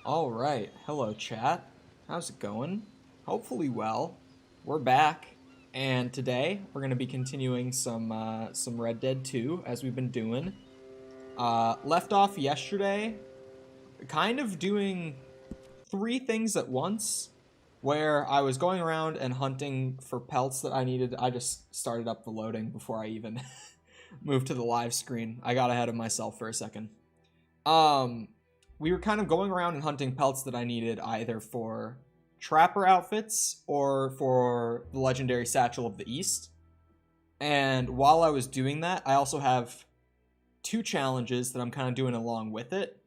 Alright, hello chat. How's it going? Hopefully well. We're back, and today we're going to be continuing some Red Dead 2, as we've been doing. Left off yesterday, kind of doing 3 things at once, where I was going around and hunting for pelts that I needed. I just started up the loading before I even moved to the live screen. I got ahead of myself for a second. We were kind of going around and hunting pelts that I needed either for trapper outfits or for the legendary satchel of the East. And while I was doing that, I also have 2 challenges that I'm kind of doing along with it,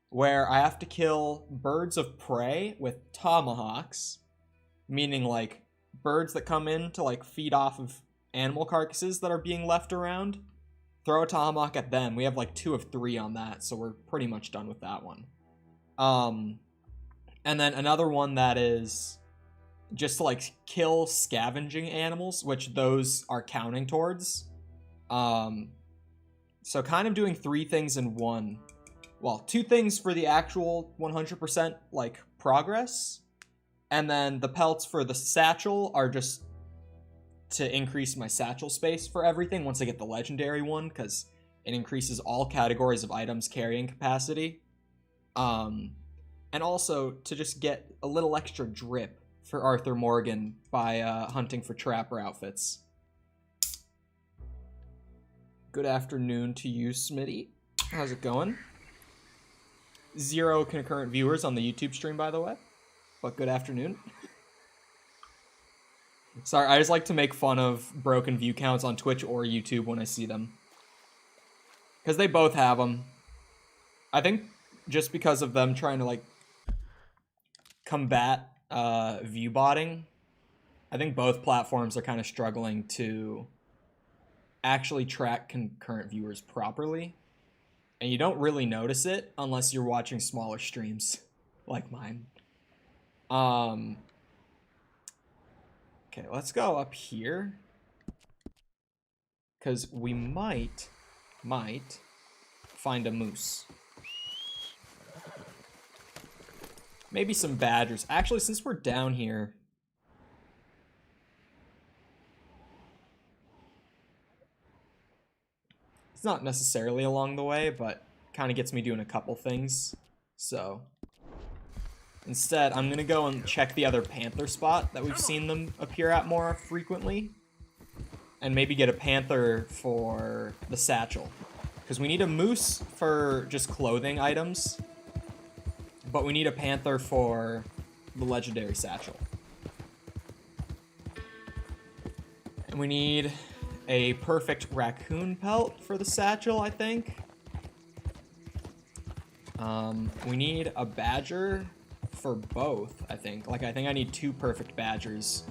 where I have to kill birds of prey with tomahawks, meaning like birds that come in to like feed off of animal carcasses that are being left around. Throw a tomahawk at them. We have like 2 of 3 on that, so we're pretty much done with that one. And then another one that is just to like kill scavenging animals, which those are counting towards. So kind of doing 3 things in one. Well, 2 things for the actual 100% like progress, and then the pelts for the satchel are just to increase my satchel space for everything once I get the legendary one, because it increases all categories of items carrying capacity. And also to just get a little extra drip for Arthur Morgan by hunting for trapper outfits. Good afternoon to you, Smitty. How's it going? 0 concurrent viewers on the YouTube stream, by the way, but good afternoon. Sorry, I just like to make fun of broken view counts on Twitch or YouTube when I see them, because they both have them. I think just because of them trying to like combat view botting, I think both platforms are kind of struggling to actually track concurrent viewers properly, and you don't really notice it unless you're watching smaller streams like mine. Okay, let's go up here, because we might find a moose. Maybe some badgers. Actually, since we're down here, it's not necessarily along the way, but kind of gets me doing a couple things. So instead, I'm going to go and check the other panther spot that we've seen them appear at more frequently, and maybe get a panther for the satchel, because we need a moose for just clothing items, but we need a panther for the legendary satchel. And we need a perfect raccoon pelt for the satchel, I think. We need a badger for both, I think. Like, I think I need 2 perfect badgers.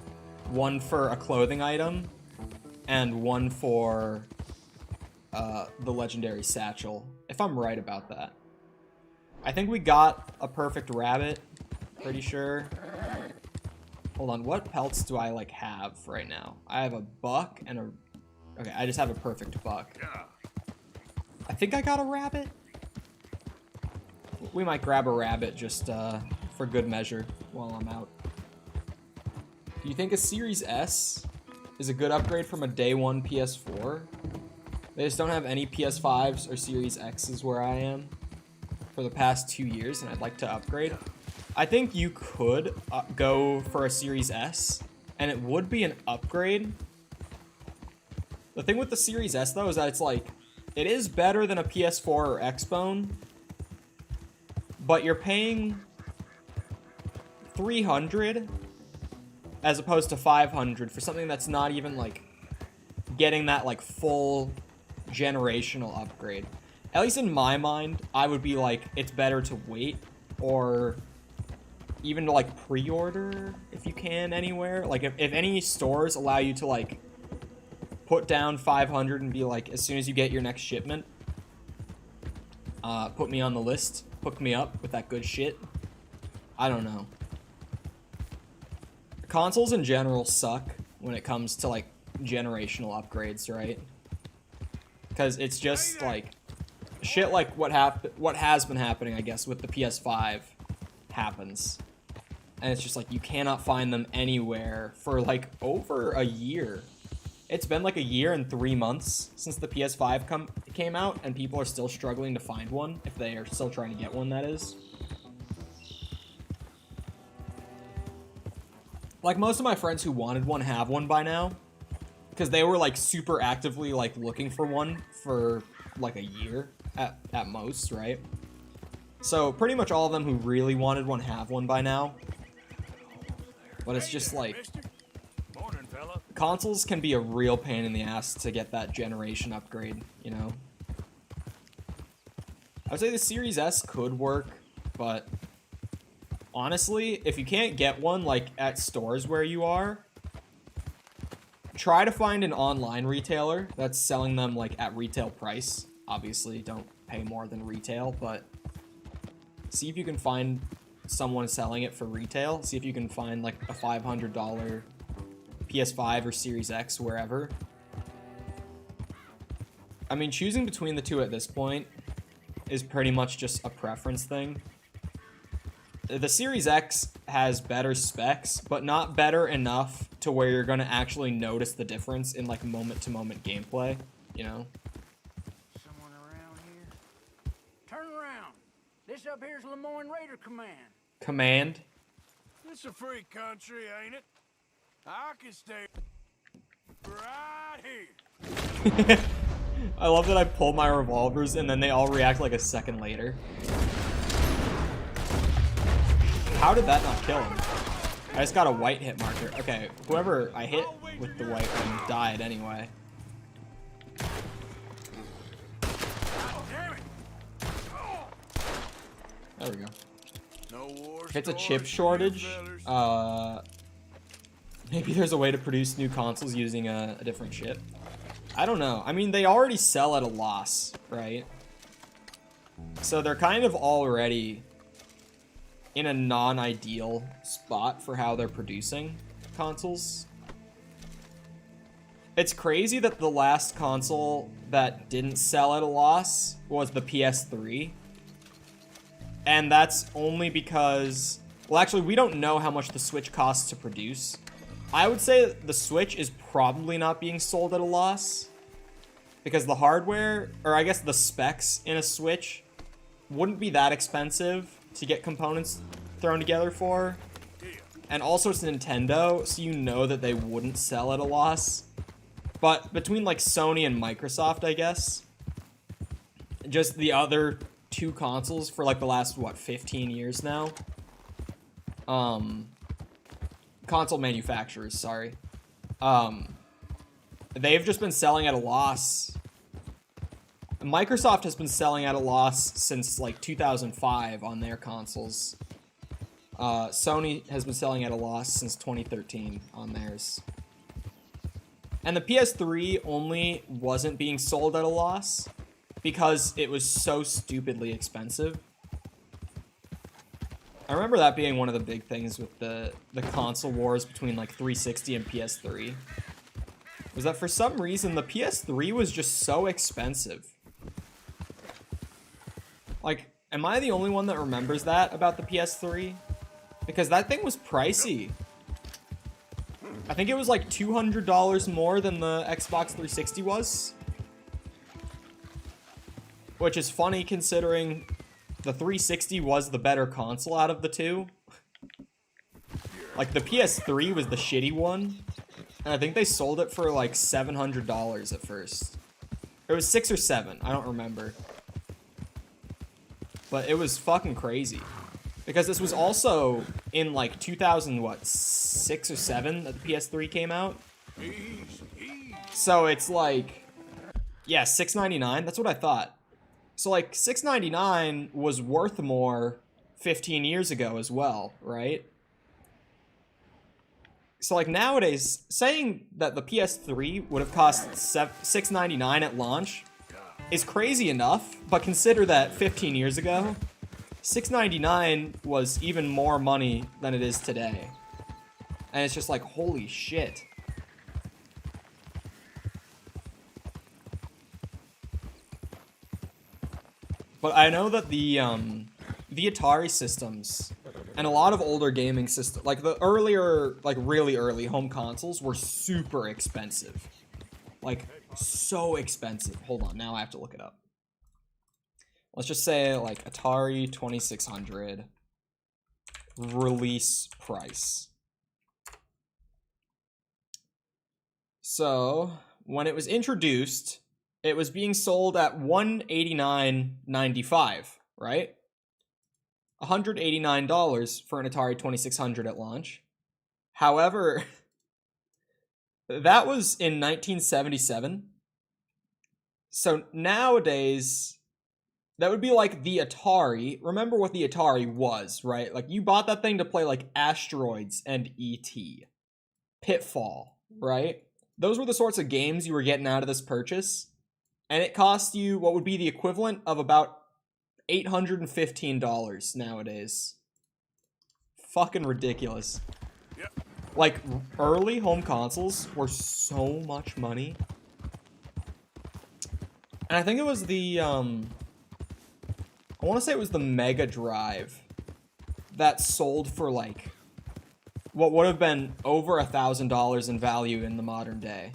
One for a clothing item, and one for the legendary satchel, if I'm right about that. I think we got a perfect rabbit, pretty sure. Hold on, what pelts do I like have right now? I have a buck and a... Okay, I just have a perfect buck. I think I got a rabbit. We might grab a rabbit just for good measure while I'm out. Do you think a Series S is a good upgrade from a day 1 PS4? They just don't have any PS5s or Series X's where I am for the past 2 years, and I'd like to upgrade. I think you could go for a Series S, and it would be an upgrade. The thing with the Series S, though, is that it's like, it is better than a PS4 or Xbone, but you're paying $300 as opposed to $500 for something that's not even like getting that like full generational upgrade. At least in my mind, I would be like, it's better to wait, or even to like pre-order if you can anywhere. Like if any stores allow you to like put down $500 and be like, as soon as you get your next shipment, put me on the list, hook me up with that good shit. I don't know. Consoles in general suck when it comes to like generational upgrades, right? Because it's just like shit like what has been happening, I guess, with the PS5, happens. And it's just like you cannot find them anywhere for like over a year. It's been like a year and 3 months since the PS5 came out, and people are still struggling to find one, if they are still trying to get one, that is. Like, most of my friends who wanted one have one by now, because they were like super actively like looking for one for like a year at most, right? So pretty much all of them who really wanted one have one by now. But it's just like, consoles can be a real pain in the ass to get that generation upgrade, you know? I would say the Series S could work, but honestly, if you can't get one like at stores where you are, try to find an online retailer that's selling them like at retail price. Obviously, don't pay more than retail, but see if you can find someone selling it for retail. See if you can find like a $500 PS5 or Series X wherever. I mean, choosing between the two at this point is pretty much just a preference thing. The Series X has better specs, but not better enough to where you're going to actually notice the difference in like moment-to-moment gameplay, you know? Someone around here? Turn around. This up here's Lemoyne Raider Command. Command? This a free country, ain't it? I can stay right here. I love that I pull my revolvers and then they all react like a second later. How did that not kill him? I just got a white hit marker. Okay, whoever I hit with the white one died anyway. There we go. If it's a chip shortage, maybe there's a way to produce new consoles using a different chip. I don't know. I mean, they already sell at a loss, right? So they're kind of already in a non-ideal spot for how they're producing consoles. It's crazy that the last console that didn't sell at a loss was the PS3. And that's only because, well, actually, we don't know how much the Switch costs to produce. I would say the Switch is probably not being sold at a loss because the hardware, or I guess the specs in a Switch, wouldn't be that expensive to get components thrown together for. And also it's Nintendo, so you know that they wouldn't sell at a loss. But between like Sony and Microsoft, I guess, just the other two consoles for like the last, what, 15 years now? Console manufacturers, sorry. They've just been selling at a loss. Microsoft has been selling at a loss since like 2005 on their consoles. Sony has been selling at a loss since 2013 on theirs. And the PS3 only wasn't being sold at a loss because it was so stupidly expensive. I remember that being one of the big things with the console wars between like 360 and PS3. Was that for some reason the PS3 was just so expensive. Like, am I the only one that remembers that about the PS3? Because that thing was pricey. I think it was like $200 more than the Xbox 360 was. Which is funny considering the 360 was the better console out of the two. Like, the PS3 was the shitty one. And I think they sold it for like $700 at first. It was 6 or 7, I don't remember. But it was fucking crazy. Because this was also in like 2006 or 7 that the PS3 came out. So it's like, yeah, $699. That's what I thought. So like $699 was worth more 15 years ago as well, right? So like nowadays, saying that the PS3 would have cost $699 at launch is crazy enough, but consider that 15 years ago, $699 was even more money than it is today. And it's just like, holy shit. But I know that the Atari systems And a lot of older gaming systems, like the earlier, like really early home consoles were super expensive. Like, so expensive. Hold on, now I have to look it up. Let's just say, like, Atari 2600 release price. So, when it was introduced, it was being sold at $189.95, right? $189 for an Atari 2600 at launch. However, that was in 1977. So nowadays, that would be like the Atari. Remember what the Atari was, right? Like, you bought that thing to play like Asteroids and E.T. Pitfall, right? Those were the sorts of games you were getting out of this purchase. And it cost you what would be the equivalent of about $815 nowadays. Fucking ridiculous. Yep. Like, early home consoles were so much money. And I think it was the, I want to say it was the Mega Drive that sold for, like, what would have been over $1,000 in value in the modern day.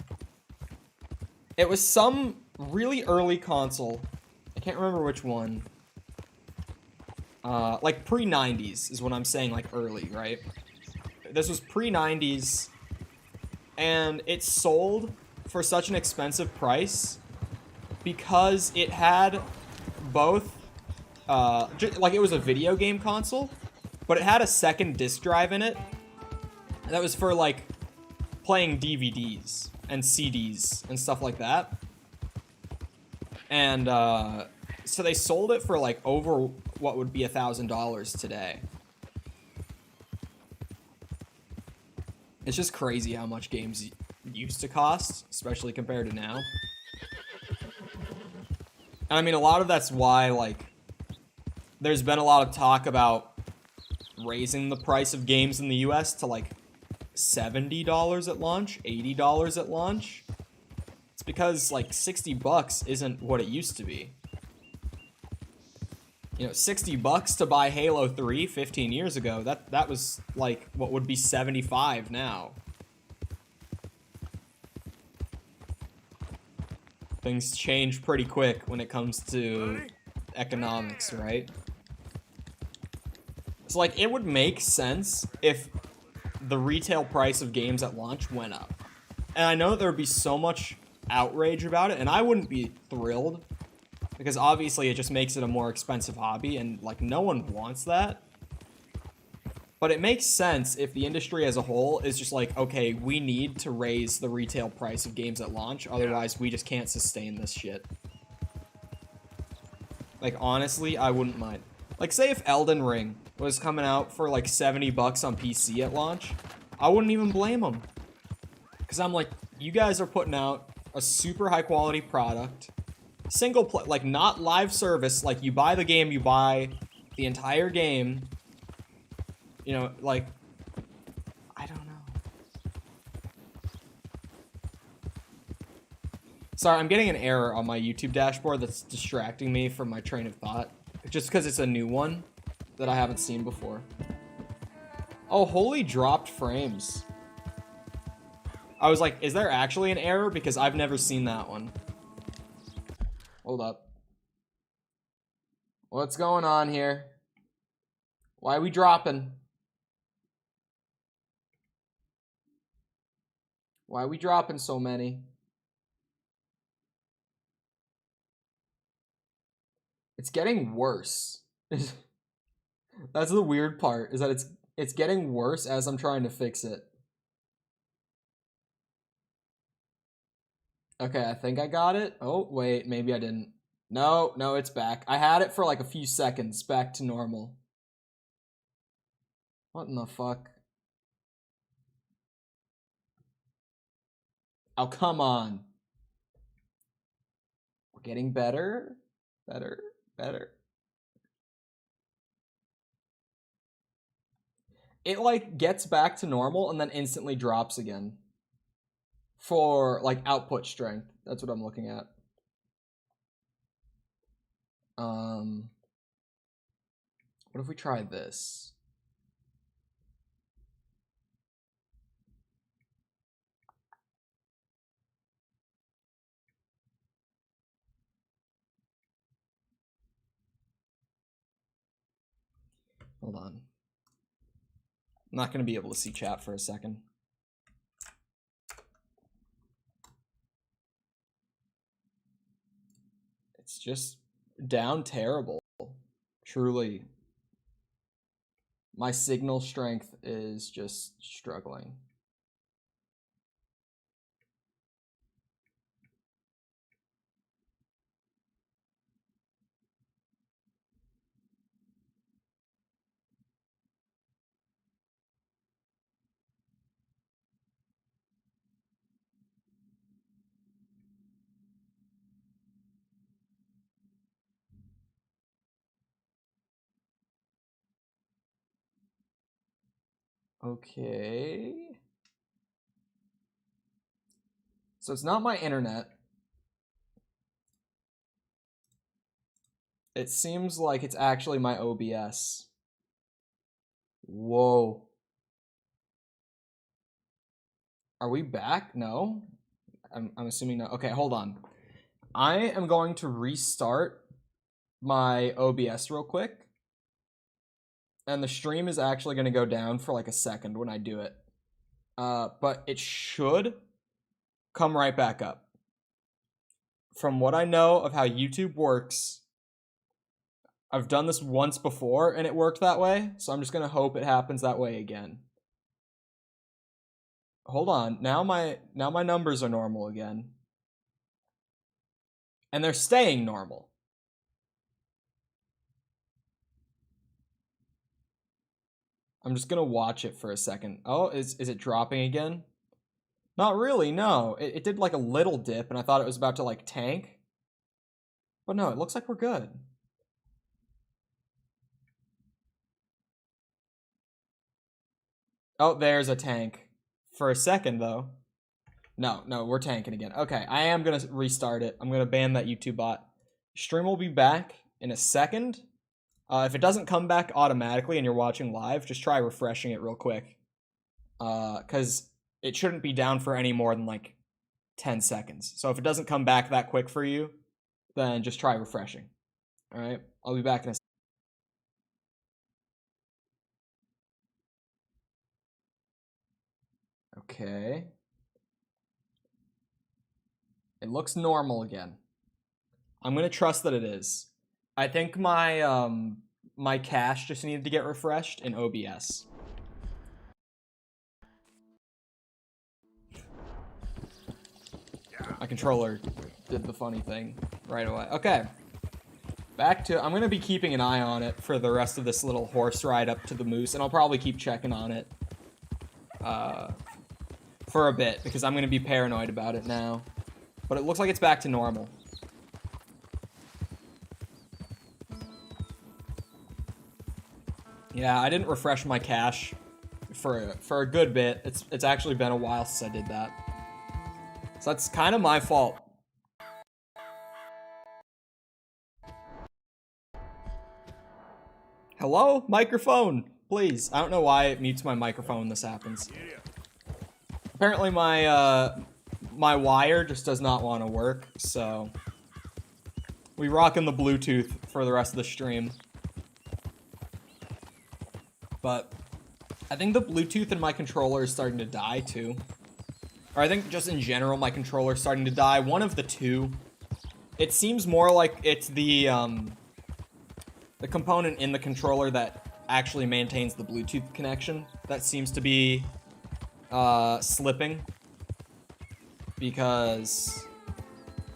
It was some really early console. I can't remember which one. Like pre-90s is what I'm saying, like early, right? This was pre-90s, and it sold for such an expensive price because it had both, like it was a video game console, but it had a second disc drive in it that was for like playing DVDs and CDs and stuff like that. And so they sold it for like over what would be $1,000 today. It's just crazy how much games used to cost, especially compared to now. And I mean, a lot of that's why, like, there's been a lot of talk about raising the price of games in the US to like $70 at launch, $80 at launch. It's because like $60 isn't what it used to be. You know, $60 to buy Halo 3 15 years ago, that was like what would be $75 now. Things change pretty quick when it comes to economics, right? So like, it would make sense if the retail price of games at launch went up. And I know that there would be so much outrage about it, and I wouldn't be thrilled, because obviously it just makes it a more expensive hobby, and like, no one wants that. But it makes sense if the industry as a whole is just like, okay, we need to raise the retail price of games at launch, otherwise we just can't sustain this shit. Like, honestly, I wouldn't mind. Like, say if Elden Ring was coming out for like $70 on PC at launch, I wouldn't even blame them. Because I'm like, you guys are putting out a super high quality product, single play, like not live service, like you buy the game, you buy the entire game, you know, like, I don't know. Sorry, I'm getting an error on my YouTube dashboard that's distracting me from my train of thought, just because it's a new one that I haven't seen before. Oh, holy dropped frames. I was like, is there actually an error? Because I've never seen that one. Hold up. What's going on here? Why are we dropping? Why are we dropping so many? It's getting worse. That's the weird part, is that it's getting worse as I'm trying to fix it. Okay, I think I got it. Oh, wait, maybe I didn't. No, it's back. I had it for like a few seconds, back to normal. What in the fuck? Oh, come on. We're getting better. Better. It like gets back to normal and then instantly drops again. For like output strength. That's what I'm looking at. What if we try this? Hold on. I'm not going to be able to see chat for a second. It's just down terrible. Truly. My signal strength is just struggling. Okay. So it's not my internet. It seems like it's actually my OBS. Whoa. Are we back? No? I'm assuming no. Okay, hold on. I am going to restart my OBS real quick. And the stream is actually going to go down for like a second when I do it. But it should come right back up. From what I know of how YouTube works, I've done this once before and it worked that way, so I'm just going to hope it happens that way again. Hold on. Now my numbers are normal again. And they're staying normal. I'm just going to watch it for a second. Oh, is it dropping again? Not really, no. It did like a little dip, and I thought it was about to like tank. But no, it looks like we're good. Oh, there's a tank. For a second, though. No, we're tanking again. Okay, I am going to restart it. I'm going to ban that YouTube bot. Stream will be back in a second. If it doesn't come back automatically and you're watching live, just try refreshing it real quick. Because it shouldn't be down for any more than like 10 seconds. So if it doesn't come back that quick for you, then just try refreshing. All right, I'll be back in a second. Okay. It looks normal again. I'm going to trust that it is. I think my my cache just needed to get refreshed in OBS. My controller did the funny thing right away. Okay. Back to... I'm going to be keeping an eye on it for the rest of this little horse ride up to the moose, and I'll probably keep checking on it for a bit, because I'm going to be paranoid about it now. But it looks like it's back to normal. Yeah, I didn't refresh my cache for a good bit. It's actually been a while since I did that. So that's kind of my fault. Hello? Microphone, please. I don't know why it mutes my microphone when this happens. Apparently my my wire just does not want to work, so we rocking the Bluetooth for the rest of the stream. But I think the Bluetooth in my controller is starting to die too. Or I think just in general my controller is starting to die. One of the two. It seems more like it's the component in the controller that actually maintains the Bluetooth connection that seems to be slipping. Because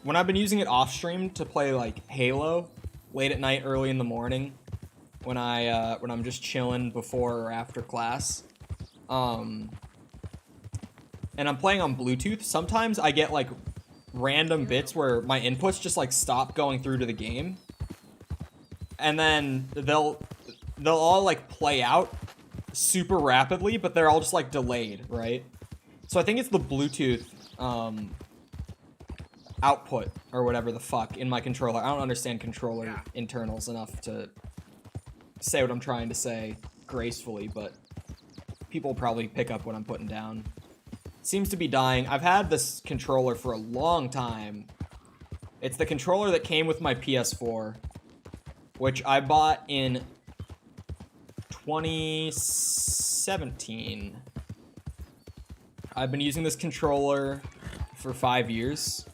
when I've been using it off stream to play like Halo late at night, early in the morning, when I'm just chilling before or after class, and I'm playing on Bluetooth, sometimes I get like random bits where my inputs just like stop going through to the game, and then they'll all like play out super rapidly, but they're all just like delayed, right? So I think it's the Bluetooth output or whatever the fuck in my controller. I don't understand controller internals enough to say what I'm trying to say gracefully, but people probably pick up what I'm putting down. Seems to be dying. I've had this controller for a long time. It's the controller that came with my PS4, which I bought in 2017. I've been using this controller for 5 years.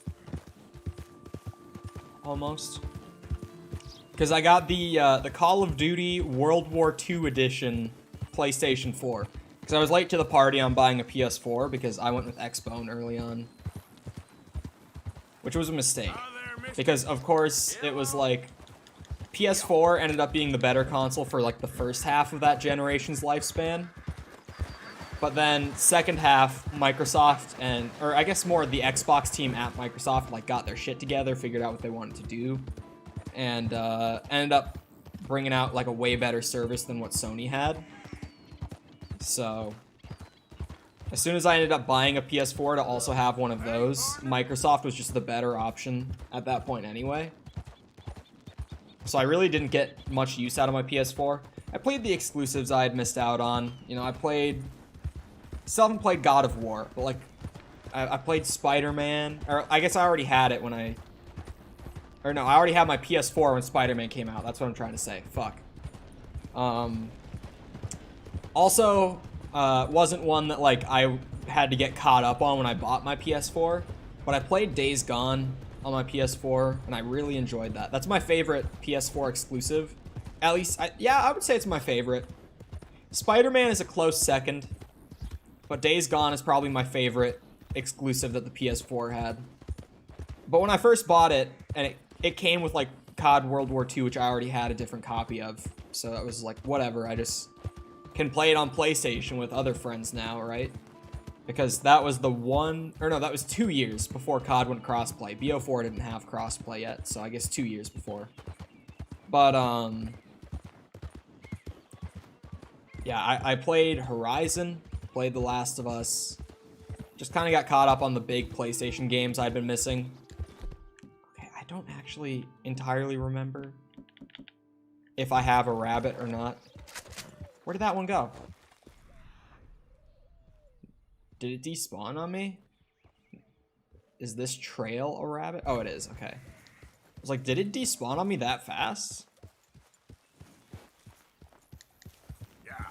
Almost. Because I got the Call of Duty World War II edition PlayStation 4. Because I was late to the party on buying a PS4 because I went with Xbone early on. Which was a mistake. Because, of course, it was like... PS4 ended up being the better console for like the first half of that generation's lifespan. But then, second half, Microsoft and... Or I guess more the Xbox team at Microsoft like got their shit together, figured out what they wanted to do. And ended up bringing out like a way better service than what Sony had. So, as soon as I ended up buying a PS4 to also have one of those, Microsoft was just the better option at that point anyway. So I really didn't get much use out of my PS4. I played the exclusives I had missed out on. You know, I still haven't played God of War, but like, I played Spider-Man, or I guess I already had it when I already had my PS4 when Spider-Man came out. That's what I'm trying to say. Fuck. Also, wasn't one that, like, I had to get caught up on when I bought my PS4, but I played Days Gone on my PS4, and I really enjoyed that. That's my favorite PS4 exclusive. At least, I would say it's my favorite. Spider-Man is a close second, but Days Gone is probably my favorite exclusive that the PS4 had. But when I first bought it, and it came with, like, COD World War II, which I already had a different copy of, so that was like, whatever, I just can play it on PlayStation with other friends now, right? Because that was that was 2 years before COD went crossplay. BO4 didn't have crossplay yet, so I guess 2 years before. But, yeah, I played Horizon, played The Last of Us, just kind of got caught up on the big PlayStation games I'd been missing. Okay, I don't actually entirely remember if I have a rabbit or not. Where did that one go? Did it despawn on me? Is this trail a rabbit? Oh, it is. Okay. I was like, did it despawn on me that fast? Yeah.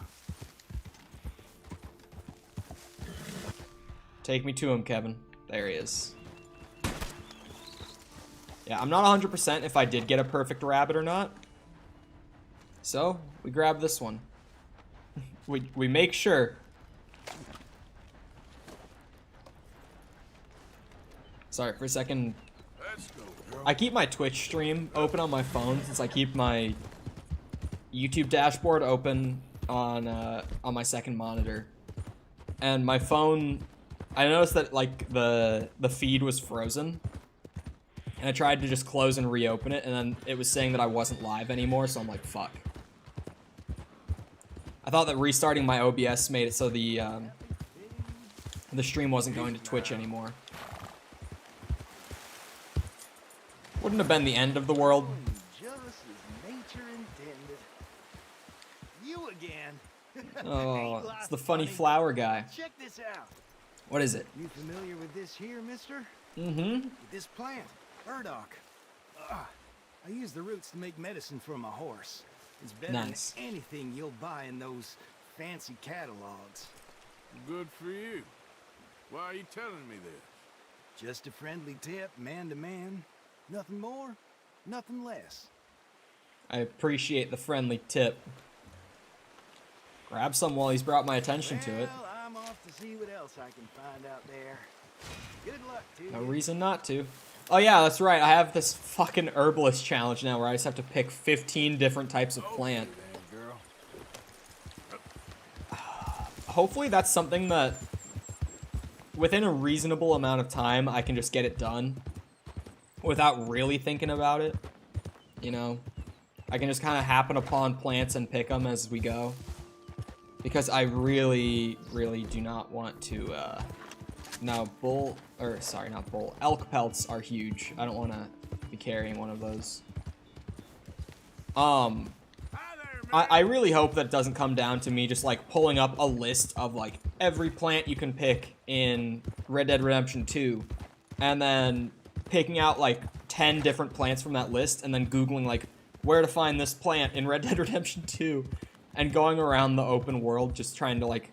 Take me to him, Kevin. There he is. Yeah, I'm not 100% if I did get a perfect rabbit or not. So, we grab this one. We make sure. Sorry, for a second. Let's go, girl. I keep my Twitch stream open on my phone since I keep my YouTube dashboard open on my second monitor. And my phone, I noticed that like the feed was frozen. And I tried to just close and reopen it, and then it was saying that I wasn't live anymore, so I'm like, fuck. I thought that restarting my OBS made it so the stream wasn't going to Twitch anymore. Wouldn't have been the end of the world. Just as nature intended. You again. Oh, it's the funny flower guy. Check this out. What is it? You familiar with this here, mister? Mm-hmm. This plant, burdock. I use the roots to make medicine for my horse. It's better Nice. than anything you'll buy in those fancy catalogs. Good for you. Why are you telling me this? Just a friendly tip, man to man. Nothing more, nothing less. I appreciate the friendly tip. Grab some while he's brought my attention to it. Well, I'm off to see what else I can find out there. Good luck to No you. reason not to. Oh yeah, that's right. I have this fucking herbalist challenge now where I just have to pick 15 different types of plant. Then, girl. Hopefully that's something that within a reasonable amount of time I can just get it done without really thinking about it. You know, I can just kind of happen upon plants and pick them as we go. Because I really, really do not want to, now elk pelts are huge. I don't want to be carrying one of those. Hi there, man. I really hope that it doesn't come down to me just like pulling up a list of like every plant you can pick in Red Dead Redemption 2 and then picking out like 10 different plants from that list and then Googling like where to find this plant in Red Dead Redemption 2 and going around the open world just trying to, like,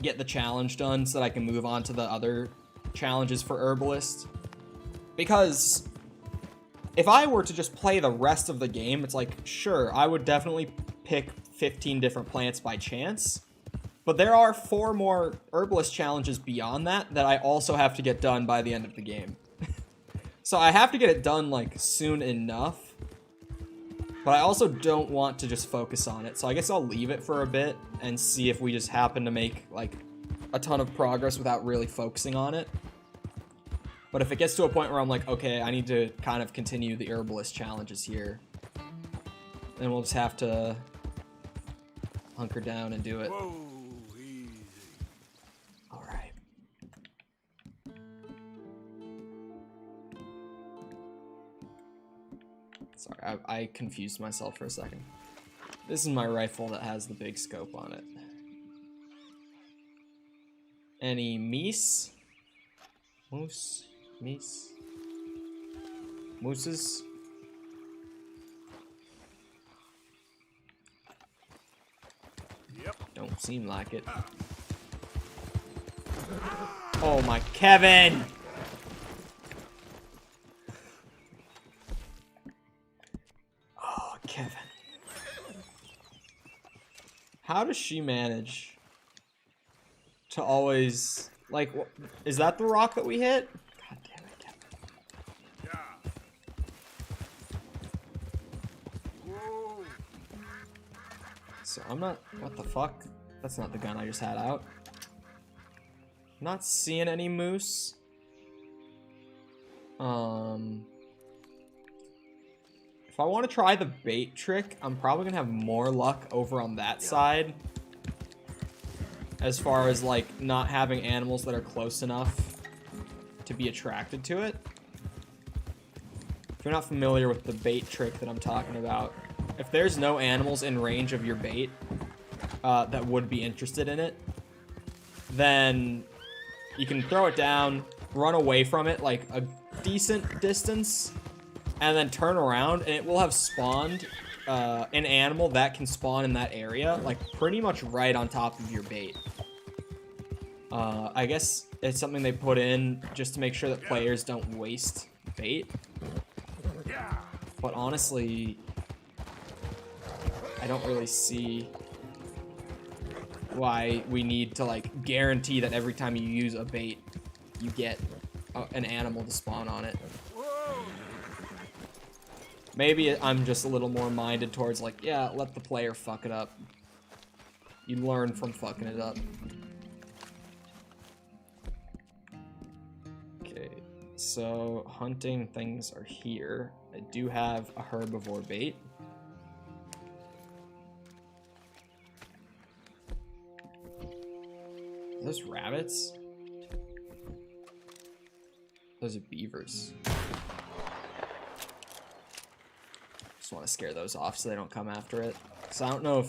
get the challenge done so that I can move on to the other challenges for Herbalist. Because if I were to just play the rest of the game, it's like, sure, I would definitely pick 15 different plants by chance. But there are 4 more Herbalist challenges beyond that that I also have to get done by the end of the game. So I have to get it done, like, soon enough. But I also don't want to just focus on it. So I guess I'll leave it for a bit and see if we just happen to make, like, a ton of progress without really focusing on it. But if it gets to a point where I'm like, okay, I need to kind of continue the Herbalist challenges here, then we'll just have to hunker down and do it. Whoa, easy. All right. Sorry, I confused myself for a second. This is my rifle that has the big scope on it. Any meese? Moose? Meese? Mooses? Yep. Don't seem like it. Oh my, Kevin! Oh, Kevin. How does she manage to always, like, is that the rock that we hit? God damn it, Kevin. Yeah. Whoa. So I'm not, what the fuck? That's not the gun I just had out. Not seeing any moose. If I want to try the bait trick, I'm probably gonna have more luck over on that side. As far as, like, not having animals that are close enough to be attracted to it. If you're not familiar with the bait trick that I'm talking about, if there's no animals in range of your bait that would be interested in it, then you can throw it down, run away from it like a decent distance, and then turn around, and it will have spawned an animal that can spawn in that area, like pretty much right on top of your bait. I guess it's something they put in just to make sure that players don't waste bait. But honestly, I don't really see why we need to, like, guarantee that every time you use a bait, you get an animal to spawn on it. Maybe I'm just a little more minded towards, like, yeah, let the player fuck it up. You learn from fucking it up. Okay, so hunting things are here. I do have a herbivore bait. Are those rabbits? Those are beavers. Just want to scare those off so they don't come after it. So I don't know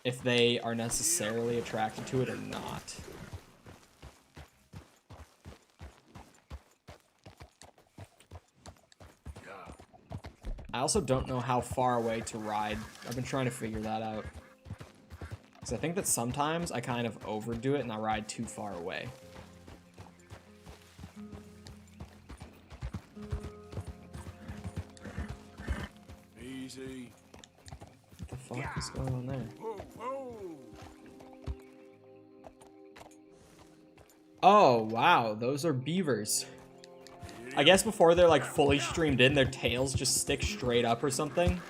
if they are necessarily attracted to it or not. I also don't know how far away to ride. I've been trying to figure that out. Because I think that sometimes I kind of overdo it and I ride too far away. Easy. What the fuck is going on there? Whoa, whoa. Oh, wow. Those are beavers. I guess before they're, like, fully streamed in, their tails just stick straight up or something.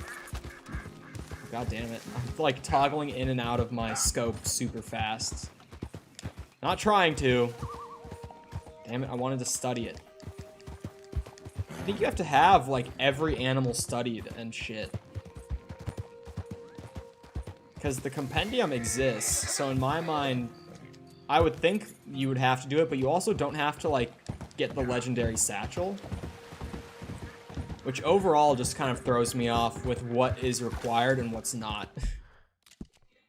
God damn it. I'm, like, toggling in and out of my scope super fast. Not trying to. Damn it, I wanted to study it. I think you have to have, like, every animal studied and shit. Because the compendium exists, so in my mind, I would think you would have to do it, but you also don't have to, like, get the legendary satchel. Which overall just kind of throws me off with what is required and what's not.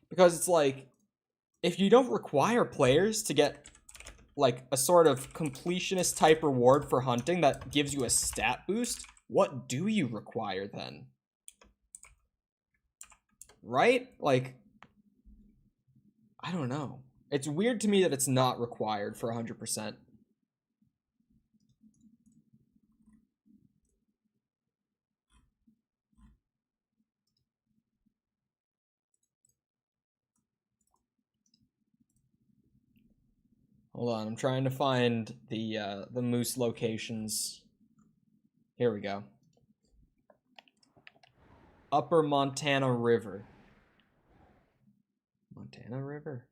Because it's like, if you don't require players to get, like, a sort of completionist type reward for hunting that gives you a stat boost, what do you require then? Right? Like, I don't know. It's weird to me that it's not required for 100%. Hold on, I'm trying to find the moose locations. Here we go. Upper Montana River. Montana River?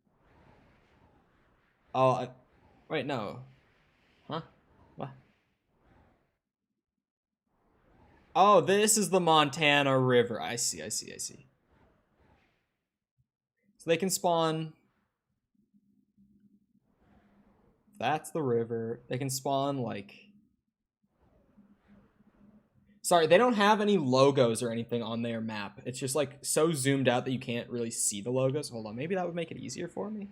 Oh, wait, no. Huh? What? Oh, this is the Montana River. I see. So they can spawn... That's the river. They can spawn, like... Sorry, they don't have any logos or anything on their map. It's just, like, so zoomed out that you can't really see the logos. Hold on, maybe that would make it easier for me?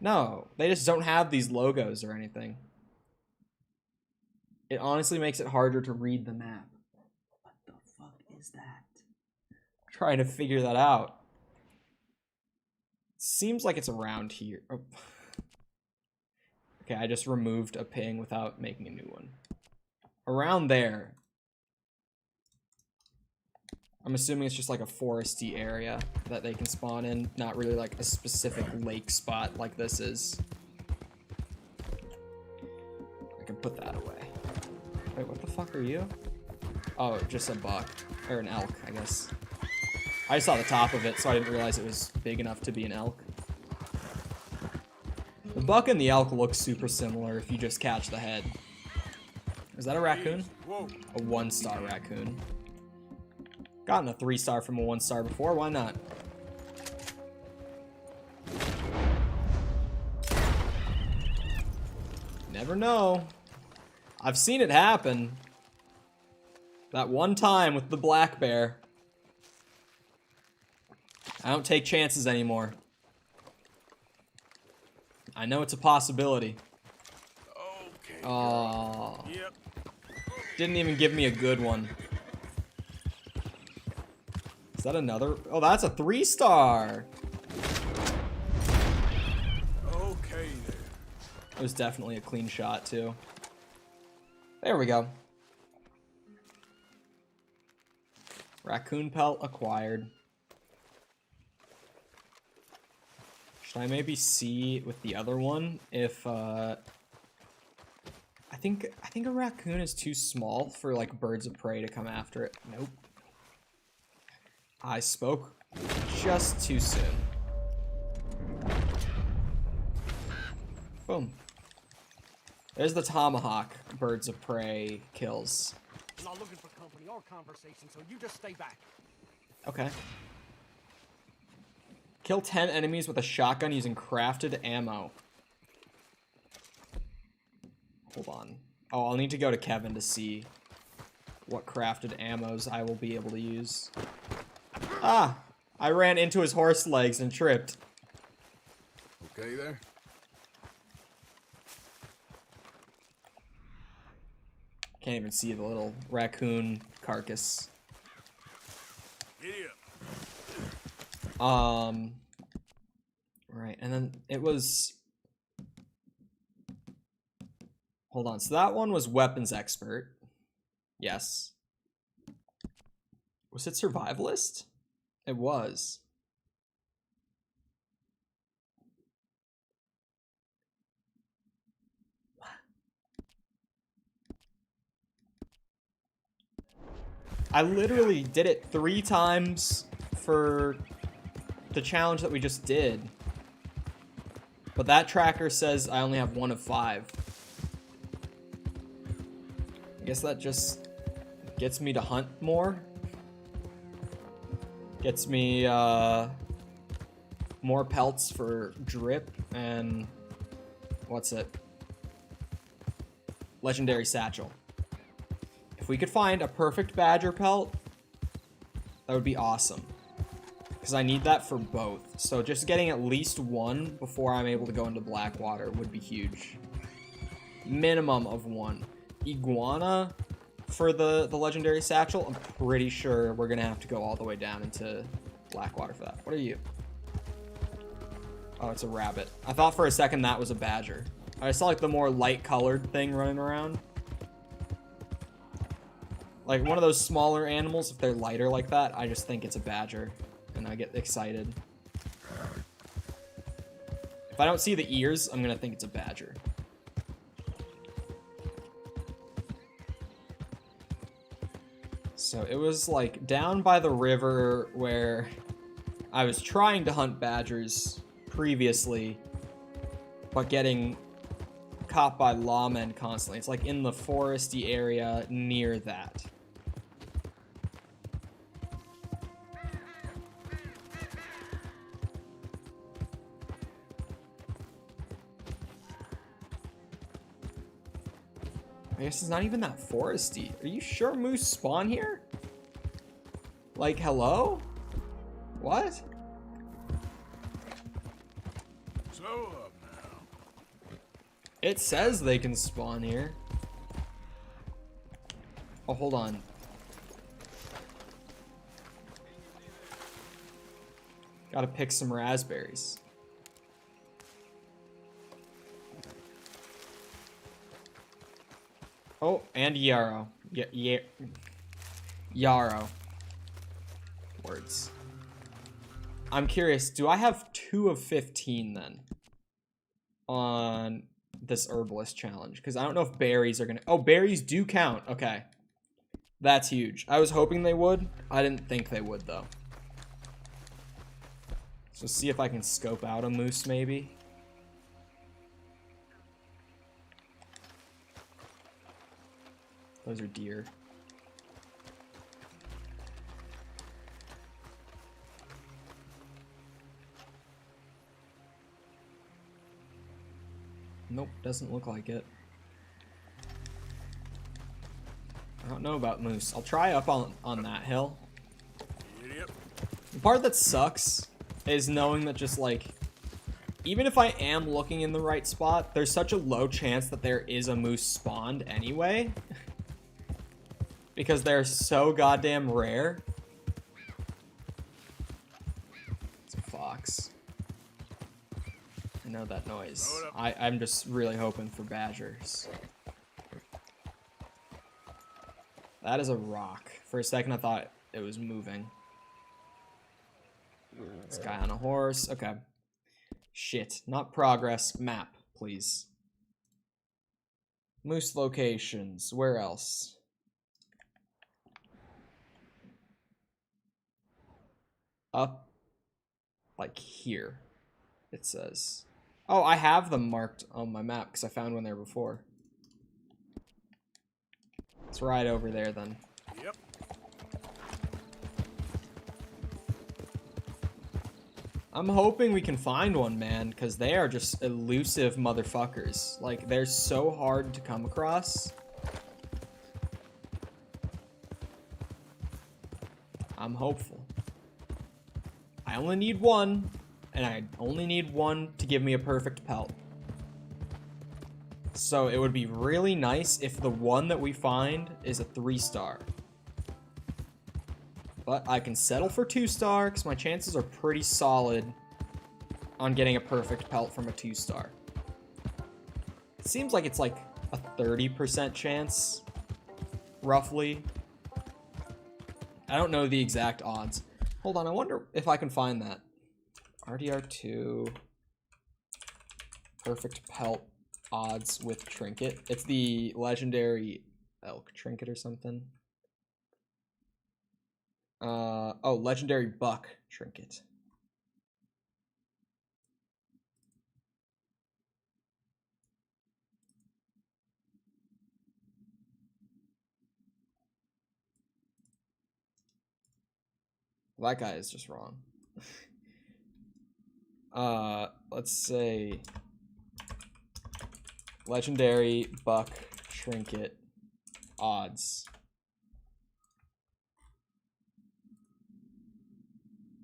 No, they just don't have these logos or anything. It honestly makes it harder to read the map. What the fuck is that? I'm trying to figure that out. Seems like it's around here. Oh. Okay, I just removed a ping without making a new one. Around there. I'm assuming it's just like a foresty area that they can spawn in, not really like a specific lake spot like this is. I can put that away. Wait, what the fuck are you? Oh, just a buck. Or an elk, I guess. I just saw the top of it, so I didn't realize it was big enough to be an elk. The buck and the elk look super similar if you just catch the head. Is that a raccoon? A 1-star raccoon. Gotten a 3-star from a 1-star before, why not? Never know. I've seen it happen. That one time with the black bear. I don't take chances anymore. I know it's a possibility. Okay. Oh. Yep. Didn't even give me a good one. Is that another? Oh, that's a 3-star. Okay there. It was definitely a clean shot, too. There we go. Raccoon pelt acquired. Should I maybe see with the other one if I think a raccoon is too small for like birds of prey to come after it. Nope. I spoke just too soon. Boom. There's the tomahawk birds of prey kills. I'm not looking for company or conversation, so you just stay back. Okay. Kill 10 enemies with a shotgun using crafted ammo. Hold on. Oh, I'll need to go to Kevin to see what crafted ammos I will be able to use. Ah! I ran into his horse legs and tripped. Okay there. Can't even see the little raccoon carcass. Giddy up. Right, and then it was... Hold on, so that one was weapons expert. Yes. Was it survivalist? It was. I literally did it 3 times for the challenge that we just did. But that tracker says I only have 1 of 5. I guess that just gets me to hunt more. Gets me more pelts for drip and what's it? Legendary satchel. If we could find a perfect badger pelt, that would be awesome. Because I need that for both. So just getting at least 1 before I'm able to go into Blackwater would be huge. Minimum of 1. Iguana for the legendary satchel, I'm pretty sure we're going to have to go all the way down into black water for that. What are you? Oh, it's a rabbit. I thought for a second that was a badger. I saw like the more light colored thing running around. Like one of those smaller animals, if they're lighter like that, I just think it's a badger. And I get excited. If I don't see the ears, I'm gonna think it's a badger. So it was like down by the river where I was trying to hunt badgers previously, but getting caught by lawmen constantly. It's like in the foresty area near that. I guess it's not even that foresty. Are you sure moose spawn here? Like, hello? What? Slow up now. It says they can spawn here. Oh, hold on. Gotta pick some raspberries. Oh, and yarrow. Yarrow. Words. I'm curious, do I have 2 of 15 then? On this herbalist challenge? Because I don't know if berries are gonna... Oh, berries do count. Okay. That's huge. I was hoping they would. I didn't think they would, though. So see if I can scope out a moose, maybe. Those are deer. Nope, doesn't look like it. I don't know about moose. I'll try up on that hill. Idiot. The part that sucks is knowing that just like, even if I am looking in the right spot, there's such a low chance that there is a moose spawned anyway. Because they're so goddamn rare. It's a fox. I know that noise. I'm just really hoping for badgers. That is a rock. For a second I thought it was moving. This guy on a horse. Okay. Shit. Not progress. Map, please. Moose locations. Where else? Up. Like here. It says. Oh, I have them marked on my map because I found one there before. It's right over there then. Yep. I'm hoping we can find one, man, because they are just elusive motherfuckers. Like, they're so hard to come across. I'm hopeful. I only need one, and I only need one to give me a perfect pelt. So it would be really nice if the one that we find is a 3-star. But I can settle for 2-star because my chances are pretty solid on getting a perfect pelt from a 2-star. It seems like it's like a 30% chance, roughly. I don't know the exact odds. Hold on, I wonder if I can find that. RDR2 perfect pelt odds with trinket. It's the legendary elk trinket or something. Oh, legendary buck trinket. That guy is just wrong. Let's say legendary buck trinket odds.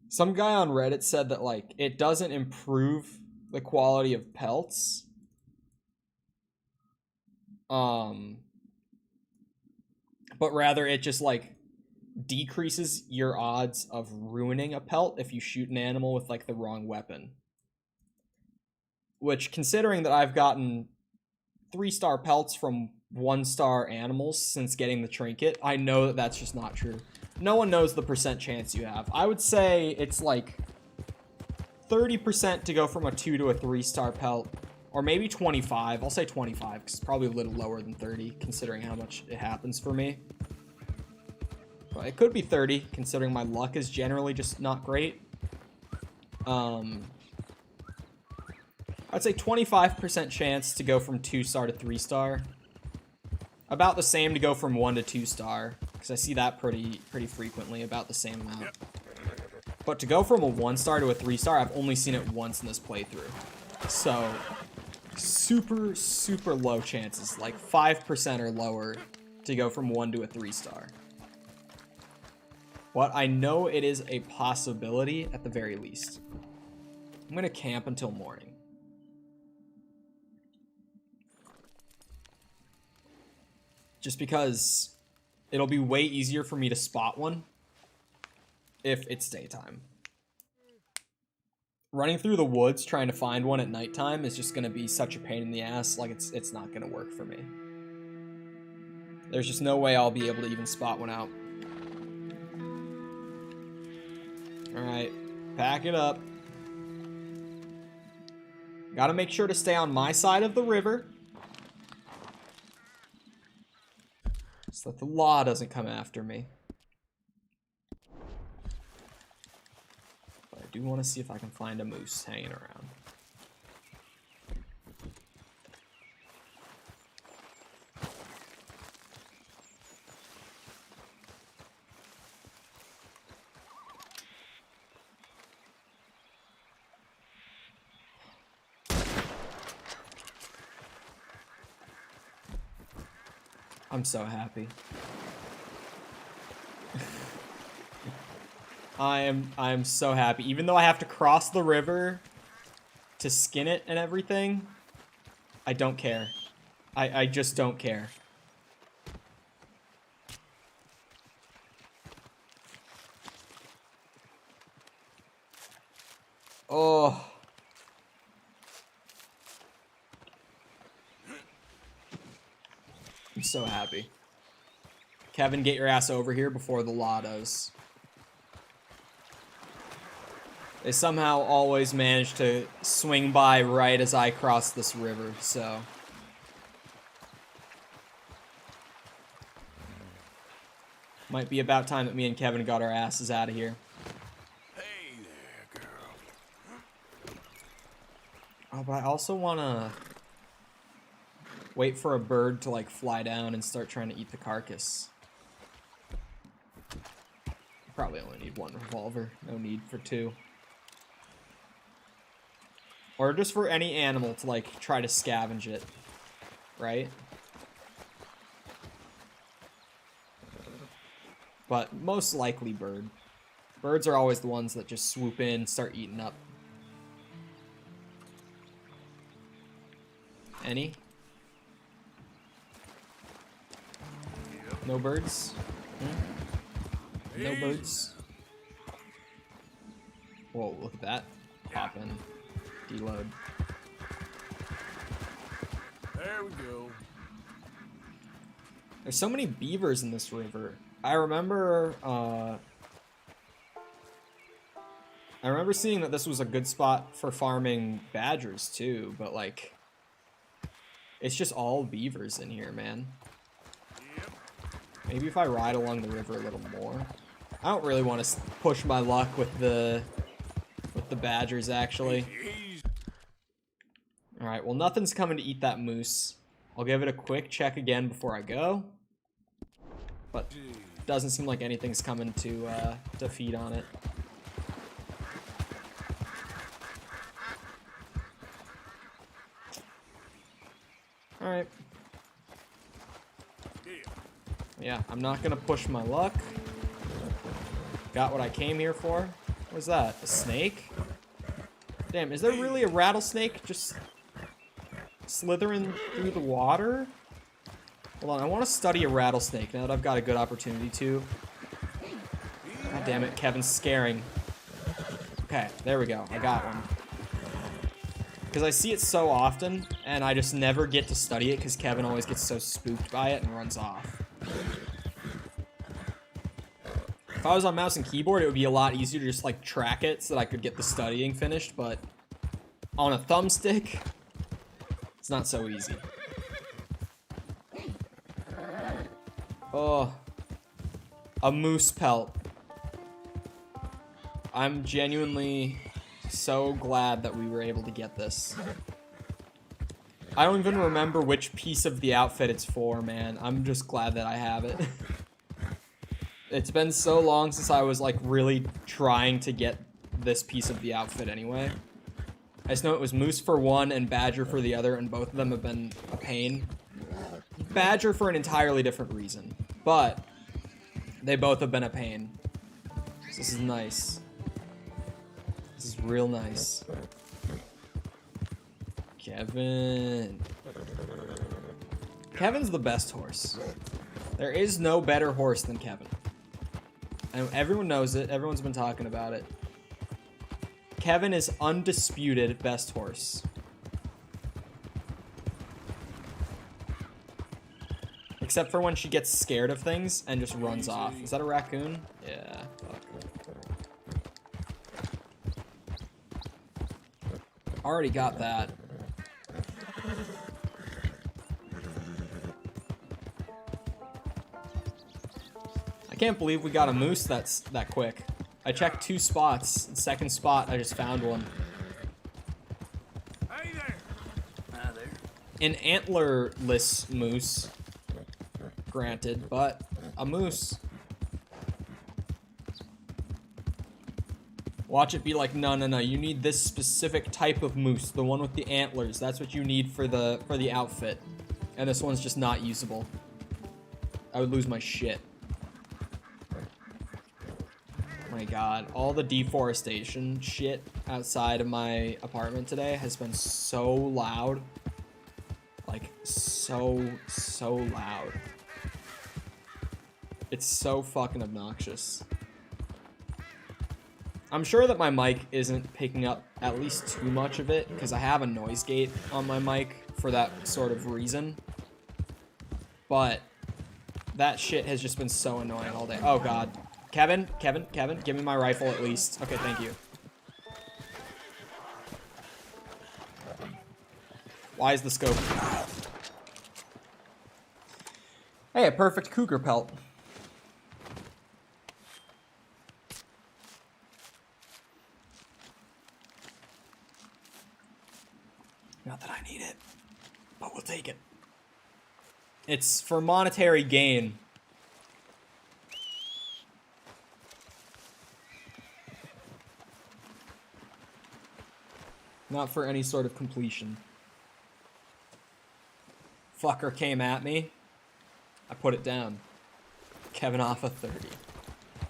Some guy on Reddit said that like it doesn't improve the quality of pelts. But rather it just like decreases your odds of ruining a pelt if you shoot an animal with like the wrong weapon. Which, considering that I've gotten 3-star pelts from 1-star animals since getting the trinket, I know that that's just not true. No one knows the percent chance you have. I would say it's like 30% to go from a 2 to a 3-star pelt, or maybe 25. I'll say 25 because it's probably a little lower than 30 considering how much it happens for me. But it could be 30 considering my luck is generally just not great. I'd say 25% chance to go from 2-star to 3-star. About the same to go from 1 to 2-star, because I see that pretty frequently, about the same amount. But to go from a 1-star to a 3-star, I've only seen it once in this playthrough. So, super low chances, like 5% or lower, to go from 1 to a 3-star. But I know it is a possibility at the very least. I'm gonna camp until morning. Just because it'll be way easier for me to spot one if it's daytime. Running through the woods trying to find one at nighttime is just gonna be such a pain in the ass, like it's not gonna work for me. There's just no way I'll be able to even spot one out. Alright, pack it up. Gotta make sure to stay on my side of the river, so that the law doesn't come after me. But I do want to see if I can find a moose hanging around. I'm so happy. I am so happy. Even though I have to cross the river to skin it and everything, I don't care. I just don't care. Oh. I'm so happy. Kevin, get your ass over here before the law does. They somehow always manage to swing by right as I cross this river, so. Might be about time that me and Kevin got our asses out of here. Hey there, girl. Oh, but I also want to wait for a bird to, like, fly down and start trying to eat the carcass. Probably only need 1 revolver. No need for 2. Or just for any animal to, like, try to scavenge it. Right? But most likely bird. Birds are always the ones that just swoop in and start eating up. Any? No birds? No birds? Whoa, look at that. Pop in. Deload. There we go. There's so many beavers in this river. I remember seeing that this was a good spot for farming badgers too, but like, it's just all beavers in here, man. Maybe if I ride along the river a little more. I don't really want to push my luck with the badgers, actually. Alright, well, nothing's coming to eat that moose. I'll give it a quick check again before I go. But doesn't seem like anything's coming to feed on it. Alright. Yeah, I'm not gonna push my luck. Got what I came here for. What's that? A snake? Damn, is there really a rattlesnake just slithering through the water? Hold on, I want to study a rattlesnake now that I've got a good opportunity to. God damn it, Kevin's scaring. Okay, there we go. I got one. Because I see it so often, and I just never get to study it because Kevin always gets so spooked by it and runs off. If I was on mouse and keyboard, it would be a lot easier to just, like, track it so that I could get the studying finished, but on a thumbstick, it's not so easy. Oh. A moose pelt. I'm genuinely so glad that we were able to get this. I don't even remember which piece of the outfit it's for, man. I'm just glad that I have it. It's been so long since I was, like, really trying to get this piece of the outfit anyway. I just know it was moose for one and badger for the other, and both of them have been a pain. Badger for an entirely different reason, but they both have been a pain. So this is nice. This is real nice. Kevin. Kevin's the best horse. There is no better horse than Kevin. And everyone knows it. Everyone's been talking about it. Kevin is undisputed best horse. Except for when she gets scared of things and just runs off. Is that a raccoon? Yeah. Fuck. Already got that. I can't believe we got a moose that's that quick. I checked 2 spots. The second spot, I just found one. Hey there. Hi there. An antlerless moose. Granted, but a moose. Watch it be like, no, you need this specific type of moose, the one with the antlers. That's what you need for the outfit. And this one's just not usable. I would lose my shit. My god, all the deforestation shit outside of my apartment today has been so loud. Like, so loud. It's so fucking obnoxious. I'm sure that my mic isn't picking up at least too much of it, because I have a noise gate on my mic for that sort of reason. But that shit has just been so annoying all day. Oh god. Kevin, give me my rifle at least. Okay, thank you. Why is the scope? Hey, a perfect cougar pelt. Not that I need it, but we'll take it. It's for monetary gain. Not for any sort of completion. Fucker came at me. I put it down. Kevin off a 30.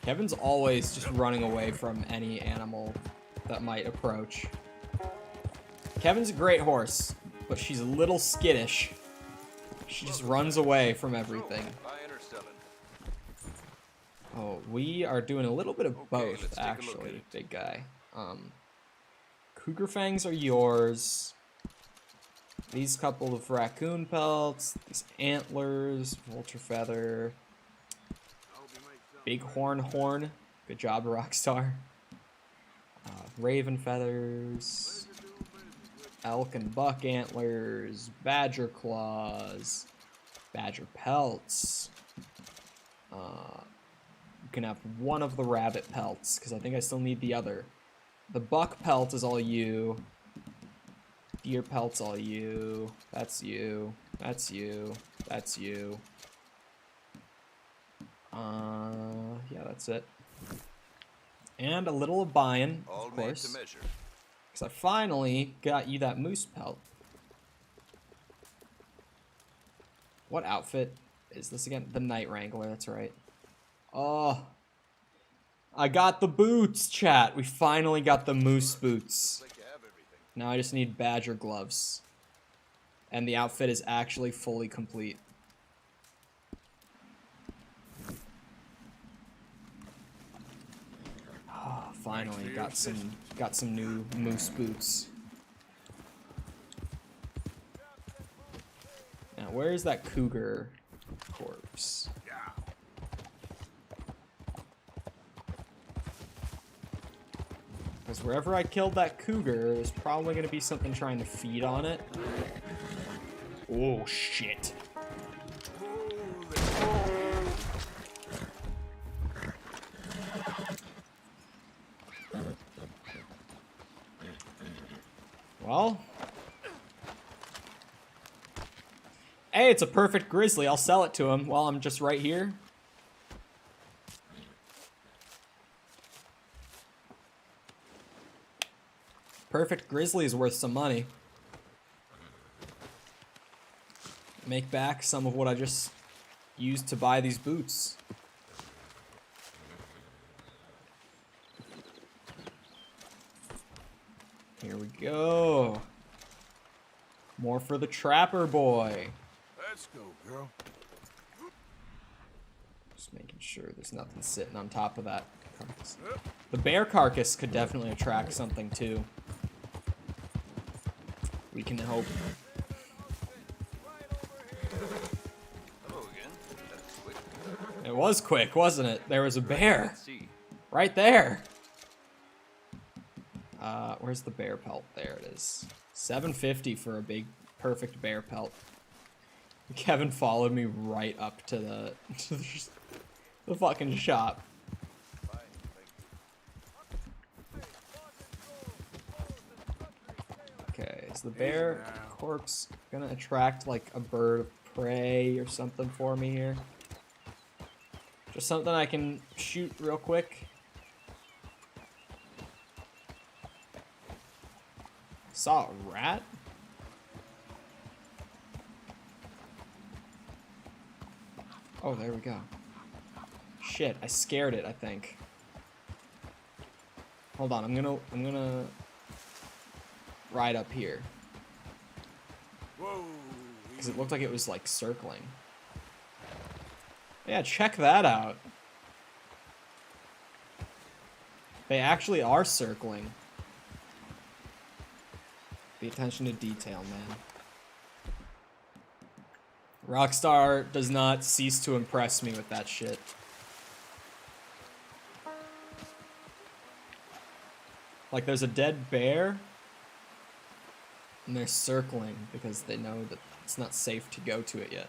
Kevin's always just running away from any animal that might approach. Kevin's a great horse, but she's a little skittish. She just runs away from everything. Oh, we are doing a little bit of both, actually, big guy. Cougar fangs are yours. These couple of raccoon pelts, these antlers, vulture feather, bighorn horn. Good job, Rockstar. Raven feathers, elk and buck antlers, badger claws, badger pelts. You can have one of the rabbit pelts, because I think I still need the other. The buck pelt is all you. Deer pelt's all you. That's you. That's you. That's you. Yeah, that's it. And a little of buying, of course. Because I finally got you that moose pelt. What outfit is this again? The Night Wrangler, that's right. Oh. I got the boots, chat. We finally got the moose boots. Now I just need badger gloves. And the outfit is actually fully complete. finally got some new moose boots. Now, where's that cougar corpse? Because wherever I killed that cougar, there's probably going to be something trying to feed on it. Oh, shit. Well. Hey, it's a perfect grizzly. I'll sell it to him while I'm just right here. Perfect grizzly is worth some money. Make back some of what I just used to buy these boots. Here we go. More for the trapper boy. Let's go, girl. Just making sure there's nothing sitting on top of that carcass. The bear carcass could definitely attract something too. We can hope. Hello again. That's quick. It was quick, wasn't it? There was a bear. Right there. Where's the bear pelt? There it is. $7.50 for a big, perfect bear pelt. Kevin followed me right up to the fucking shop. Okay, is the bear corpse gonna attract like a bird of prey or something for me here? Just something I can shoot real quick. Saw a rat? Oh, there we go. Shit, I scared it, I think. Hold on, I'm gonna ride up here. Whoa. Because it looked like it was like circling. Yeah, check that out. They actually are circling. The attention to detail, man. Rockstar does not cease to impress me with that shit. Like, there's a dead bear, and they're circling because they know that it's not safe to go to it yet.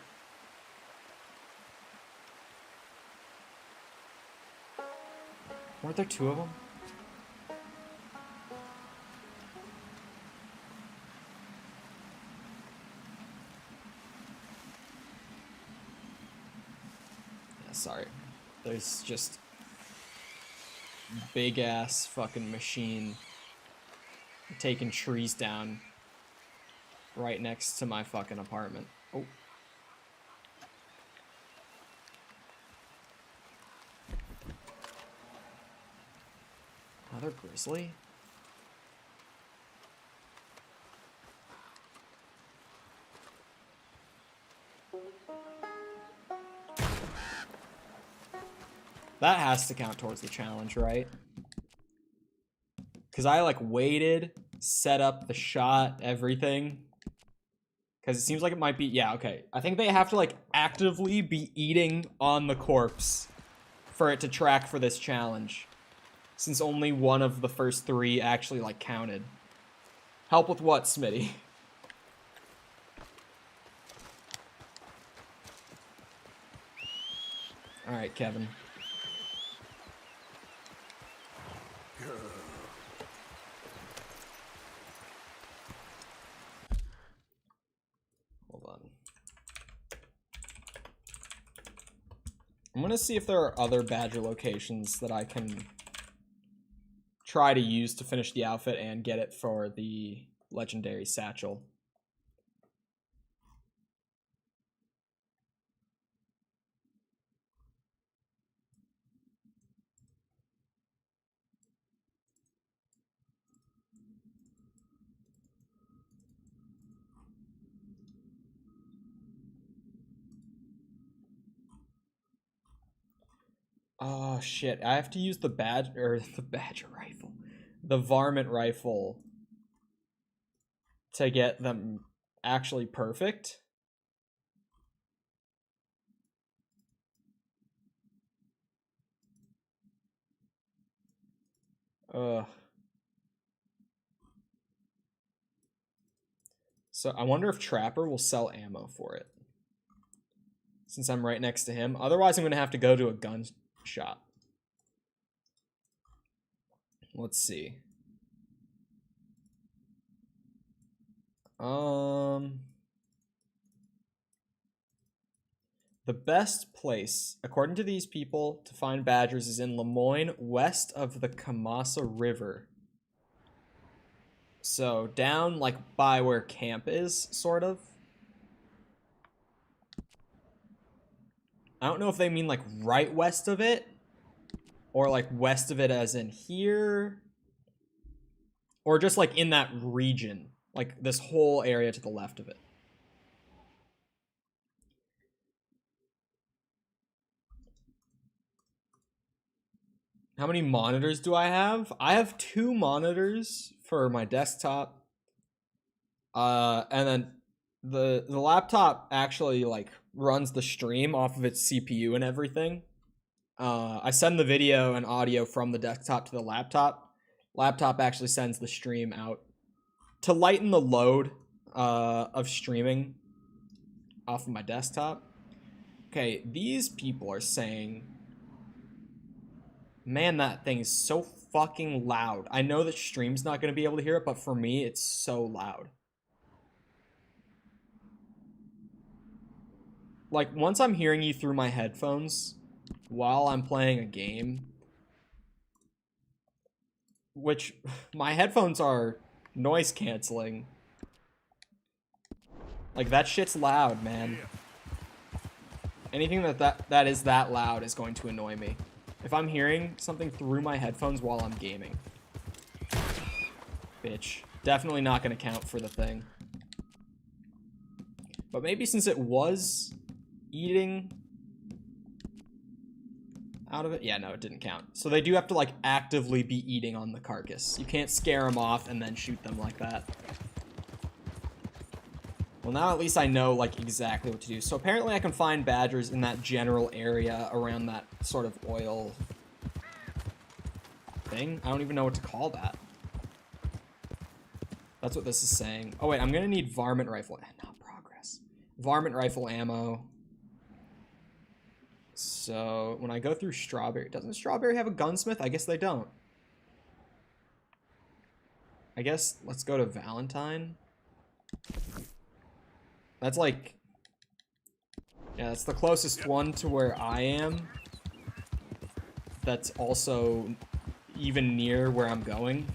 Weren't there two of them? Sorry. There's just big ass fucking machine taking trees down right next to my fucking apartment. Oh. Another grizzly? That has to count towards the challenge, right? Because I, like, waited, set up the shot, everything. Because it seems like it might be... Yeah, okay. I think they have to, like, actively be eating on the corpse for it to track for this challenge. Since only one of the first three actually, like, counted. Help with what, Smitty? Alright, Kevin. Hold on. I'm gonna see if there are other badger locations that I can try to use to finish the outfit and get it for the legendary satchel. Oh shit! I have to use the badger rifle, the varmint rifle, to get them actually perfect. Ugh. So I wonder if Trapper will sell ammo for it, since I'm right next to him. Otherwise, I'm gonna have to go to a gun shop. Let's see. The best place, according to these people, to find badgers is in Lemoyne, west of the Kamasa River. So down like by where camp is, sort of. I don't know if they mean like right west of it, or like west of it as in here, or just like in that region, like this whole area to the left of it. How many monitors do I have? I have 2 monitors for my desktop. And then the laptop actually like runs the stream off of its CPU and everything. I send the video and audio from the desktop to the laptop. Laptop actually sends the stream out to lighten the load of streaming off of my desktop. Okay, these people are saying, man, that thing is so fucking loud. I know that stream's not going to be able to hear it, but for me, it's so loud. Like, once I'm hearing you through my headphones while I'm playing a game, which my headphones are noise canceling. Like, that shit's loud, man. Anything that is that loud is going to annoy me. If I'm hearing something through my headphones while I'm gaming. Bitch. Definitely not going to count for the thing. But maybe since it was eating out of it. Yeah, no, it didn't count. So they do have to, like, actively be eating on the carcass. You can't scare them off and then shoot them like that. Well, now at least I know, like, exactly what to do. So apparently I can find badgers in that general area around that sort of oil thing. I don't even know what to call that. That's what this is saying. Oh, wait, I'm going to need varmint rifle. Not progress. Varmint rifle ammo. So when I go through Strawberry, doesn't Strawberry have a gunsmith? I guess they don't. I guess let's go to Valentine. That's like, yeah, that's the closest one to where I am. That's also even near where I'm going.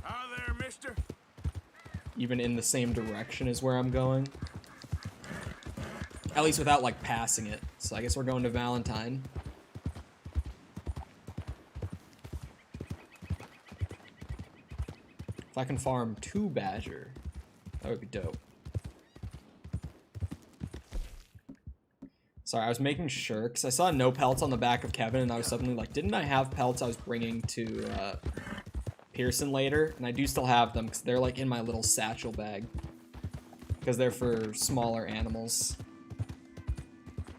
Hi there, mister. Even in the same direction as where I'm going. At least without, like, passing it. So I guess we're going to Valentine. If I can farm 2 badger, that would be dope. Sorry, I was making sure, because I saw no pelts on the back of Kevin, and I was suddenly like, didn't I have pelts I was bringing to Pearson later? And I do still have them, because they're, like, in my little satchel bag. Because they're for smaller animals.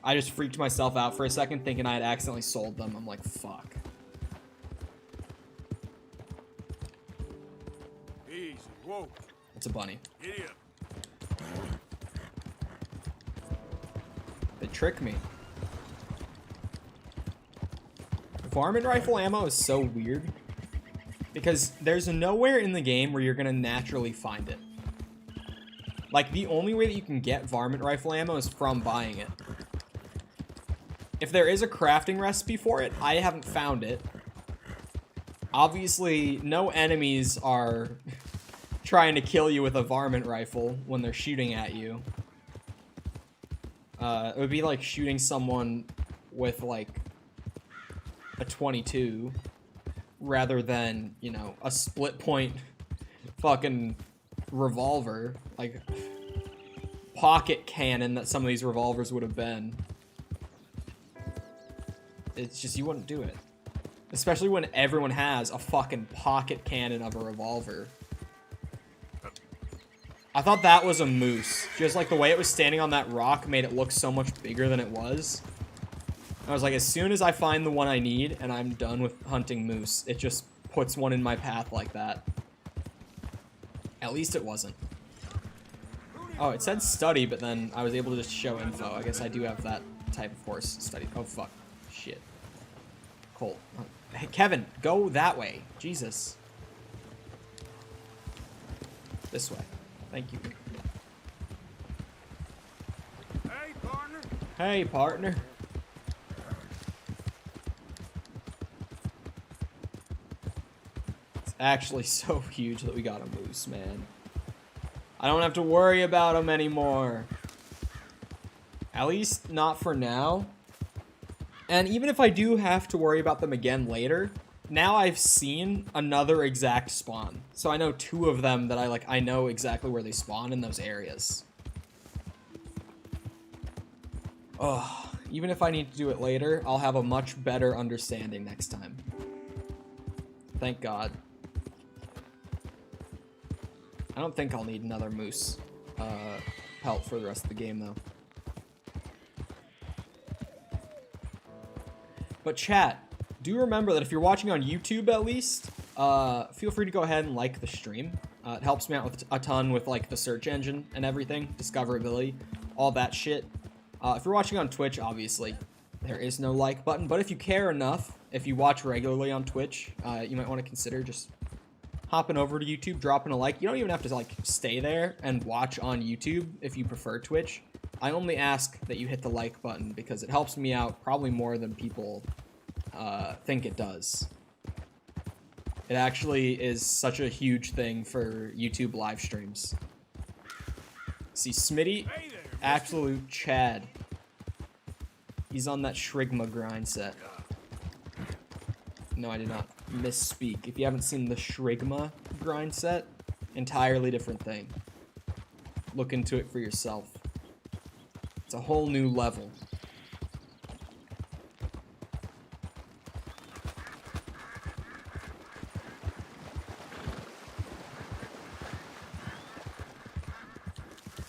I just freaked myself out for a second, thinking I had accidentally sold them. I'm like, fuck. Easy. Whoa. It's a bunny. Giddy up. They trick me. Varmint rifle ammo is so weird. Because there's nowhere in the game where you're going to naturally find it. Like, the only way that you can get varmint rifle ammo is from buying it. If there is a crafting recipe for it, I haven't found it. Obviously, no enemies are trying to kill you with a varmint rifle when they're shooting at you. It would be like shooting someone with, like, a 22 rather than, you know, a split point fucking revolver, like pocket cannon that some of these revolvers would have been. It's just you wouldn't do it. Especially when everyone has a fucking pocket cannon of a revolver. I thought that was a moose. Just like the way it was standing on that rock made it look so much bigger than it was. I was like, as soon as I find the one I need and I'm done with hunting moose, it just puts one in my path like that. At least it wasn't. Oh, it said study, but then I was able to just show info. I guess I do have that type of horse study. Oh, fuck. Shit. Colt. Hey, Kevin, go that way. Jesus. This way. Thank you. Hey, partner. Hey, partner. It's actually so huge that we got a moose, man. I don't have to worry about them anymore. At least not for now. And even if I do have to worry about them again later, now I've seen another exact spawn. So I know 2 of them that I know exactly where they spawn in those areas. Oh, even if I need to do it later, I'll have a much better understanding next time. Thank God. I don't think I'll need another moose pelt for the rest of the game, though. But chat, do remember that if you're watching on YouTube at least, feel free to go ahead and like the stream. It helps me out with a ton with like the search engine and everything, discoverability, all that shit. If you're watching on Twitch, obviously, there is no like button. But if you care enough, if you watch regularly on Twitch, you might want to consider just hopping over to YouTube, dropping a like. You don't even have to like stay there and watch on YouTube if you prefer Twitch. I only ask that you hit the like button because it helps me out probably more than people think it does. It actually is such a huge thing for YouTube live streams. See, Smitty, Hey there. absolute Chad. He's on that Shrigma grind set. No, I did not misspeak. If you haven't seen the Shrigma grind set, entirely different thing. Look into it for yourself. It's a whole new level.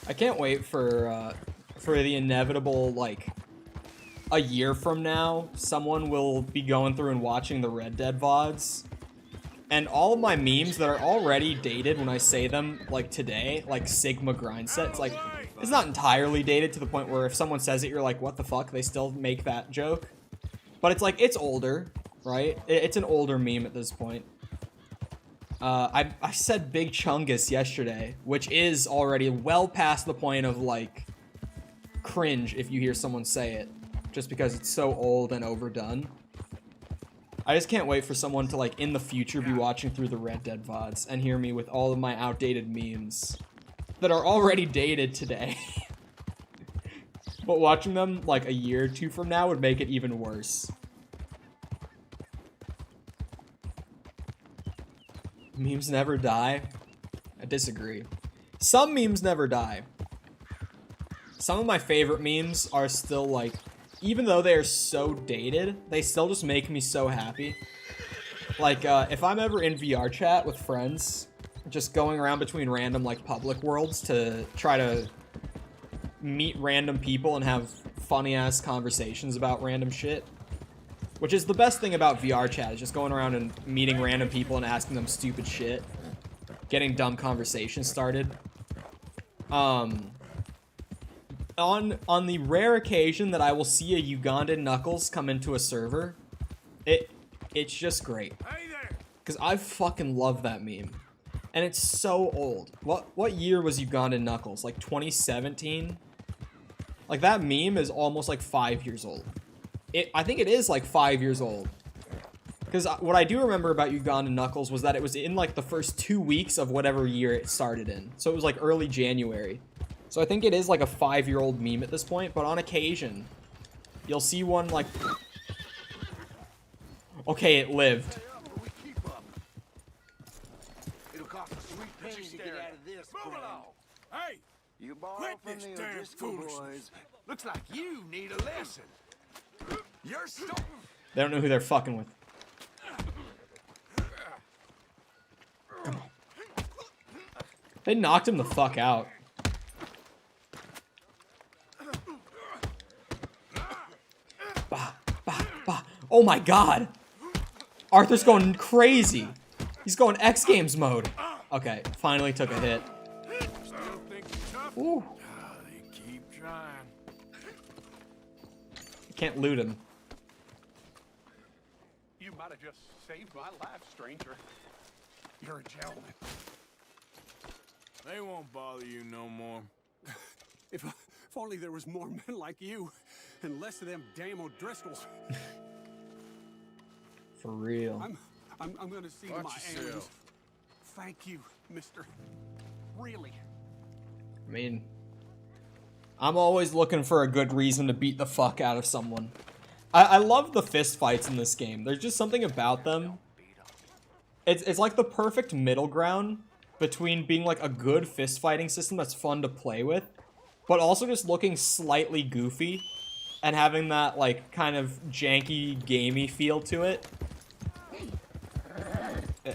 I can't wait for the inevitable, like, a year from now, someone will be going through and watching the Red Dead VODs. And all of my memes that are already dated when I say them, like today, like Sigma grind set, it's like, it's not entirely dated to the point where if someone says it, you're like, what the fuck? They still make that joke. But it's like, it's older, right? It's an older meme at this point. I said Big Chungus yesterday, which is already well past the point of, like, cringe if you hear someone say it. Just because it's so old and overdone. I just can't wait for someone to, like, in the future be watching through the Red Dead VODs and hear me with all of my outdated memes that are already dated today. But watching them, like, a year or 2 from now would make it even worse. Memes never die? I disagree. Some memes never die. Some of my favorite memes are still, like, even though they are so dated, they still just make me so happy. Like, if I'm ever in VR chat with friends, just going around between random, like, public worlds to try to meet random people and have funny-ass conversations about random shit. Which is the best thing about VR chat, is just going around and meeting random people and asking them stupid shit. Getting dumb conversations started. On the rare occasion that I will see a Ugandan Knuckles come into a server, it's just great. Hey there. Because I fucking love that meme. And it's so old. What year was Ugandan Knuckles? Like 2017? Like that meme is almost like 5 years old. I think it is like 5 years old. Because what I do remember about Ugandan Knuckles was that it was in like the first 2 weeks of whatever year it started in. So it was like early January. So I think it is like a 5-year-old meme at this point, but on occasion, you'll see one like... Okay, it lived. It'll cost a sweet penny to get out of this. Move along. Hey, You borrow quit from this the damn O'Driscoll foolishness. boys. Looks like you need a lesson. You're stuck. They don't know who they're fucking with. They knocked him the fuck out. Bah, bah, bah. Oh my god! Arthur's going crazy. He's going X Games mode. Okay, finally took a hit. Still think you're tough? Ooh. They keep trying. Can't loot him. You might have just saved my life, stranger. You're a gentleman. They won't bother you no more. If only there was more men like you, and less of them damn O'Driscolls. For real. I'm gonna see to Watch my yourself. errands. Thank you, mister. Really. I mean, I'm always looking for a good reason to beat the fuck out of someone. I love the fist fights in this game. There's just something about them. It's like the perfect middle ground between being like a good fist fighting system that's fun to play with, but also just looking slightly goofy and having that like kind of janky, gamey feel to it.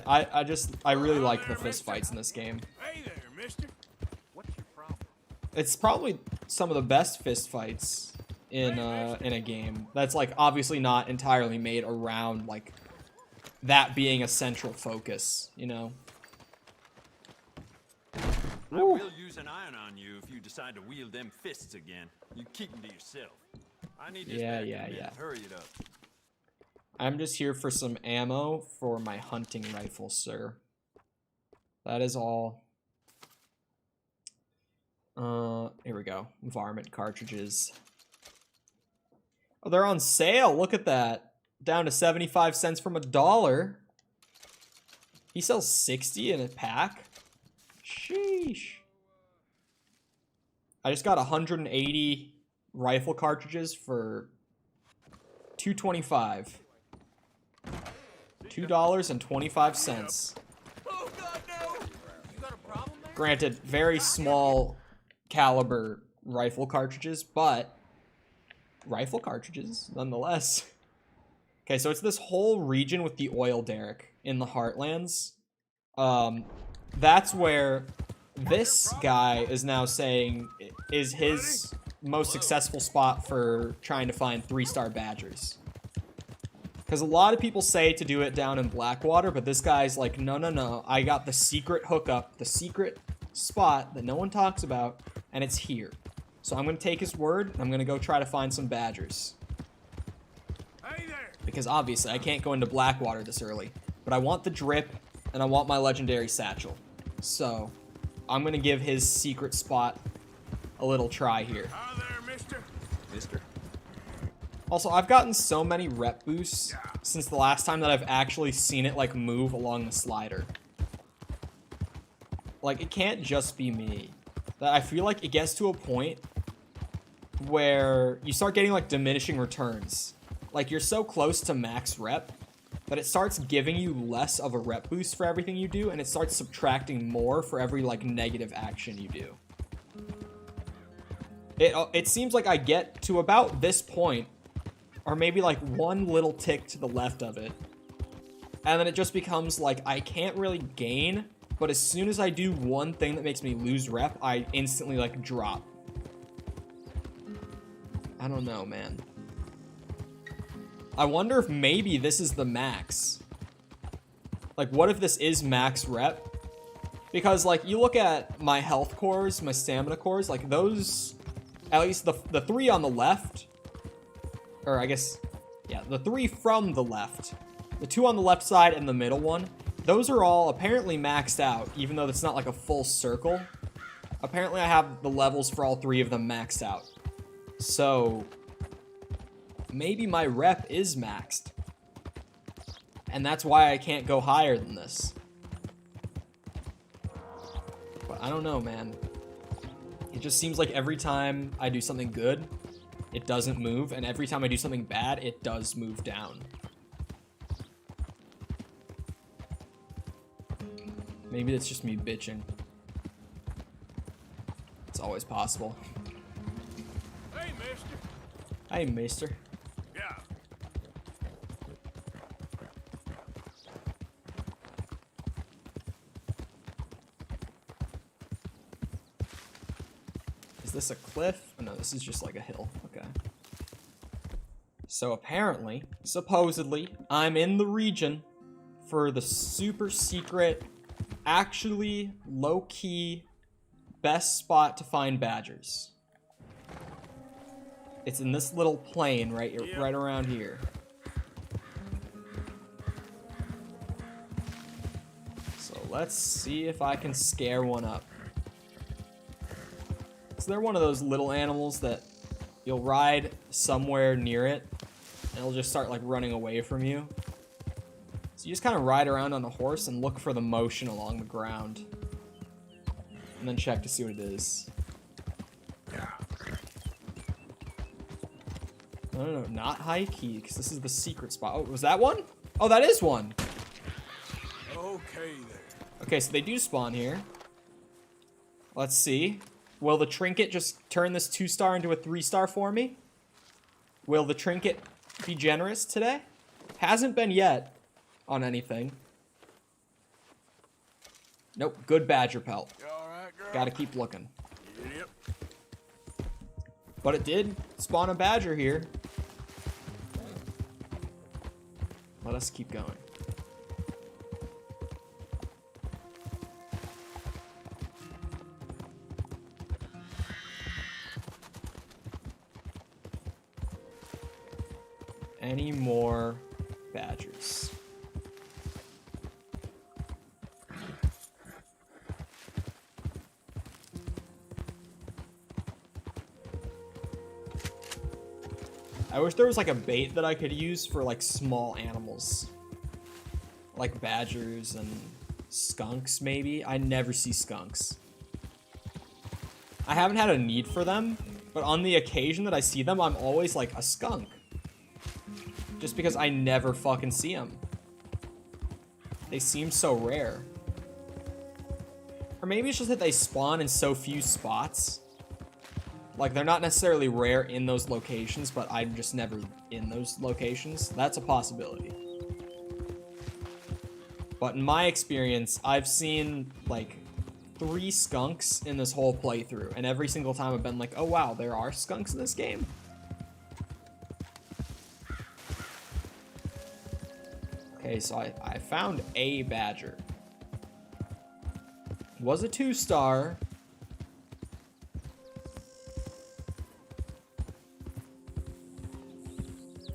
I really like the fist fights in this game. Hey there, mister. What's your problem? It's probably some of the best fist fights in a game. That's like obviously not entirely made around like that being a central focus, you know. I will use an iron on you if you decide to wield them fists again. You keep them to yourself. I need this back in a minute. Hurry it up. I'm just here for some ammo for my hunting rifle, sir. That is all. Here we go. Varmint cartridges. Oh, they're on sale. Look at that. Down to 75 cents from $1. He sells 60 in a pack. Sheesh. I just got 180 rifle cartridges for $2.25. $2.25. Oh God, no! You got a problem there? Granted, very small caliber rifle cartridges, but rifle cartridges nonetheless. Okay, so it's this whole region with the oil derrick in the Heartlands. That's where this guy is now saying is his most successful spot for trying to find 3-star badgers. Because a lot of people say to do it down in Blackwater, but this guy's like, no, no, no. I got the secret hookup, the secret spot that no one talks about, and it's here. So I'm going to take his word, and I'm going to go try to find some badgers. Hey there. Because obviously I can't go into Blackwater this early. But I want the drip, and I want my legendary satchel. So I'm going to give his secret spot a little try here. Hi there, mister. Mister. Also, I've gotten so many rep boosts since the last time that I've actually seen it, like, move along the slider. Like, it can't just be me. I feel like it gets to a point where you start getting, like, diminishing returns. Like, you're so close to max rep that it starts giving you less of a rep boost for everything you do, and it starts subtracting more for every, like, negative action you do. It seems like I get to about this point, or maybe like one little tick to the left of it, and then it just becomes like I can't really gain, but as soon as I do one thing that makes me lose rep, I instantly like drop. I don't know, man. I wonder if maybe this is the max. Like, what if this is max rep? Because like you look at my health cores, my stamina cores, like those, at least the 3 on the left, or I guess, yeah, the 3 from the left. The 2 on the left side and the middle one. Those are all apparently maxed out, even though it's not like a full circle. Apparently I have the levels for all 3 of them maxed out. So, maybe my rep is maxed. And that's why I can't go higher than this. But I don't know, man. It just seems like every time I do something good, it doesn't move, and every time I do something bad, it does move down. Maybe it's just me bitching. It's always possible. Hey, mister. Hey, mister. Yeah. Is this a cliff? Oh, no, this is just like a hill. Okay. So apparently, supposedly, I'm in the region for the super secret, actually low-key, best spot to find badgers. It's in this little plain right around here. So let's see if I can scare one up. So they're one of those little animals that you'll ride somewhere near it and it'll just start like running away from you. So you just kind of ride around on the horse and look for the motion along the ground. And then check to see what it is. No, not high key, because this is the secret spot. Oh, was that one? Oh, that is one. Okay there. Okay, so they do spawn here. Let's see. Will the trinket just turn this 2-star into a 3-star for me? Will the trinket be generous today? Hasn't been yet on anything. Nope, good badger pelt. You all right, girl? Gotta keep looking. Yep. But it did spawn a badger here. Let us keep going. Any more badgers? I wish there was like a bait that I could use for like small animals. Like badgers and skunks maybe. I never see skunks. I haven't had a need for them, but on the occasion that I see them, I'm always like a skunk. Just because I never fucking see them. They seem so rare. Or maybe it's just that they spawn in so few spots. Like, they're not necessarily rare in those locations, but I'm just never in those locations. That's a possibility. But in my experience, I've seen, like, 3 skunks in this whole playthrough. And every single time I've been like, oh wow, there are skunks in this game? Okay, so I found a badger. It was a 2-star.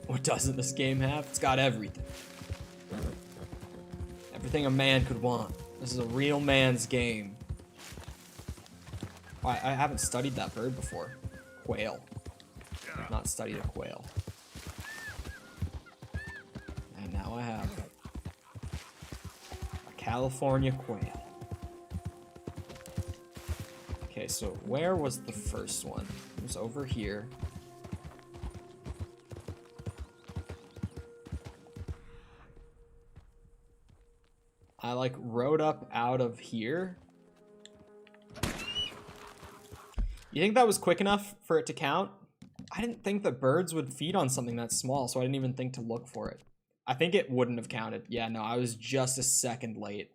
What doesn't this game have? It's got everything. Everything a man could want. This is a real man's game. Oh, I haven't studied that bird before. Quail. I've not studied a quail. And now I have a California quail. Okay, so where was the first one? It was over here. I like rode up out of here. You think that was quick enough for it to count? I didn't think that birds would feed on something that small, so I didn't even think to look for it. I think it wouldn't have counted. Yeah, no, I was just a second late.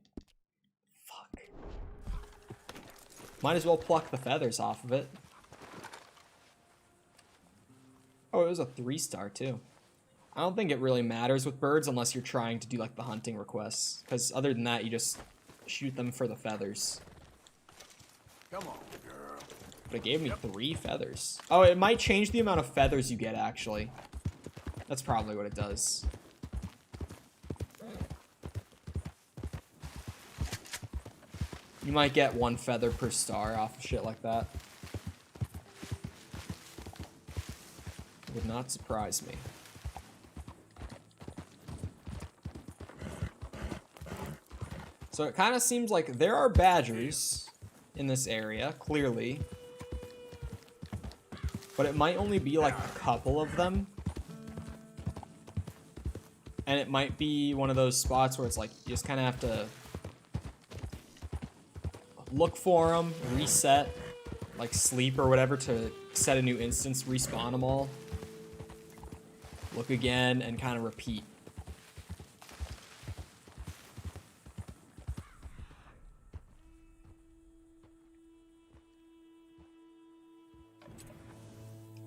Fuck. Might as well pluck the feathers off of it. Oh, it was a 3-star too. I don't think it really matters with birds unless you're trying to do like the hunting requests. Because other than that, you just shoot them for the feathers. Come on, girl. But it gave me 3 feathers. Oh, it might change the amount of feathers you get, actually. That's probably what it does. You might get 1 feather per star off of shit like that. Would not surprise me. So it kind of seems like there are badgers in this area, clearly. But it might only be like a couple of them. And it might be one of those spots where it's like, you just kind of have to look for them, reset, like sleep or whatever to set a new instance, respawn them all. Look again and kind of repeat.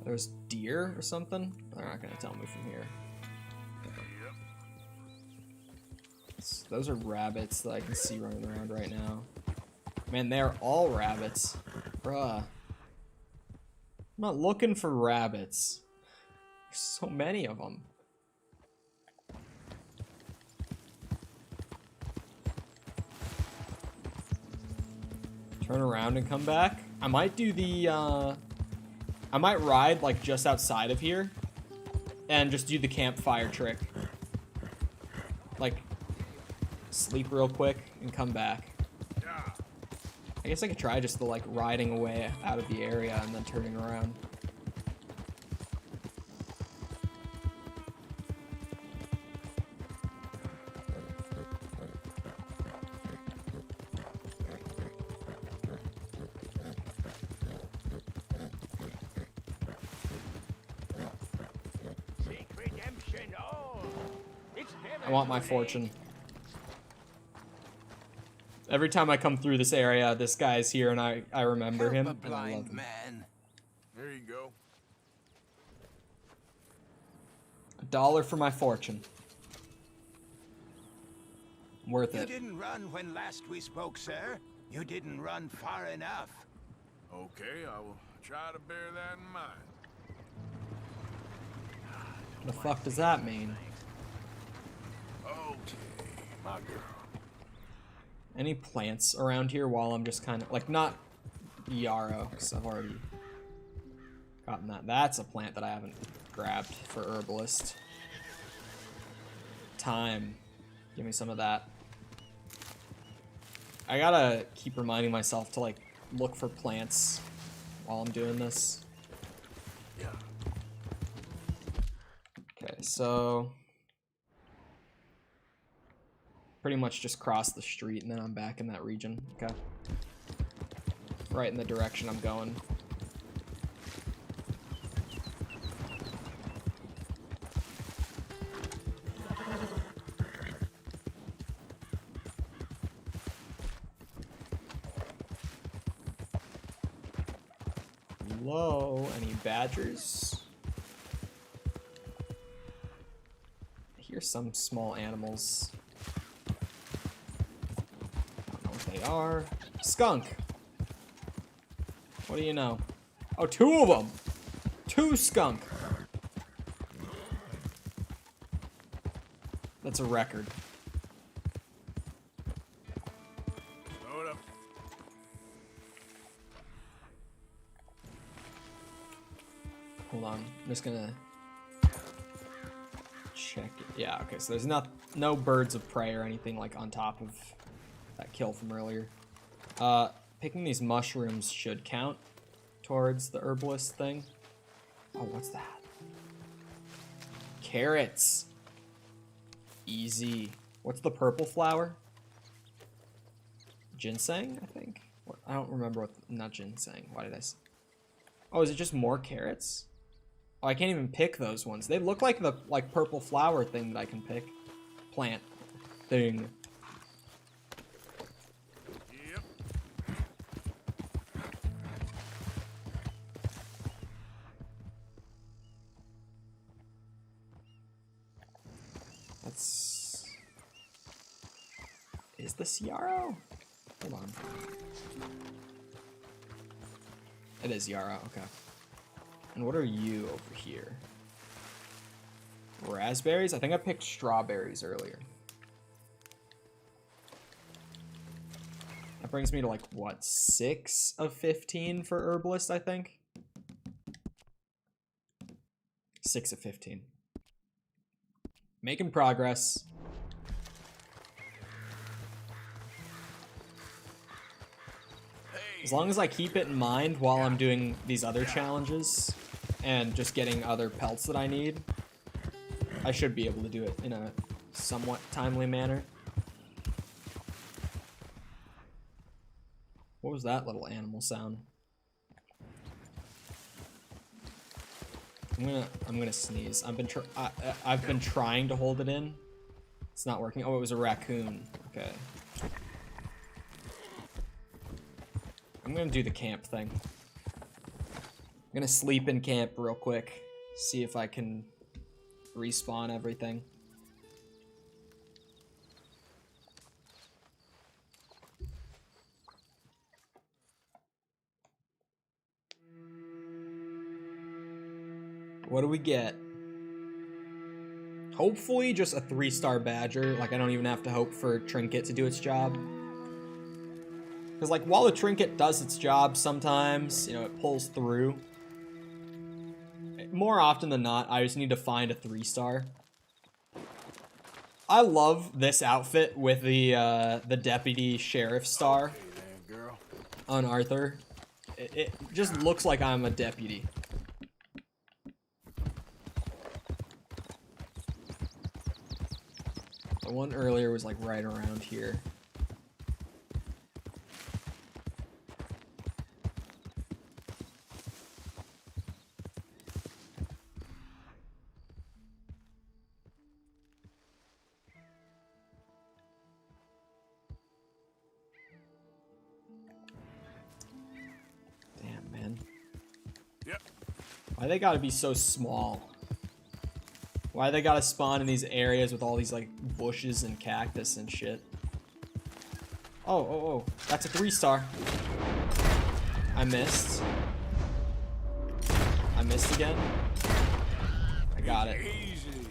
There's deer or something? They're not gonna tell me from here. Those are rabbits that I can see running around right now. Man, they're all rabbits. Bruh. I'm not looking for rabbits. There's so many of them. Turn around and come back. I might do the, I might ride, like, just outside of here. And just do the campfire trick. Like, sleep real quick and come back. I guess I could try just the, like, riding away out of the area and then turning around. I want my fortune. Every time I come through this area, this guy's here, and I remember him, and I love him. There you go. $1 for my fortune. Worth it. You didn't run when last we spoke, sir. You didn't run far enough. Okay, I will try to bear that in mind. What the fuck does that mean? Okay, my girl. Any plants around here while I'm just kind of, like, not yarrow, because I've already gotten that. That's a plant that I haven't grabbed for Herbalist. Thyme. Give me some of that. I gotta keep reminding myself to, like, look for plants while I'm doing this. Yeah. Okay, so pretty much just cross the street and then I'm back in that region. Okay. Right in the direction I'm going. Hello, any badgers? I hear some small animals. I don't know what they are. Skunk! What do you know? Oh, 2 of them! 2 skunk! That's a record. Load up. Hold on, I'm just gonna check it. Yeah, okay, so there's no birds of prey or anything like on top of that kill from earlier. Picking these mushrooms should count towards the herbalist thing. Oh, what's that? Carrots. Easy. What's the purple flower? Ginseng, I think? What, I don't remember what, not ginseng. Why did I say? Oh, is it just more carrots? Oh, I can't even pick those ones. They look like the purple flower thing that I can pick. Plant thing. Yep. That's... Is this yarrow? Hold on. It is yarrow, okay. And what are you over here? Raspberries? I think I picked strawberries earlier. That brings me to, like, what, 6 of 15 for Herbalist, I think? 6 of 15. Making progress. As long as I keep it in mind while I'm doing these other challenges and just getting other pelts that I need, I should be able to do it in a somewhat timely manner. What was that little animal sound? I'm gonna sneeze. I've been trying to hold it in. It's not working. Oh, it was a raccoon. Okay. I'm gonna do the camp thing. gonna sleep in camp real quick. See if I can respawn everything. What do we get? Hopefully just a 3-star badger. Like, I don't even have to hope for trinket to do its job. Because, like, while the trinket does its job sometimes, you know, it pulls through. More often than not, I just need to find a 3-star. I love this outfit with the deputy sheriff star on Arthur. It just looks like I'm a deputy. The one earlier was like right around here. Damn, man. Yep. Why they gotta be so small? Why they gotta spawn in these areas with all these, like, bushes and cactus and shit? Oh. That's a 3-star. I missed. I missed again. I got it. Easy.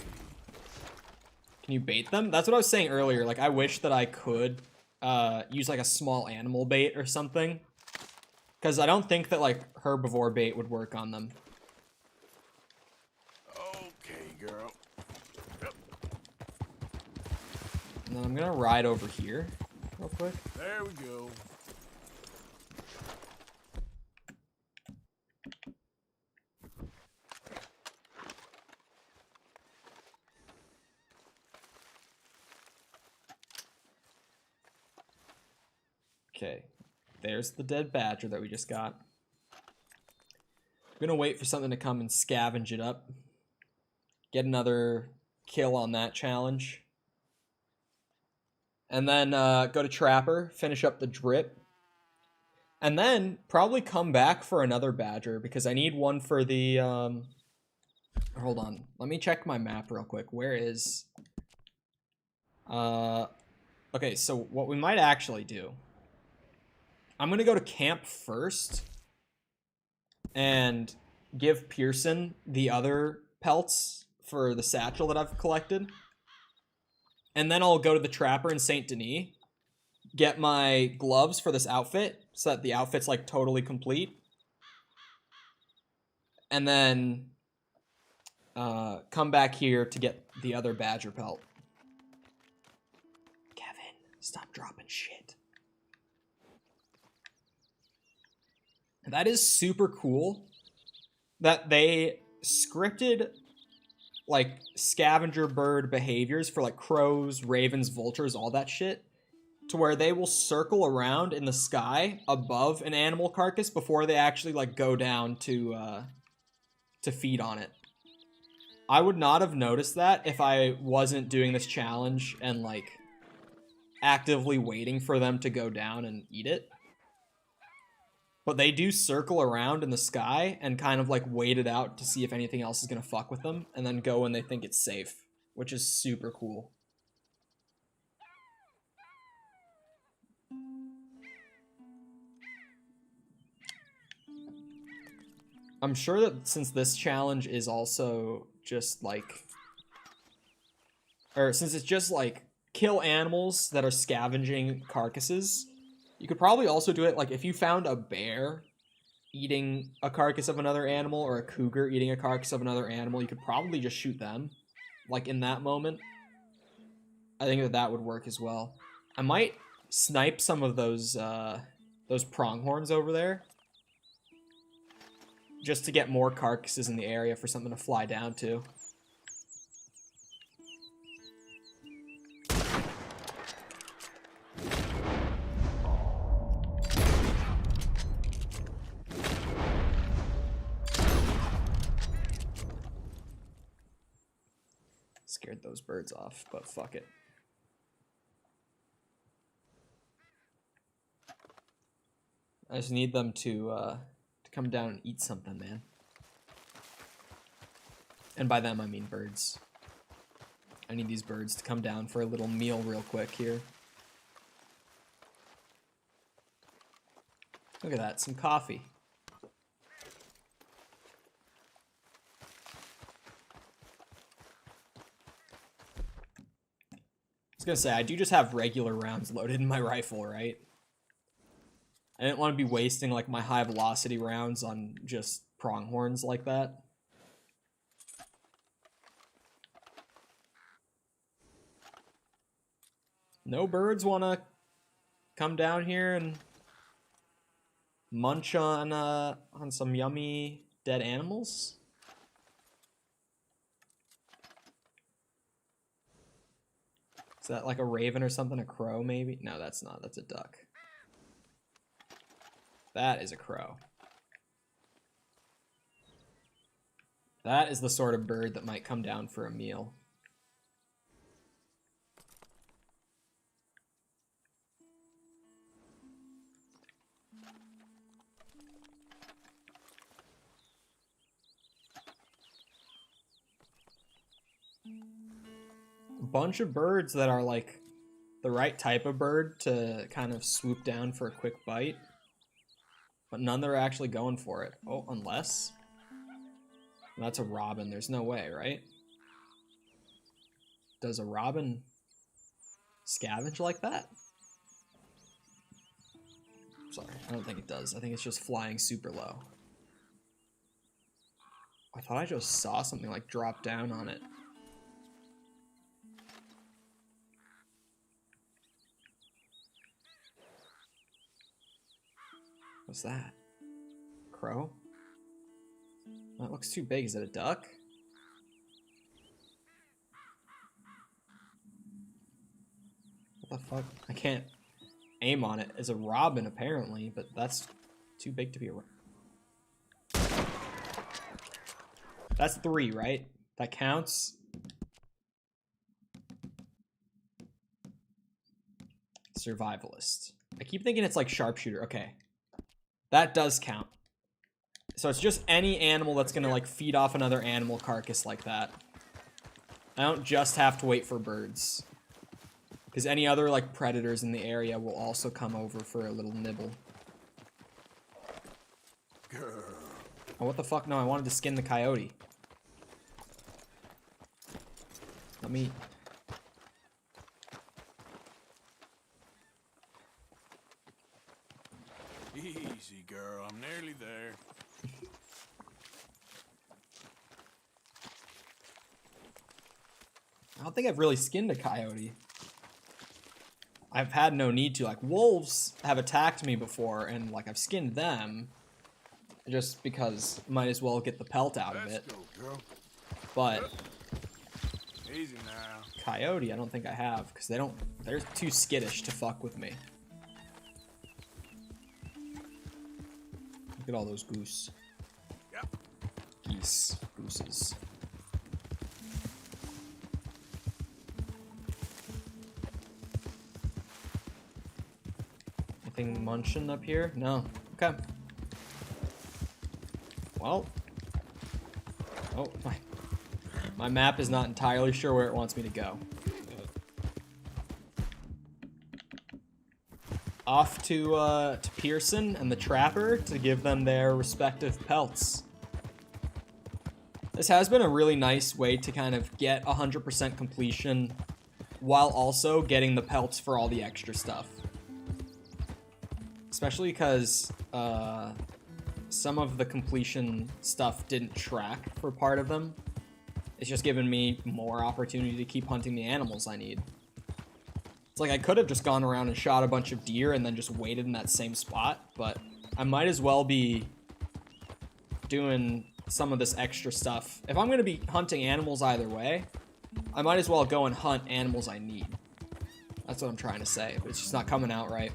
Can you bait them? That's what I was saying earlier. Like, I wish that I could use, like, a small animal bait or something. Because I don't think that, like, herbivore bait would work on them. Okay, girl. Yep. And then I'm gonna ride over here real quick. There we go. Okay, there's the dead badger that we just got. I'm gonna wait for something to come and scavenge it up. Get another kill on that challenge. And then go to Trapper, finish up the drip. And then probably come back for another badger because I need one for the... Hold on, let me check my map real quick. Where is... Okay, so what we might actually do... I'm gonna go to camp first and give Pearson the other pelts for the satchel that I've collected. And then I'll go to the Trapper in Saint Denis, get my gloves for this outfit so that the outfit's like totally complete. And then come back here to get the other badger pelt. Kevin, stop dropping shit. That is super cool that they scripted like scavenger bird behaviors for like crows, ravens, vultures, all that shit to where they will circle around in the sky above an animal carcass before they actually like go down to feed on it. I would not have noticed that if I wasn't doing this challenge and like actively waiting for them to go down and eat it. But they do circle around in the sky and kind of like wait it out to see if anything else is going to fuck with them and then go when they think it's safe, which is super cool. I'm sure that since this challenge is also just like, or since it's just like kill animals that are scavenging carcasses, you could probably also do it like if you found a bear eating a carcass of another animal or a cougar eating a carcass of another animal, you could probably just shoot them like in that moment. I think that that would work as well. I might snipe some of those pronghorns over there just to get more carcasses in the area for something to fly down to. Scared those birds off, but fuck it. I just need them to come down and eat something, man. And by them, I mean birds. I need these birds to come down for a little meal real quick here. Look at that, some coffee. I was gonna say, I do just have regular rounds loaded in my rifle, right? I didn't want to be wasting like my high velocity rounds on just pronghorns like that. No birds want to come down here and munch on some yummy dead animals? Is that like a raven or something? A crow, maybe? No, that's not. That's a duck. That is a crow. That is the sort of bird that might come down for a meal. A bunch of birds that are like the right type of bird to kind of swoop down for a quick bite. But none that are actually going for it. Oh, unless... That's a robin. There's no way, right? Does a robin scavenge like that? Sorry, I don't think it does. I think it's just flying super low. I thought I just saw something like drop down on it. What's that? Crow? That looks too big. Is it a duck? What the fuck? I can't aim on it. It's a robin, apparently, but that's too big to be a robin. That's 3, right? That counts? Survivalist. I keep thinking it's like sharpshooter. Okay. That does count. So it's just any animal that's gonna like feed off another animal carcass like that. I don't just have to wait for birds. Because any other like predators in the area will also come over for a little nibble. Oh, what the fuck? No, I wanted to skin the coyote. Let me... Easy, girl. I'm nearly there. I don't think I've really skinned a coyote. I've had no need to. Like, wolves have attacked me before, and, like, I've skinned them. Just because might as well get the pelt out of it. Let's go, girl. But... Easy now. Coyote, I don't think I have, because they don't... They're too skittish to fuck with me. Look at all those goose. Yep. Geese. Gooses. Anything munching up here? No. Okay. Well. Oh, my map is not entirely sure where it wants me to go. Off to Pearson and the Trapper to give them their respective pelts. This has been a really nice way to kind of get 100% completion while also getting the pelts for all the extra stuff. Especially because some of the completion stuff didn't track for part of them. It's just given me more opportunity to keep hunting the animals I need. It's like I could have just gone around and shot a bunch of deer and then just waited in that same spot, but I might as well be doing some of this extra stuff. If I'm going to be hunting animals either way, I might as well go and hunt animals I need. That's what I'm trying to say, but it's just not coming out right.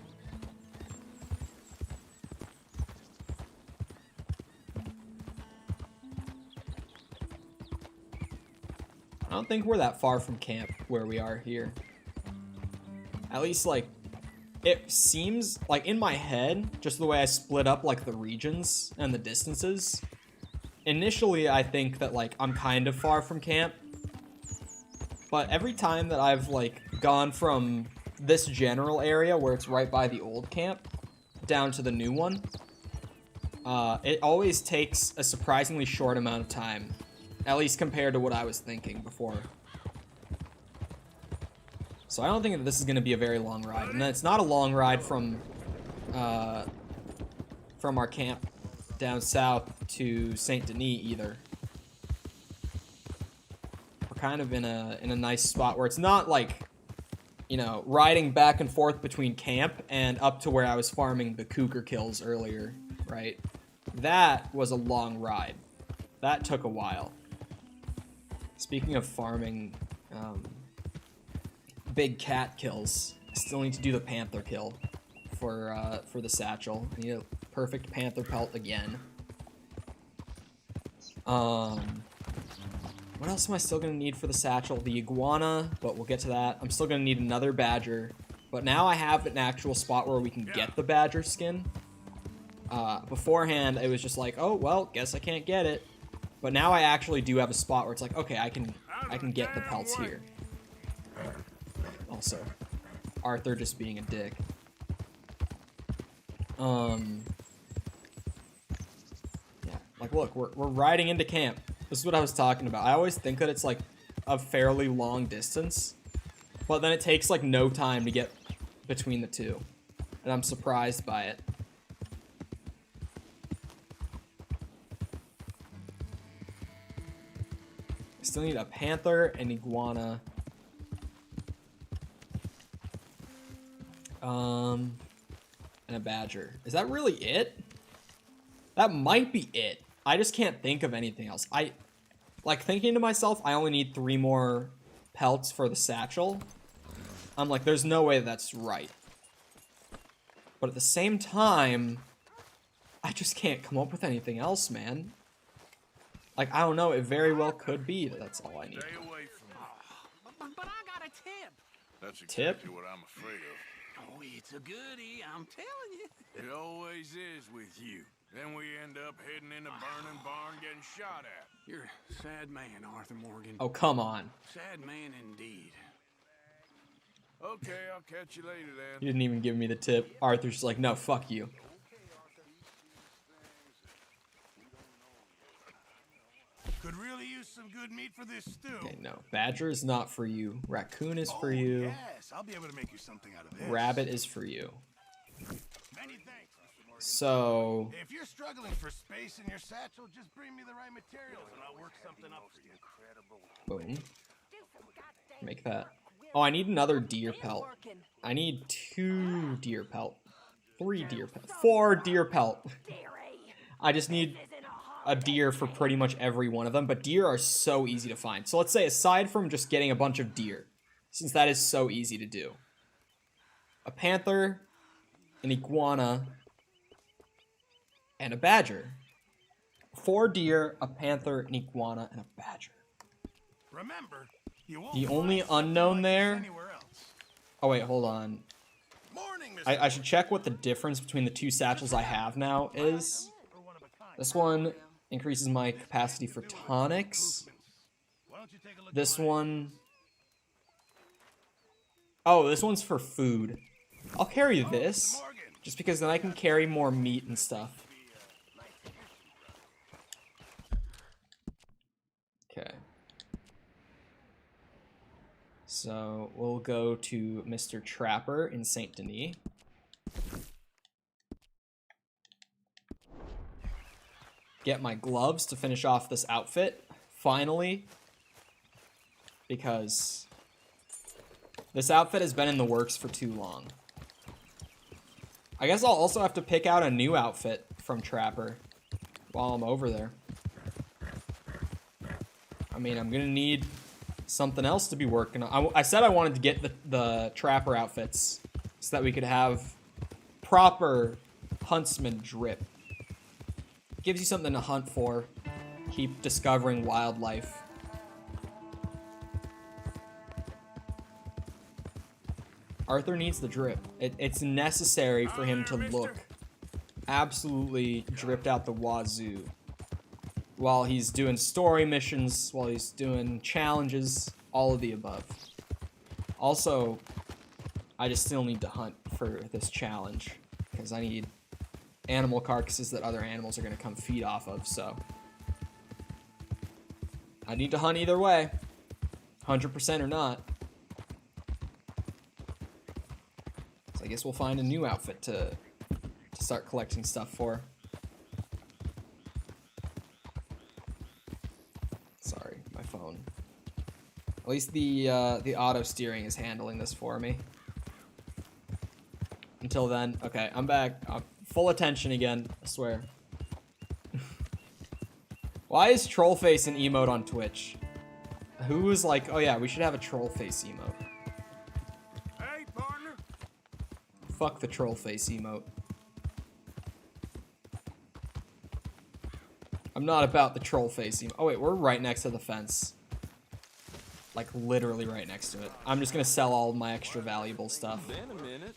I don't think we're that far from camp where we are here. At least, like, it seems, like, in my head, just the way I split up, like, the regions and the distances, initially I think that, like, I'm kind of far from camp. But every time that I've, like, gone from this general area where it's right by the old camp down to the new one, it always takes a surprisingly short amount of time. At least compared to what I was thinking before. So I don't think that this is going to be a very long ride. And it's not a long ride from our camp down south to Saint Denis either. We're kind of in a nice spot where it's not like, you know, riding back and forth between camp and up to where I was farming the cougar kills earlier, right? That was a long ride. That took a while. Speaking of farming, big cat kills, I still need to do the panther kill for the satchel. I need a perfect panther pelt again. What else am I still gonna need for the satchel? The iguana, but we'll get to that. I'm still gonna need another badger, but now I have an actual spot where we can get the badger skin. Beforehand, it was just like, oh well, guess I can't get it. But now I actually do have a spot where it's like, okay, I can get the pelts here. Also, Arthur just being a dick. Yeah, like look, we're riding into camp. This is what I was talking about. I always think that it's like a fairly long distance, but then it takes like no time to get between the two, and I'm surprised by it. Still need a panther, an iguana, and a badger. Is that really it? That might be it. I just can't think of anything else. Like, thinking to myself, I only need 3 more pelts for the satchel. I'm like, there's no way that's right. But at the same time, I just can't come up with anything else, man. Like, I don't know, it very well could be that that's all I need. Stay away from me. But I got a tip. That's Tip? exactly what I'm afraid of. Oh, it's a goodie, I'm telling you. It always is with you. Then we end up heading in a burning barn getting shot at. You're a sad man, Arthur Morgan. Oh, come on. Sad man indeed. Okay, I'll catch you later You then. didn't even give me the tip. Arthur's just like, no, fuck you. Could really use some good meat for this stew. Okay, no. Badger is not for you. Raccoon is for you. Yes, I'll be able to make you something out of this. Rabbit is for you. Many thanks, Mr. Morgan. So, If you're struggling for space in your satchel, just bring me the right materials and I'll work something up for you. boom. Make that. Oh, I need another deer pelt. I need 2 deer pelt. 3 deer pelt. 4 deer pelt. I just need a deer for pretty much every one of them, but deer are so easy to find. So let's say, aside from just getting a bunch of deer, since that is so easy to do, a panther, an iguana, and a badger. 4 deer, a panther, an iguana, and a badger. Remember, you won't The find only something unknown like this there... anywhere else. Oh wait, hold on. Morning, Mr. I should check what the difference between the 2 satchels I have now is. This one increases my capacity for tonics. Why don't you take a look This at mine? one... Oh, this one's for food. I'll carry this, just because then I can carry more meat and stuff. Okay. So, we'll go to Mr. Trapper in Saint Denis. Get my gloves to finish off this outfit, finally. Because this outfit has been in the works for too long. I guess I'll also have to pick out a new outfit from Trapper while I'm over there. I mean, I'm gonna need something else to be working on. I said I wanted to get the Trapper outfits so that we could have proper huntsman drip. Gives you something to hunt for. Keep discovering wildlife. Arthur needs the drip. It's necessary for him to look absolutely dripped out the wazoo. while he's doing story missions, while he's doing challenges, all of the above. Also, I just still need to hunt for this challenge because I need animal carcasses that other animals are going to come feed off of, so I need to hunt either way, 100% or not. So I guess we'll find a new outfit to start collecting stuff for. Sorry, my phone. At least the auto steering is handling this for me. Until then, okay, I'm back. Full attention again, I swear. Why is Trollface an emote on Twitch? Who was like, oh yeah, we should have a Trollface emote. Hey, partner. Fuck the Trollface emote. I'm not about the Trollface emote. Oh wait, we're right next to the fence. Like literally right next to it. I'm just gonna sell all of my extra valuable stuff. Been a minute.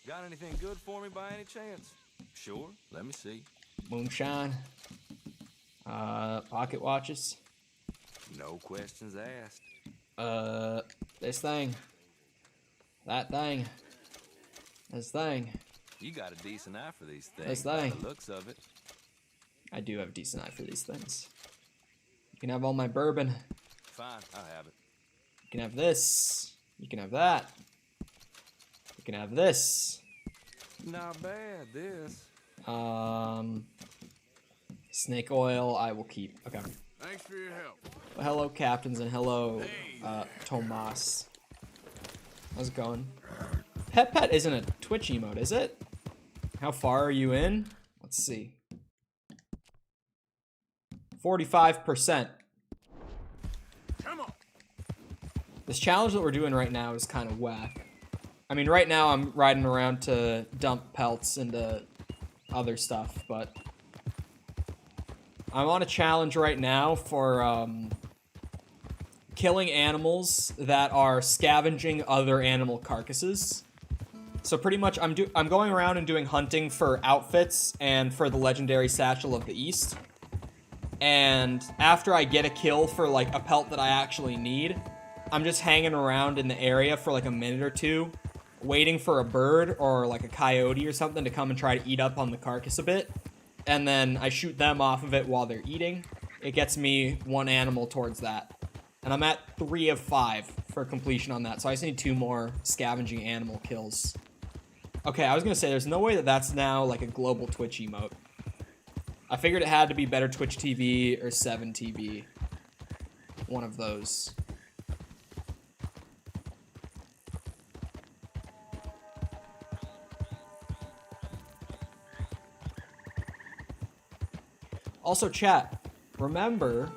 Got anything good for me by any chance? Sure, let me see. Moonshine. Pocket watches. No questions asked. This thing. That thing. This thing. You got a decent eye for these This things by thing. the looks of it. I do have a decent eye for these things. You can have all my bourbon. Fine, I'll have it. You can have this. You can have that. You can have this. Not bad, this. Snake oil, I will keep. Okay. Thanks for your help. Well, hello, captains, and hello, Tomas. How's it going? Pet isn't a Twitch emote, is it? How far are you in? Let's see. 45%. Come on. This challenge that we're doing right now is kind of whack. I mean, right now I'm riding around to dump pelts into other stuff, but I'm on a challenge right now for killing animals that are scavenging other animal carcasses. So pretty much I'm going around and doing hunting for outfits and for the legendary Satchel of the East. And after I get a kill for like a pelt that I actually need, I'm just hanging around in the area for like a minute or two, waiting for a bird or like a coyote or something to come and try to eat up on the carcass a bit. And then I shoot them off of it while they're eating. It gets me one animal towards that. And I'm at 3 of 5 for completion on that. So I just need 2 more scavenging animal kills. Okay, I was gonna say, there's no way that that's now like a global Twitch emote. I figured it had to be Better Twitch TV or 7TV. One of those. Also, chat, remember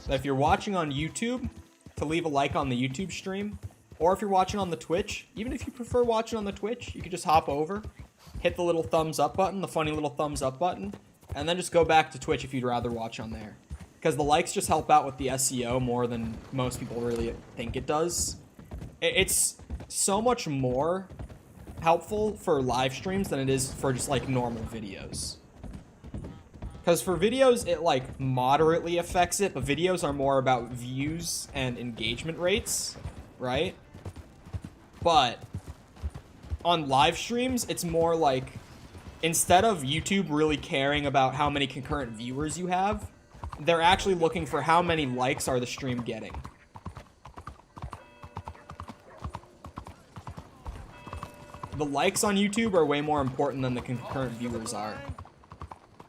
that if you're watching on YouTube, to leave a like on the YouTube stream, or if you're watching on the Twitch, even if you prefer watching on the Twitch, you could just hop over, hit the little thumbs up button, the funny little thumbs up button, and then just go back to Twitch if you'd rather watch on there. Because the likes just help out with the SEO more than most people really think it does. It's so much more helpful for live streams than it is for just like normal videos. Because for videos, it like moderately affects it, but videos are more about views and engagement rates, right? But on live streams, it's more like, instead of YouTube really caring about how many concurrent viewers you have, they're actually looking for how many likes are the stream getting. The likes on YouTube are way more important than the concurrent viewers are.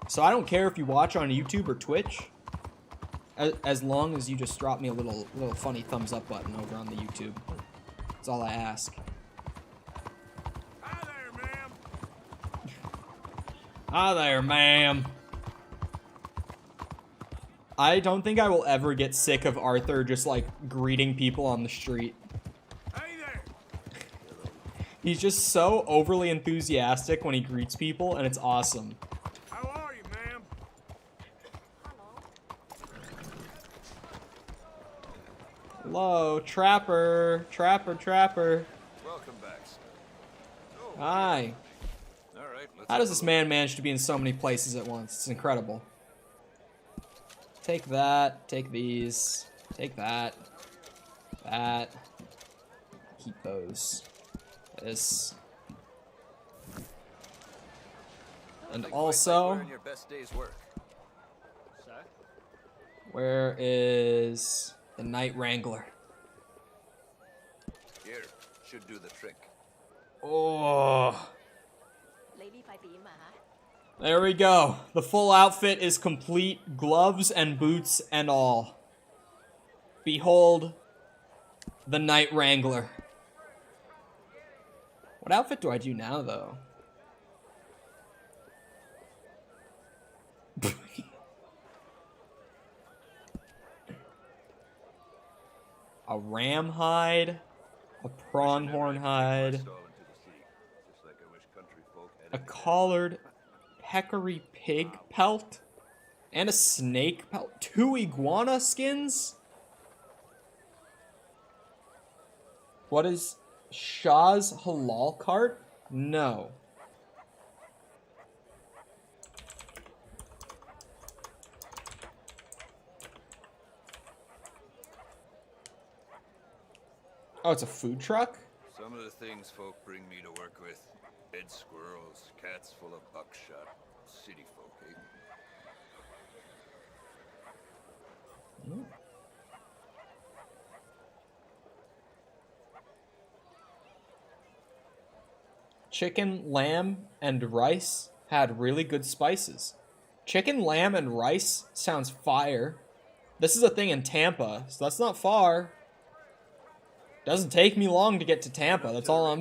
So I don't care if you watch on YouTube or Twitch, as long as you just drop me a little funny thumbs up button over on the YouTube. That's all I ask. Hi there, ma'am. Hi there, ma'am. I don't think I will ever get sick of Arthur just like greeting people on the street. Hey there. He's just so overly enthusiastic when he greets people, and it's awesome. How are you, ma'am? Hello, Trapper. Trapper. Welcome back, sir. Oh, Hi. all right. Let's How does this man manage to be in so many places at once? It's incredible. Take that. Take these. Take that. That. Keep those. This. And also, Your best day's work. where is the Night Wrangler? Here, should do the trick. Oh. There we go. The full outfit is complete, gloves and boots and all. Behold, the Night Wrangler. What outfit do I do now, though? A ram hide, a pronghorn hide, a collared peccary pig pelt, and a snake pelt. 2 iguana skins? What is Shah's halal cart? No. Oh, it's a food truck? Some of the things folk bring me to work with. Dead squirrels, cats full of buckshot. City folk, eh? Chicken, lamb, and rice had really good spices. Chicken, lamb, and rice sounds fire. This is a thing in Tampa, so that's not far. Doesn't take me long to get to Tampa, that's all I'm...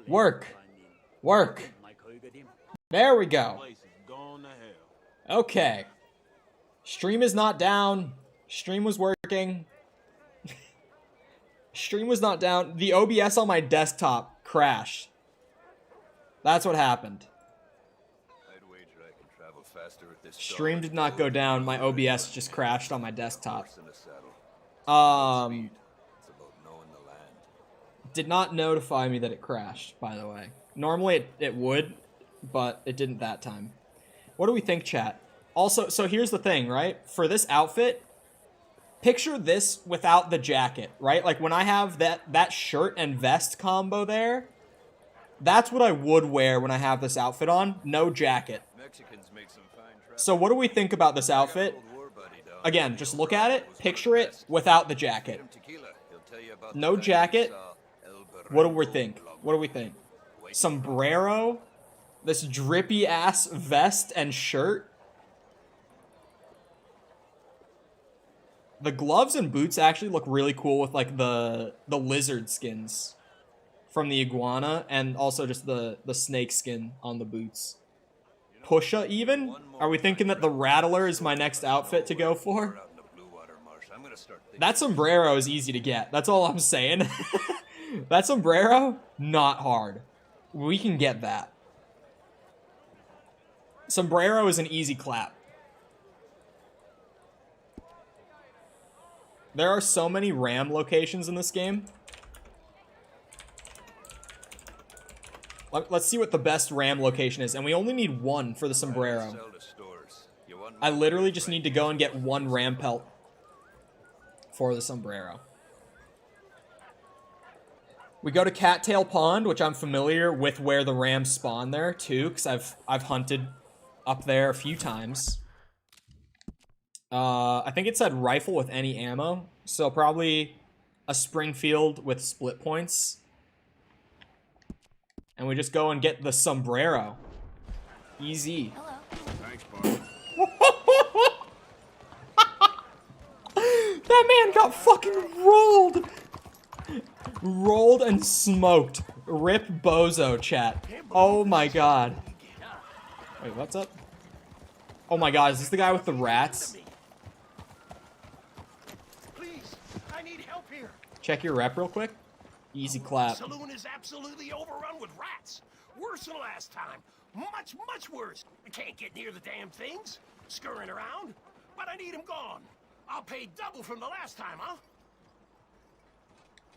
Work. Work. There we go. Okay. Stream is not down. Stream was working. Stream was not down. The OBS on my desktop crashed. That's what happened. I'd wager I can travel faster with this Stream did not go down. My OBS just crashed on my desktop. horse in a saddle. It's about knowing the land. Did not notify me that it crashed, by the way. Normally it would, but it didn't that time. What do we think, chat? Also, so here's the thing, right? For this outfit, picture this without the jacket, right? Like when I have that shirt and vest combo there, that's what I would wear when I have this outfit on. No jacket. Mexicans make some fine travel. So what do we think about this outfit? Again, just look at it, picture it without the jacket. No jacket. What do we think? What do we think? Sombrero? This drippy ass vest and shirt? The gloves and boots actually look really cool with like the lizard skins from the iguana and also just the snake skin on the boots. Pusha even? Are we thinking that the Rattler is my next outfit to go for? Out in the Blue Water Marsh. I'm gonna start thinking. That sombrero is easy to get. That's all I'm saying. That sombrero, not hard. We can get that. Sombrero is an easy clap. There are so many ram locations in this game. Let's see what the best ram location is. And we only need one for the sombrero. Sell to stores. You want I literally just need to go and get one ram pelt for the sombrero. We go to Cattail Pond, which I'm familiar with where the rams spawn there too, because I've hunted up there a few times. I think it said rifle with any ammo, so probably a Springfield with split points. And we just go and get the sombrero. Easy. Thanks, Bart. That man got fucking rolled. Rolled and smoked. Rip Bozo, chat. Oh my god. Wait, what's up? Oh my god, is this the guy with the rats? Please, I need help here. Check your rep real quick. Easy clap. Saloon is absolutely overrun with rats. Worse than last time. Much, much worse. I can't get near the damn things. Scurrying around. But I need them gone. I'll pay double from the last time, huh?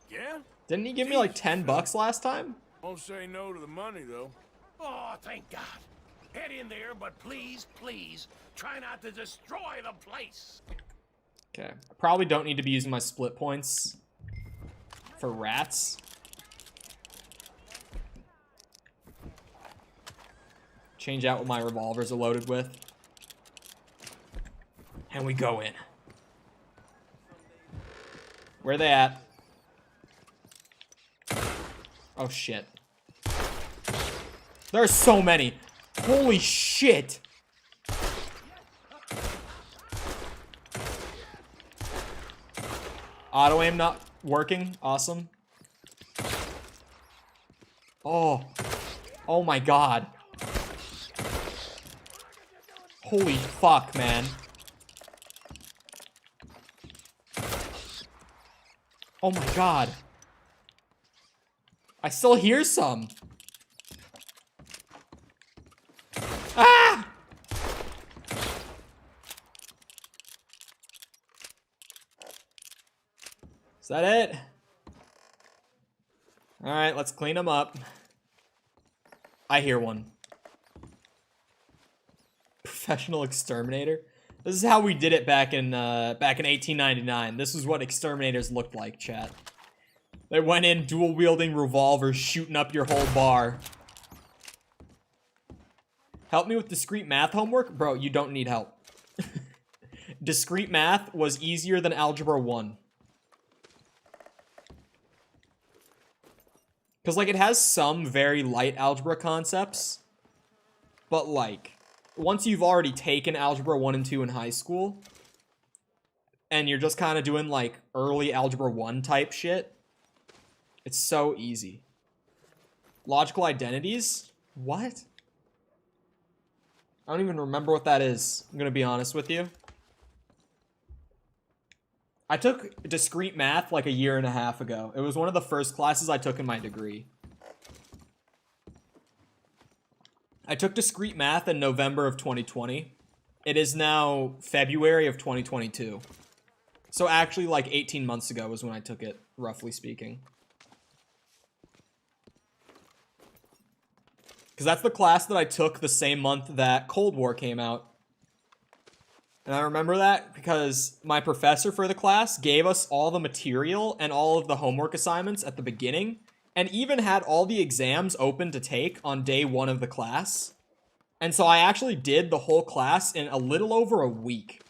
Yeah? Didn't he give me like 10 bucks last time? Won't say no to the money, though. Oh, thank God. Head in there, but please, please, try not to destroy the place. Okay. I probably don't need to be using my split points for rats. Change out what my revolvers are loaded with. And we go in. Where they at? Oh shit. There's so many. Holy shit. Auto aim not working. Awesome. Oh. Oh my god. Holy fuck, man. Oh my god. I still hear some. Ah! Is that it? Alright, let's clean them up. I hear one. Professional exterminator. This is how we did it back in 1899. This is what exterminators looked like, chat. They went in dual-wielding revolvers, shooting up your whole bar. Help me with discrete math homework? Bro, you don't need help. Discrete math was easier than Algebra 1. Because, like, it has some very light algebra concepts. But, like, once you've already taken Algebra 1 and 2 in high school, and you're just kind of doing, like, early Algebra 1 type shit, it's so easy. Logical identities? What? I don't even remember what that is. I'm gonna be honest with you. I took discrete math like a year and a half ago. It was one of the first classes I took in my degree. I took discrete math in November of 2020. It is now February of 2022. So actually like 18 months ago was when I took it, roughly speaking. Because that's the class that I took the same month that Cold War came out. And I remember that because my professor for the class gave us all the material and all of the homework assignments at the beginning, and even had all the exams open to take on day 1 of the class. And so I actually did the whole class in a little over a week,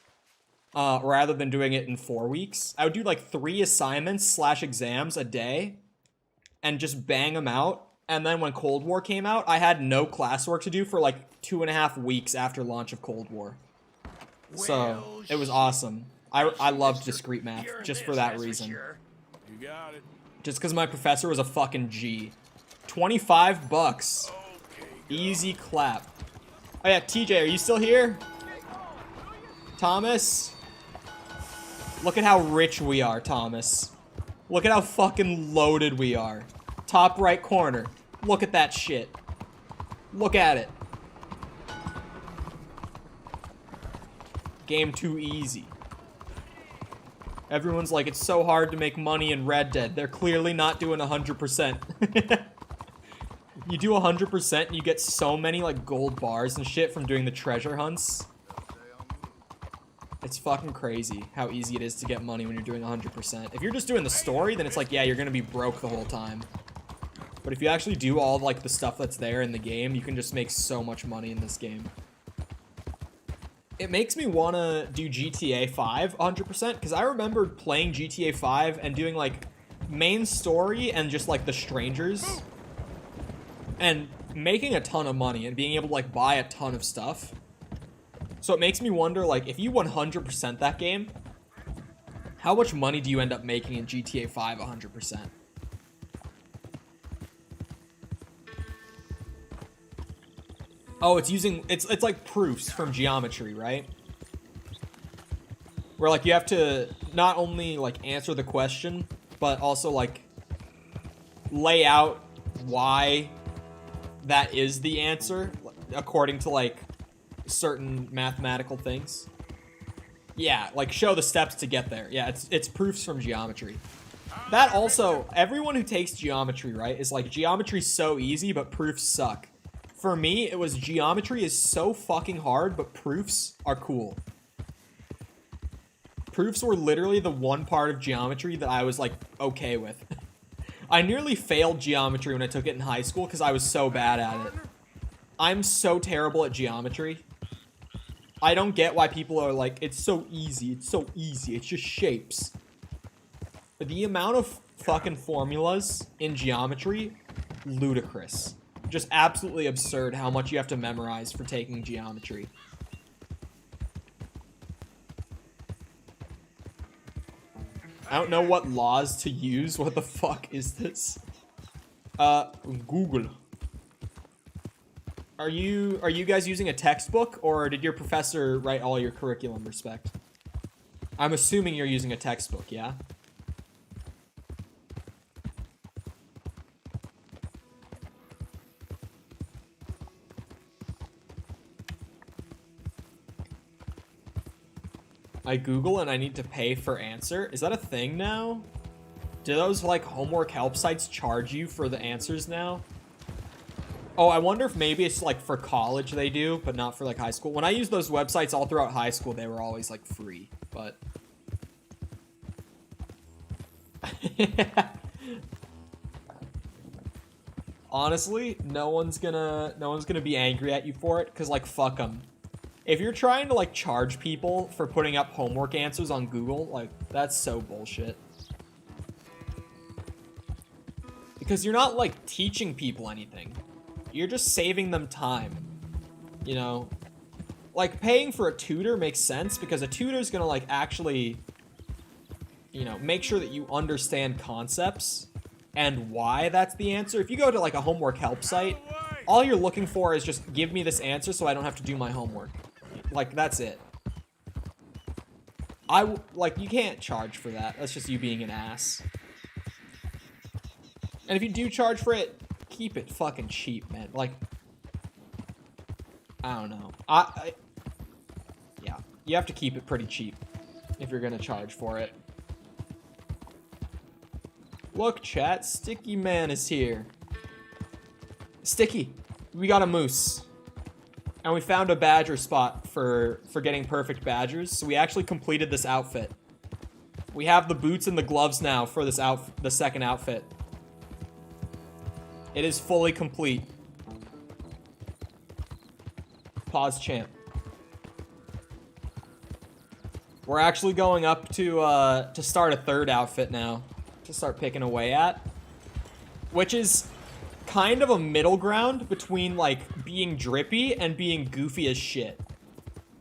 rather than doing it in 4 weeks. I would do like 3 assignments / exams a day and just bang them out. And then when Cold War came out, I had no classwork to do for like 2.5 weeks after launch of Cold War. So it was awesome. I loved discrete math just for that reason. You got it. Just because my professor was a fucking G. 25 bucks. Okay, Easy clap. Oh yeah, TJ, are you still here? Thomas? Look at how rich we are, Thomas. Look at how fucking loaded we are. Top right corner. Look at that shit. Look at it. Game too easy. Everyone's like, it's so hard to make money in Red Dead. They're clearly not doing 100%. You do 100% and you get so many like gold bars and shit from doing the treasure hunts. It's fucking crazy how easy it is to get money when you're doing 100%. If you're just doing the story, then it's like, yeah, you're gonna be broke the whole time. But if you actually do all like the stuff that's there in the game, you can just make so much money in this game. It makes me want to do GTA 5 100% because I remember playing GTA 5 and doing like main story and just like the strangers and making a ton of money and being able to like buy a ton of stuff. So it makes me wonder, like, if you 100% that game, how much money do you end up making in GTA 5 100%? Oh, it's using, it's like proofs from geometry, right? Where, like, you have to not only, like, answer the question, but also, like, lay out why that is the answer, according to, like, certain mathematical things. Yeah, like show the steps to get there. Yeah, it's proofs from geometry. That also, everyone who takes geometry, right, is like, geometry's so easy, but proofs suck. For me, it was geometry is so fucking hard, but proofs are cool. Proofs were literally the one part of geometry that I was like okay with. I nearly failed geometry when I took it in high school because I was so bad at it. I'm so terrible at geometry. I don't get why people are like, it's so easy, it's so easy, it's just shapes. But the amount of fucking formulas in geometry, ludicrous. Just absolutely absurd how much you have to memorize for taking geometry. I don't know what laws to use. What the fuck is this? Google. Are you guys using a textbook, or did your professor write all your curriculum, Respect? I'm assuming you're using a textbook, yeah? I Google and I need to pay for answer. Is that a thing now? Do those, like, homework help sites charge you for the answers now? Oh, I wonder if maybe it's, like, for college they do, but not for, like, high school. When I used those websites all throughout high school, they were always, like, free, but... Honestly, no one's gonna be angry at you for it, because, like, fuck them. If you're trying to, like, charge people for putting up homework answers on Google, like, that's so bullshit. Because you're not, like, teaching people anything. You're just saving them time, you know? Like, paying for a tutor makes sense because a tutor's gonna, like, actually, you know, make sure that you understand concepts and why that's the answer. If you go to, like, a homework help site, all you're looking for is just give me this answer so I don't have to do my homework. Like, that's it. Like, you can't charge for that. That's just you being an ass. And if you do charge for it, keep it fucking cheap, man. Like, I don't know. Yeah, you have to keep it pretty cheap if you're gonna charge for it. Look, chat, Sticky Man is here. Sticky, we got a moose. And we found a badger spot for getting perfect badgers, so we actually completed this outfit. We have the boots and the gloves now for this the second outfit. It is fully complete. Pause champ. We're actually going up to start a third outfit now. To start picking away at. Which is kind of a middle ground between, like, being drippy and being goofy as shit.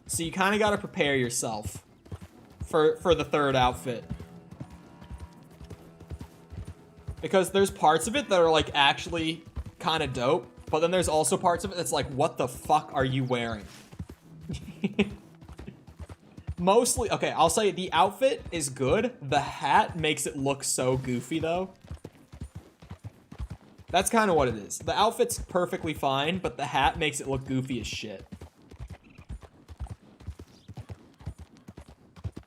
So you kind of got to prepare yourself for the third outfit. Because there's parts of it that are, like, actually kind of dope. But then there's also parts of it that's like, what the fuck are you wearing? Mostly, okay, I'll say the outfit is good. The hat makes it look so goofy, though. That's kind of what it is. The outfit's perfectly fine, but the hat makes it look goofy as shit.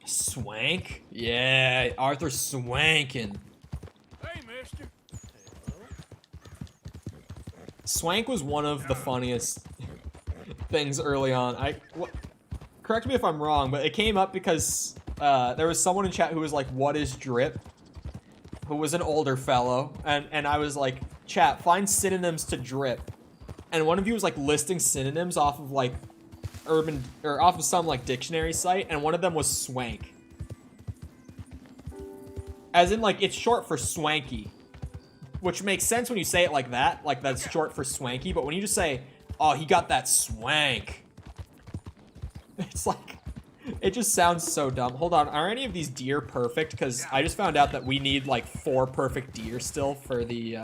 Swank? Yeah, Arthur's swanking. Hey, mister. Swank was one of the funniest things early on. Correct me if I'm wrong, but it came up because there was someone in chat who was like, what is drip? Who was an older fellow. And I was like, chat, find synonyms to drip. And one of you was like listing synonyms off of like off of some like dictionary site, and one of them was swank. As in like, it's short for swanky. Which makes sense when you say it like that. Like that's short for swanky, but when you just say, oh, he got that swank. It's like, it just sounds so dumb. Hold on, are any of these deer perfect? Because I just found out that we need like 4 perfect deer still for the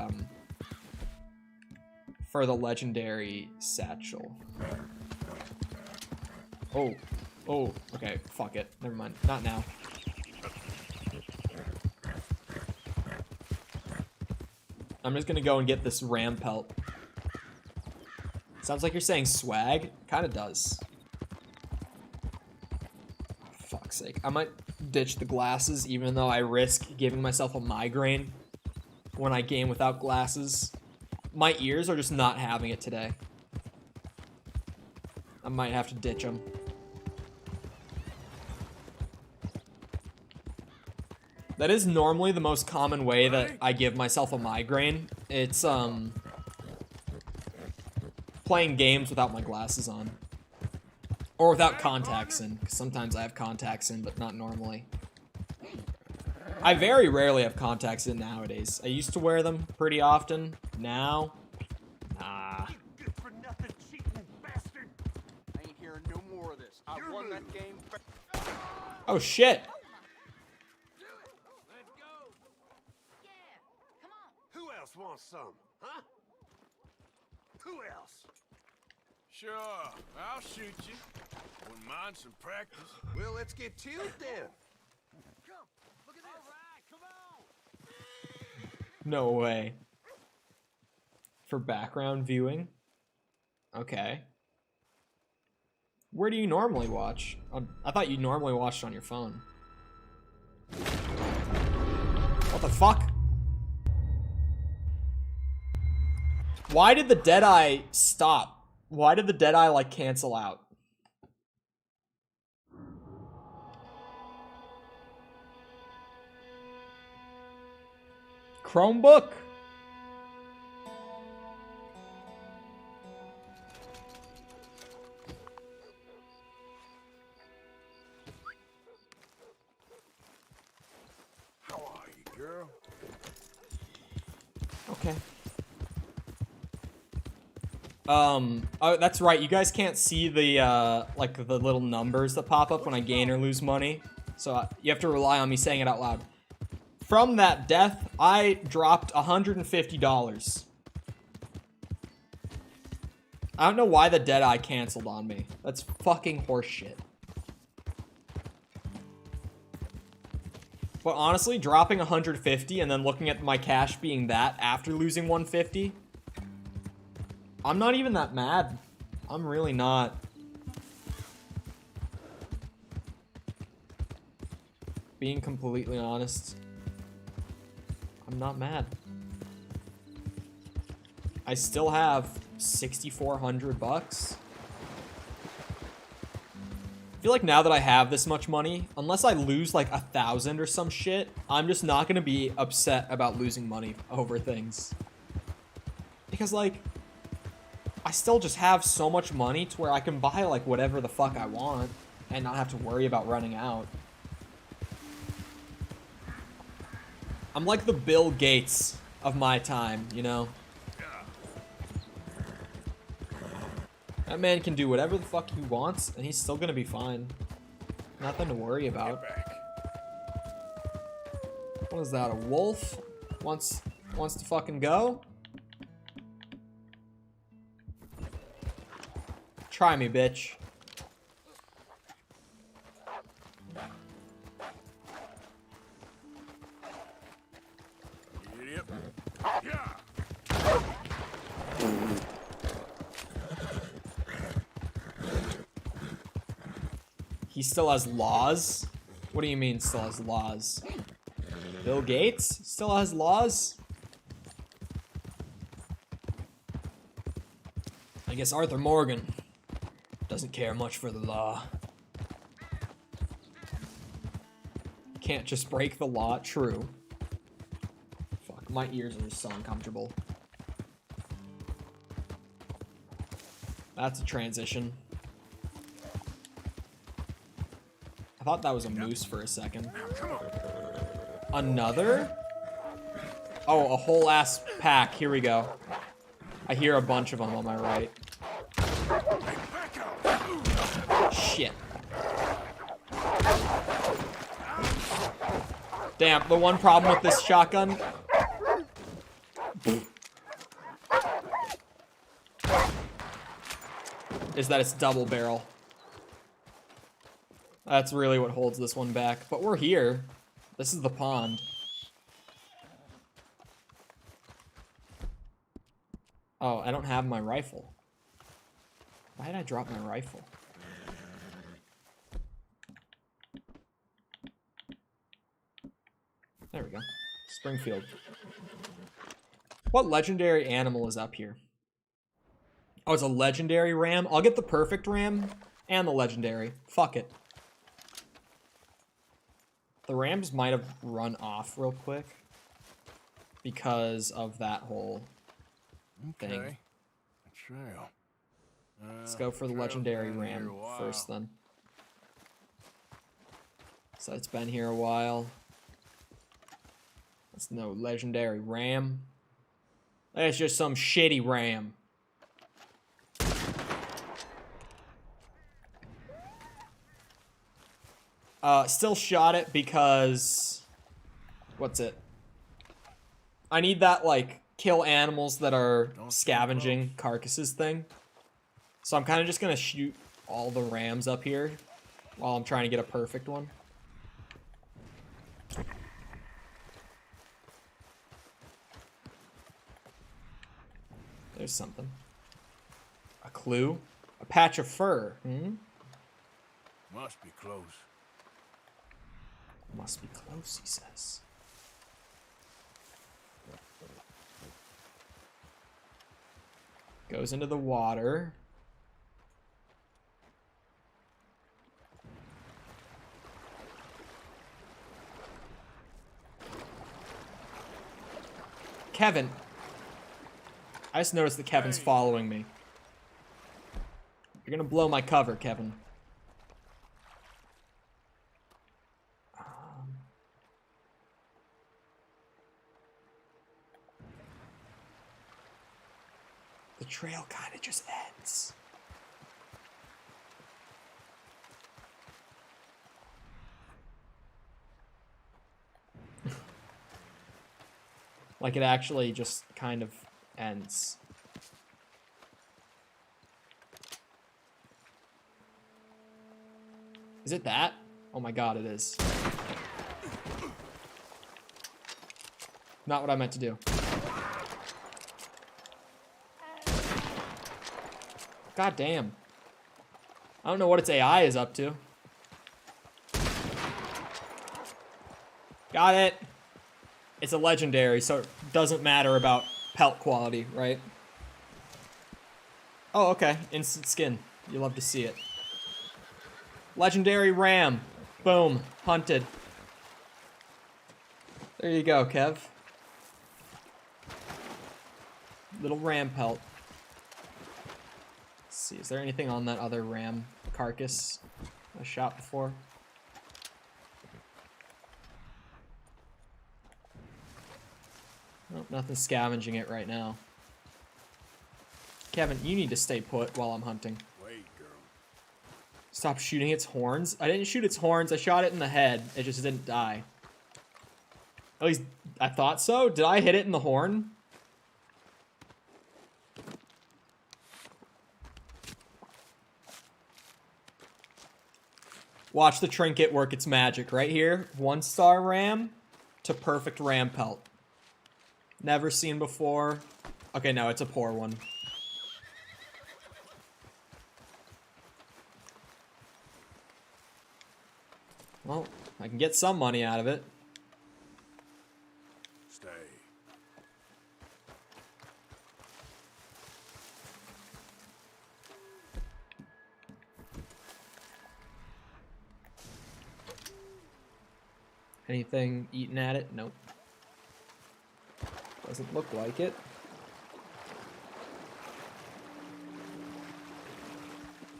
legendary satchel. Oh, okay, fuck it, never mind, not now. I'm just gonna go and get this ram pelt. Sounds like you're saying swag, kind of does. Fuck's sake. I might ditch the glasses even though I risk giving myself a migraine when I game without glasses. My ears are just not having it today. I might have to ditch them. That is normally the most common way that I give myself a migraine. It's playing games without my glasses on. Or without contacts in, because sometimes I have contacts in, but not normally. I very rarely have contacts in nowadays. I used to wear them pretty often. Now, nah. Good for nothing, cheating bastard. I ain't hearing no more of this. I won that game. Oh shit. Let's go. Yeah, come on. Who else wants some? Huh? Who else? Sure, I'll shoot you. Wouldn't mind some practice. Well, let's get to it then. Come, look at this. All right, come on. No way. For background viewing? Okay. Where do you normally watch? I thought you normally watched on your phone. What the fuck? Why did the Deadeye stop? Why did the Deadeye, like, cancel out? Chromebook? How are you, girl? Okay. Oh, that's right. You guys can't see the, like, the little numbers that pop up when I gain or lose money. So you have to rely on me saying it out loud. From that death, I dropped $150. I don't know why the Deadeye canceled on me. That's fucking horseshit. But honestly, dropping 150 and then looking at my cash being that after losing 150... I'm not even that mad. I'm really not. Being completely honest, I'm not mad. I still have 6,400 bucks. I feel like now that I have this much money, unless I lose like 1,000 or some shit, I'm just not gonna be upset about losing money over things. Because like, I still just have so much money to where I can buy like whatever the fuck I want and not have to worry about running out. I'm like the Bill Gates of my time, you know? That man can do whatever the fuck he wants and he's still gonna be fine. Nothing to worry about. What is that, a wolf? Wants to fucking go? Try me, bitch. Idiot. Yeah. He still has laws? What do you mean still has laws? Bill Gates still has laws? I guess Arthur Morgan doesn't care much for the law. Can't just break the law. True. Fuck, my ears are just so uncomfortable. That's a transition. I thought that was a moose for a second. Another? Oh, a whole ass pack. Here we go. I hear a bunch of them on my right. Shit. Damn, the one problem with this shotgun is that it's double barrel. That's really what holds this one back. But we're here. This is the pond. Oh, I don't have my rifle. Why did I drop my rifle? There we go. Springfield. What legendary animal is up here? Oh, it's a legendary ram? I'll get the perfect ram and the legendary. Fuck it. The rams might have run off real quick because of that whole thing. A trail. Let's go for the legendary ram first then. So it's been here a while. That's no legendary ram. That's just some shitty ram. Still shot it because... What's it? I need that, like, kill animals that are scavenging carcasses thing. So I'm kind of just going to shoot all the rams up here while I'm trying to get a perfect one. There's something. A clue? A patch of fur. Hmm? Must be close. Must be close, he says. Goes into the water. Kevin. I just noticed that Kevin's following me. You're gonna blow my cover, Kevin. The trail kind of just ends. Like it actually just kind of ends. Is it that? Oh my god, it is. Not what I meant to do. God damn. I don't know what its AI is up to. Got it. It's a legendary, so it doesn't matter about pelt quality, right? Oh, okay. Instant skin. You love to see it. Legendary ram. Boom. Hunted. There you go, Kev. Little ram pelt. Let's see, is there anything on that other ram carcass I shot before? Nope, nothing scavenging it right now. Kevin, you need to stay put while I'm hunting. Wait, girl. Stop shooting its horns. I didn't shoot its horns. I shot it in the head. It just didn't die. At least I thought so. Did I hit it in the horn? Watch the trinket work its magic right here. 1-star ram to perfect ram pelt. Never seen before. Okay, no, it's a poor one. Well, I can get some money out of it. Stay. Anything eaten at it? Nope. Doesn't look like it.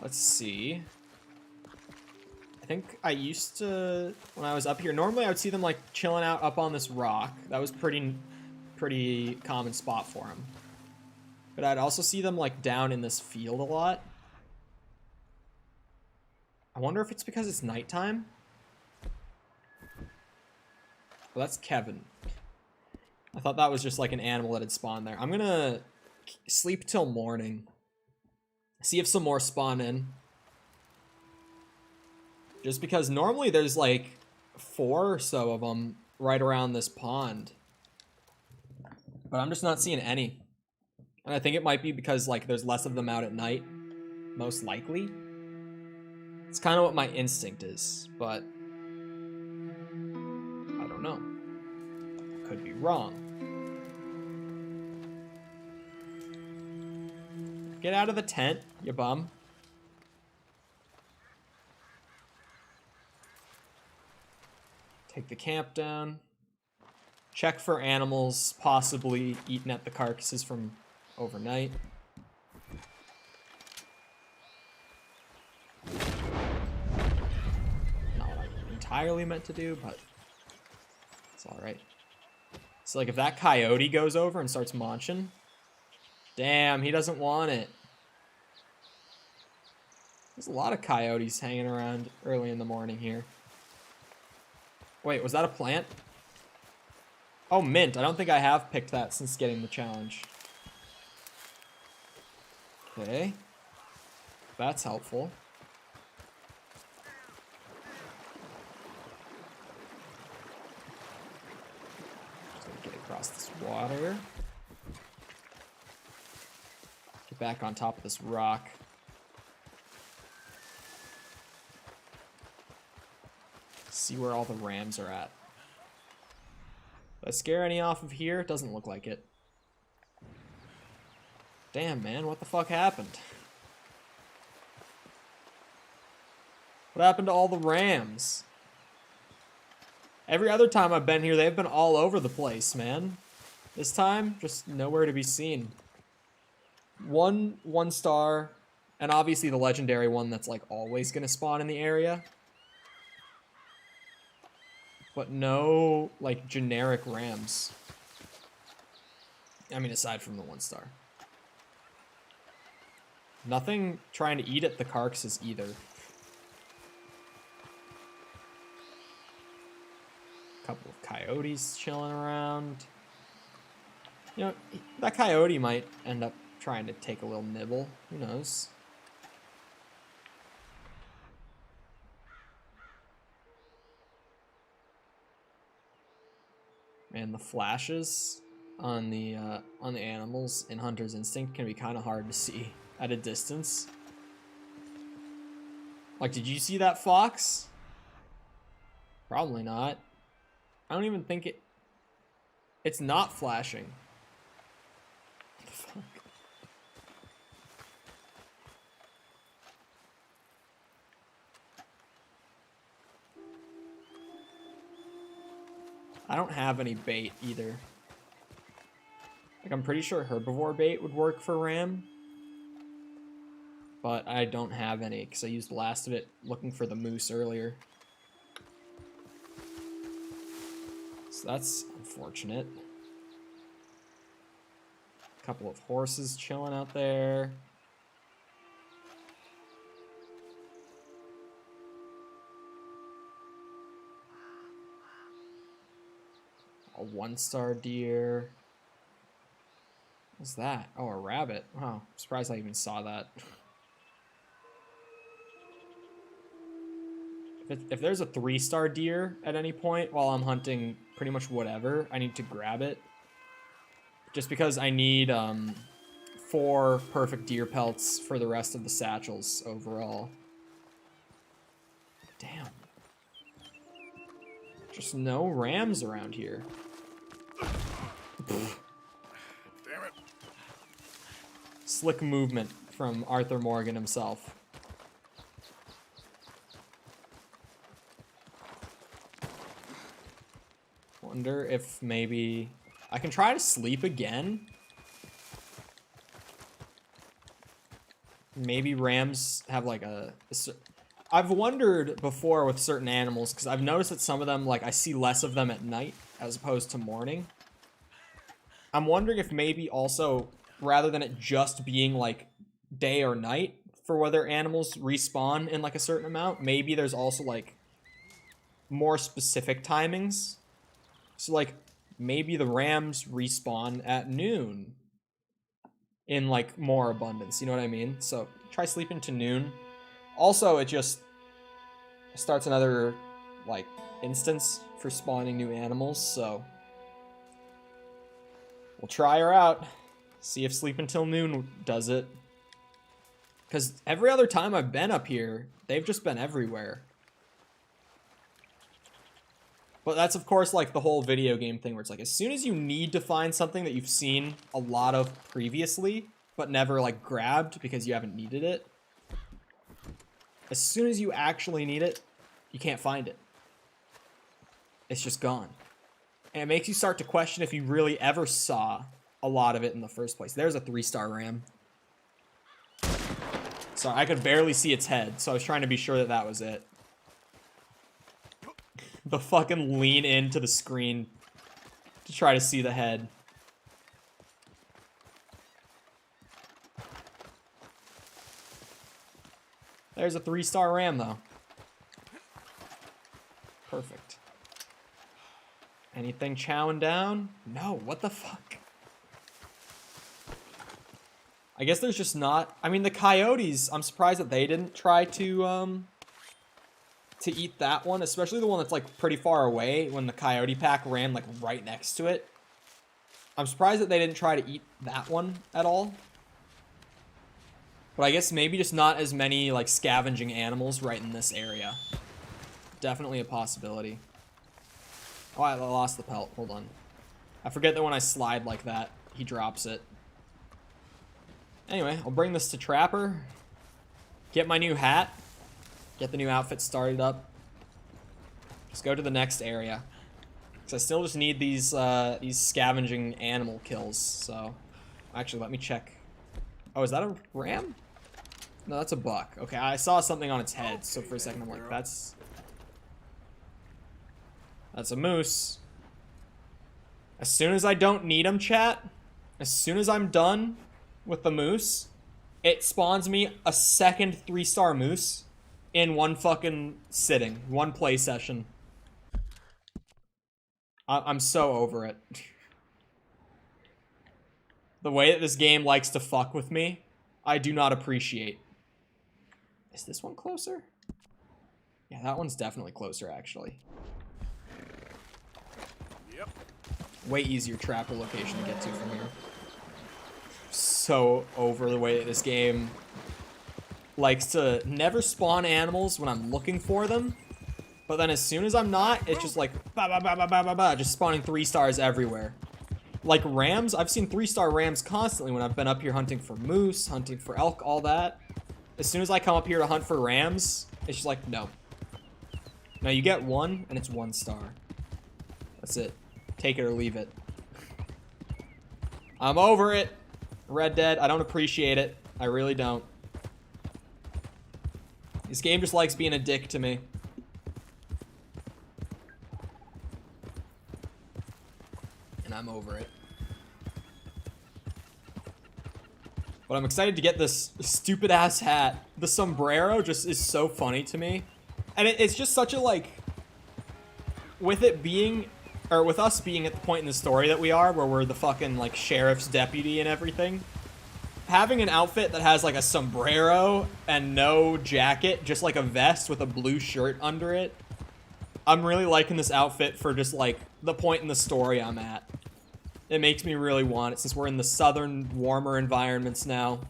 Let's see. I think I used to, when I was up here, normally I would see them like chilling out up on this rock. That was pretty common spot for them. But I'd also see them like down in this field a lot. I wonder if it's because it's nighttime. Well, that's Kevin. I thought that was just like an animal that had spawned there. I'm gonna sleep till morning. See if some more spawn in. Just because normally there's like 4 or so of them right around this pond. But I'm just not seeing any. And I think it might be because like there's less of them out at night. Most likely. It's kind of what my instinct is, but I don't know. Could be wrong. Get out of the tent, you bum. Take the camp down. Check for animals possibly eating at the carcasses from overnight. Not what I entirely meant to do, but it's alright. So like if that coyote goes over and starts munching, damn, he doesn't want it. There's a lot of coyotes hanging around early in the morning here. Wait, was that a plant? Oh, mint. I don't think I have picked that since getting the challenge. Okay. That's helpful. Get across this water. Get back on top of this rock. See where all the rams are at. Did I scare any off of here? Doesn't look like it. Damn, man, what the fuck happened? What happened to all the rams? Every other time I've been here, they've been all over the place, man. This time, just nowhere to be seen. One star, and obviously the legendary one that's like always gonna spawn in the area. But no, like, generic rams. I mean, aside from the 1-star. Nothing trying to eat at the carcasses either. A couple of coyotes chilling around. You know, that coyote might end up trying to take a little nibble. Who knows? Man, the flashes on the animals in Hunter's Instinct can be kind of hard to see at a distance. Like, did you see that fox? Probably not. I don't even think it's not flashing. What the fuck? I don't have any bait either. Like, I'm pretty sure herbivore bait would work for ram. But I don't have any because I used the last of it looking for the moose earlier. So that's unfortunate. A couple of horses chilling out there. A 1-star deer. What's that? Oh, a rabbit. Wow, I'm surprised I even saw that. If there's a 3-star deer at any point while I'm hunting pretty much whatever, I need to grab it. Just because I need 4 perfect deer pelts for the rest of the satchels overall. Damn. Just no rams around here. Damn it. Slick movement from Arthur Morgan himself. Wonder if maybe I can try to sleep again. Maybe rams have like I've wondered before with certain animals, because I've noticed that some of them, like, I see less of them at night as opposed to morning. I'm wondering if maybe also, rather than it just being like day or night for whether animals respawn in like a certain amount, maybe there's also like more specific timings. So like maybe the rams respawn at noon in like more abundance, you know what I mean? So try sleeping to noon. Also, it just starts another like instance for spawning new animals, so we'll try her out. See if sleep until noon does it. Because every other time I've been up here, they've just been everywhere. But that's, of course, like the whole video game thing where it's like, as soon as you need to find something that you've seen a lot of previously, but never, like, grabbed because you haven't needed it, as soon as you actually need it, you can't find it. It's just gone. And it makes you start to question if you really ever saw a lot of it in the first place. There's a 3-star ram. Sorry, I could barely see its head, so I was trying to be sure that that was it. The fucking lean into the screen to try to see the head. There's a 3-star ram, though. Perfect. Anything chowing down? No, what the fuck? I guess there's just not... I mean, the coyotes, I'm surprised that they didn't try to eat that one, especially the one that's, like, pretty far away when the coyote pack ran, like, right next to it. I'm surprised that they didn't try to eat that one at all. But I guess maybe just not as many, like, scavenging animals right in this area. Definitely a possibility. Oh, I lost the pelt. Hold on. I forget that when I slide like that, he drops it. Anyway, I'll bring this to Trapper. Get my new hat. Get the new outfit started up. Just go to the next area. Because I still just need these scavenging animal kills, so... Actually, let me check. Oh, is that a ram? No, that's a buck. Okay, I saw something on its head, so for a second I'm like, that's a moose. As soon as I don't need them, chat, as soon as I'm done with the moose, it spawns me a second 3-star moose in one fucking sitting, one play session. I'm so over it. The way that this game likes to fuck with me, I do not appreciate. Is this one closer? Yeah, that one's definitely closer, actually. Yep. Way easier trapper location to get to from here. So over the way that this game likes to never spawn animals when I'm looking for them, but then as soon as I'm not, it's just like ba ba ba ba ba ba ba, just spawning 3-stars everywhere. Like rams, I've seen 3-star rams constantly when I've been up here hunting for moose, hunting for elk, all that. As soon as I come up here to hunt for rams, it's just like, no. Now you get one, and it's 1 star. That's it. Take it or leave it. I'm over it. Red Dead, I don't appreciate it. I really don't. This game just likes being a dick to me. And I'm over it. But I'm excited to get this stupid ass hat. The sombrero just is so funny to me. And it's just such a like, with it being, or with us being at the point in the story that we are, where we're the fucking like sheriff's deputy and everything. having an outfit that has like a sombrero and no jacket, just like a vest with a blue shirt under it. I'm really liking this outfit for just like the point in the story I'm at. It makes me really want it since we're in the southern, warmer environments now.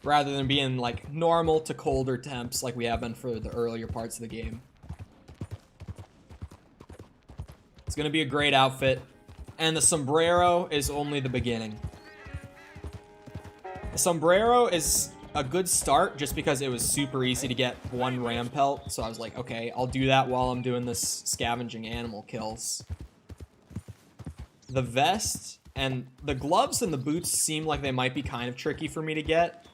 Rather than being like normal to colder temps like we have been for the earlier parts of the game. It's gonna be a great outfit. And the sombrero is only the beginning. The sombrero is a good start just because it was super easy to get one ram pelt. So I was like, okay, I'll do that while I'm doing this scavenging animal kills. The vest and the gloves and the boots seem like they might be kind of tricky for me to get.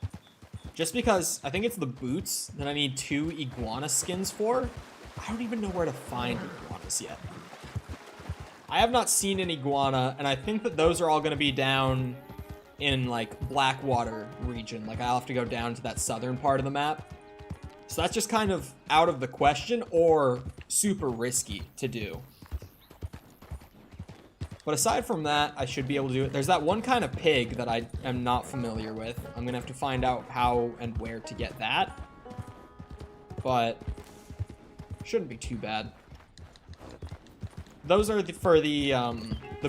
Just because I think it's the boots that I need 2 iguana skins for. I don't even know where to find iguanas yet. I have not seen an iguana, and I think that those are all going to be down in, like, Blackwater region. Like, I'll have to go down to that southern part of the map. So that's just kind of out of the question, or super risky to do. But aside from that, I should be able to do it. There's that one kind of pig that I am not familiar with. I'm going to have to find out how and where to get that. But shouldn't be too bad. Those are for the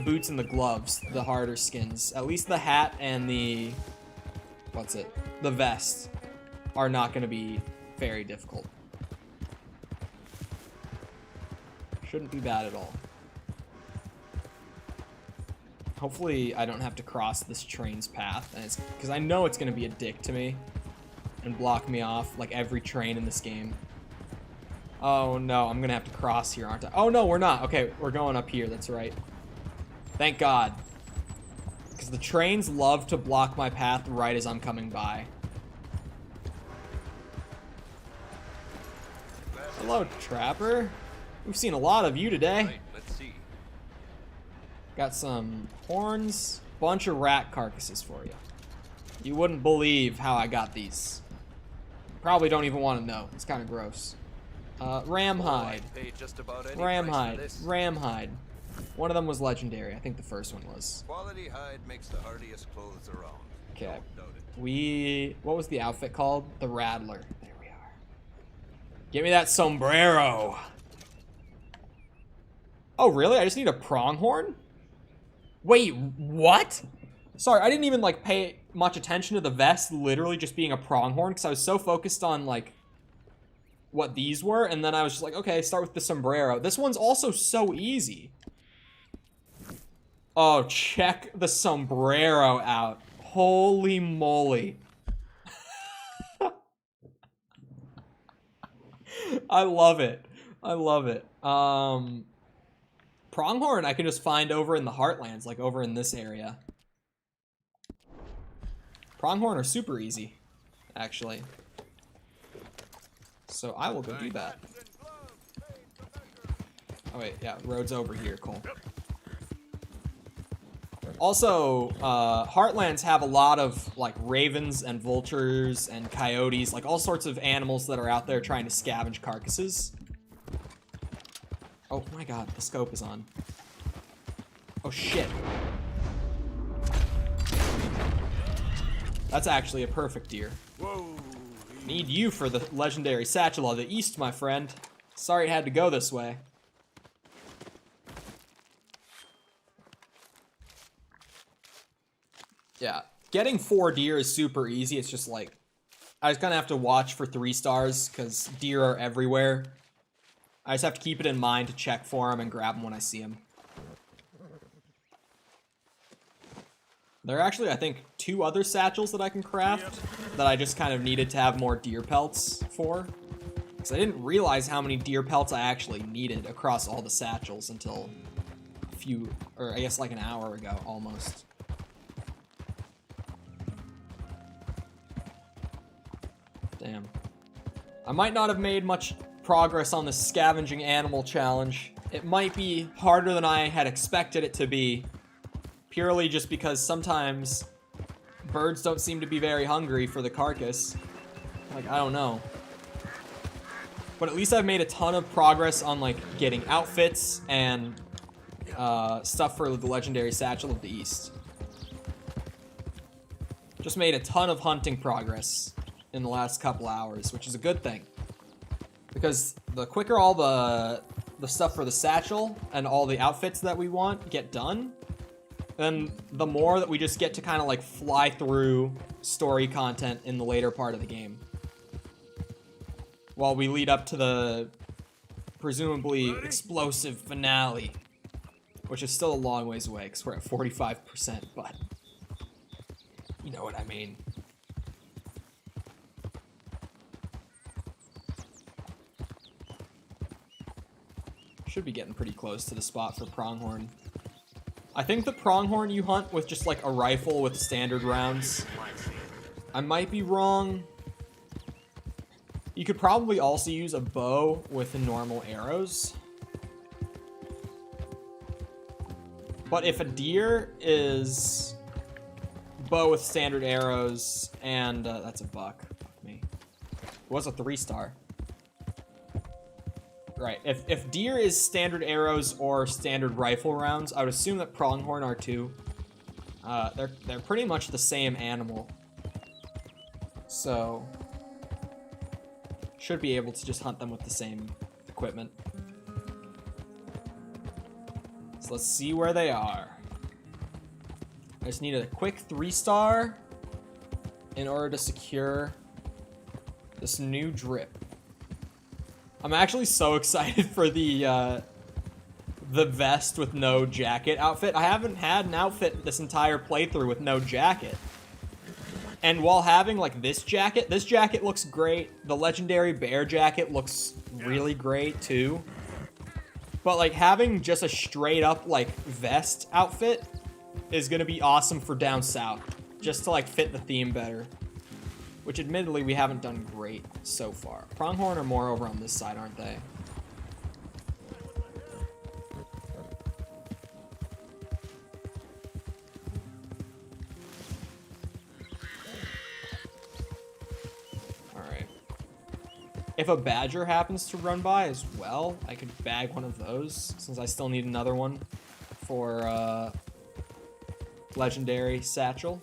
boots and the gloves, the harder skins. At least the hat and the, the vest are not going to be very difficult. Shouldn't be bad at all. Hopefully I don't have to cross this train's path, and it's because I know it's going to be a dick to me and block me off like every train in this game. Oh no, I'm gonna have to cross here, aren't I? Oh no, we're not. Okay, we're going up here, that's right. Thank God. Because the trains love to block my path right as I'm coming by. Hello, Trapper. We've seen a lot of you today. Right, let's see. Got some horns, bunch of rat carcasses for you. You wouldn't believe how I got these. Probably don't even want to know. It's kind of gross. Ram hide. Ram hide. Ram hide. One of them was legendary. I think the first one was. Quality hide makes the hardiest clothes around. Okay. What was the outfit called? The Rattler. There we are. Give me that sombrero. Oh, really? I just need a pronghorn? Wait, what? Sorry, I didn't even, like, pay much attention to the vest literally just being a pronghorn because I was so focused on, like, what these were, and then I was just like, okay, start with the sombrero. This one's also so easy. Oh, check the sombrero out. Holy moly. I love it. I love it. Pronghorn I can just find over in the Heartlands, like over in this area. Pronghorn are super easy, actually. So I will go do that. Oh wait, yeah, road's over here, cool. Also, Heartlands have a lot of, like, ravens and vultures and coyotes, like, all sorts of animals that are out there trying to scavenge carcasses. Oh my god, the scope is on. Oh shit. That's actually a perfect deer. Whoa. Need you for the legendary satchel of the East, my friend. Sorry it had to go this way. Yeah, getting 4 deer is super easy. It's just like, I just kind of have to watch for 3 stars because deer are everywhere. I just have to keep it in mind to check for them and grab them when I see them. There are actually, I think, 2 other satchels that I can craft that I just kind of needed to have more deer pelts for. Because I didn't realize how many deer pelts I actually needed across all the satchels until a few, or I guess like an hour ago, almost. Damn. I might not have made much progress on the scavenging animal challenge. It might be harder than I had expected it to be. Purely just because sometimes birds don't seem to be very hungry for the carcass. Like, I don't know. But at least I've made a ton of progress on, like, getting outfits and stuff for the legendary Satchel of the East. Just made a ton of hunting progress in the last couple hours, which is a good thing. Because the quicker all the stuff for the satchel and all the outfits that we want get done, then the more that we just get to kind of like fly through story content in the later part of the game. While we lead up to the presumably explosive finale, which is still a long ways away because we're at 45%, but you know what I mean. Should be getting pretty close to the spot for pronghorn. I think the pronghorn you hunt with just like a rifle with standard rounds. I might be wrong. You could probably also use a bow with normal arrows. But if a deer is bow with standard arrows and that's a buck. Fuck me. It was a 3-star. Right. If deer is standard arrows or standard rifle rounds, I would assume that pronghorn are too. They're pretty much the same animal. So should be able to just hunt them with the same equipment. So let's see where they are. I just need a quick 3-star in order to secure this new drip. I'm actually so excited for the vest with no jacket outfit. I haven't had an outfit this entire playthrough with no jacket. And while having like this jacket looks great. The legendary bear jacket looks really great too. But like having just a straight up like vest outfit is gonna be awesome for down south. Just to like fit the theme better. Which admittedly we haven't done great so far. Pronghorn are more over on this side, aren't they? Alright. If a badger happens to run by as well, I could bag one of those, since I still need another one for legendary satchel.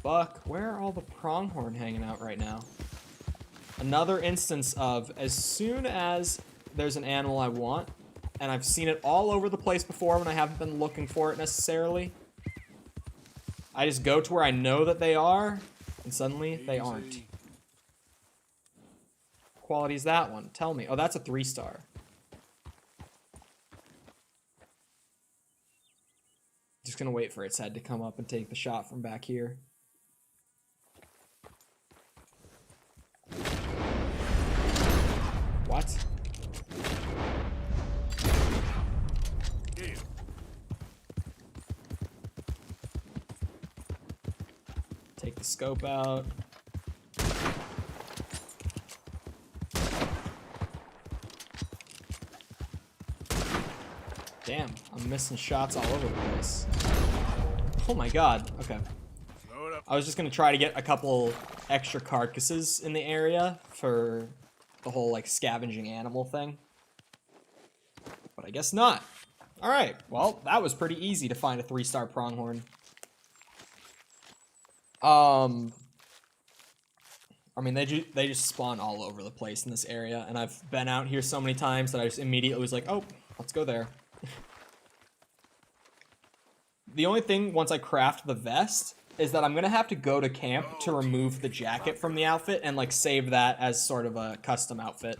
Buck, where are all the pronghorn hanging out right now? Another instance of as soon as there's an animal I want, and I've seen it all over the place before when I haven't been looking for it necessarily, I just go to where I know that they are, and suddenly they aren't. What quality is that one? Tell me. Oh, that's a 3-star. Just gonna wait for its head to come up and take the shot from back here. What? Take the scope out. Damn, I'm missing shots all over the place. Oh my god, okay. I was just gonna try to get a couple extra carcasses in the area for the whole like scavenging animal thing. But I guess not. Alright, well, that was pretty easy to find a 3-star pronghorn. I mean, they just spawn all over the place in this area, and I've been out here so many times that I just immediately was like, oh, let's go there. The only thing, once I craft the vest, is that I'm gonna have to go to camp to remove the jacket from the outfit and like save that as sort of a custom outfit.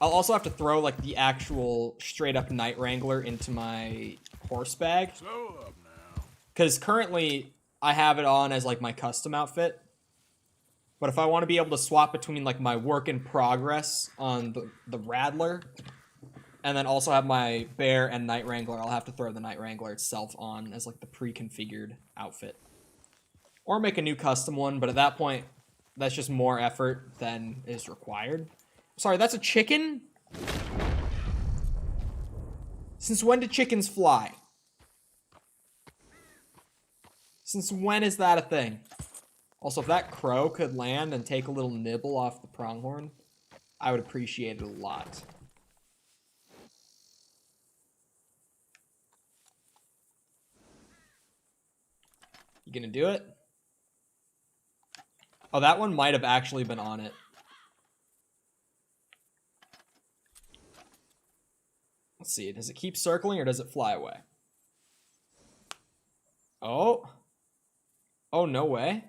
I'll also have to throw like the actual straight up Night Wrangler into my horse bag. Because currently I have it on as like my custom outfit. But if I want to be able to swap between like my work in progress on the Rattler and then also have my bear and Night Wrangler, I'll have to throw the Night Wrangler itself on as like the pre-configured outfit. Or make a new custom one, but at that point, that's just more effort than is required. Sorry, that's a chicken? Since when do chickens fly? Since when is that a thing? Also, if that crow could land and take a little nibble off the pronghorn, I would appreciate it a lot. You gonna do it? Oh, that one might have actually been on it. Let's see. Does it keep circling or does it fly away? Oh. Oh, no way.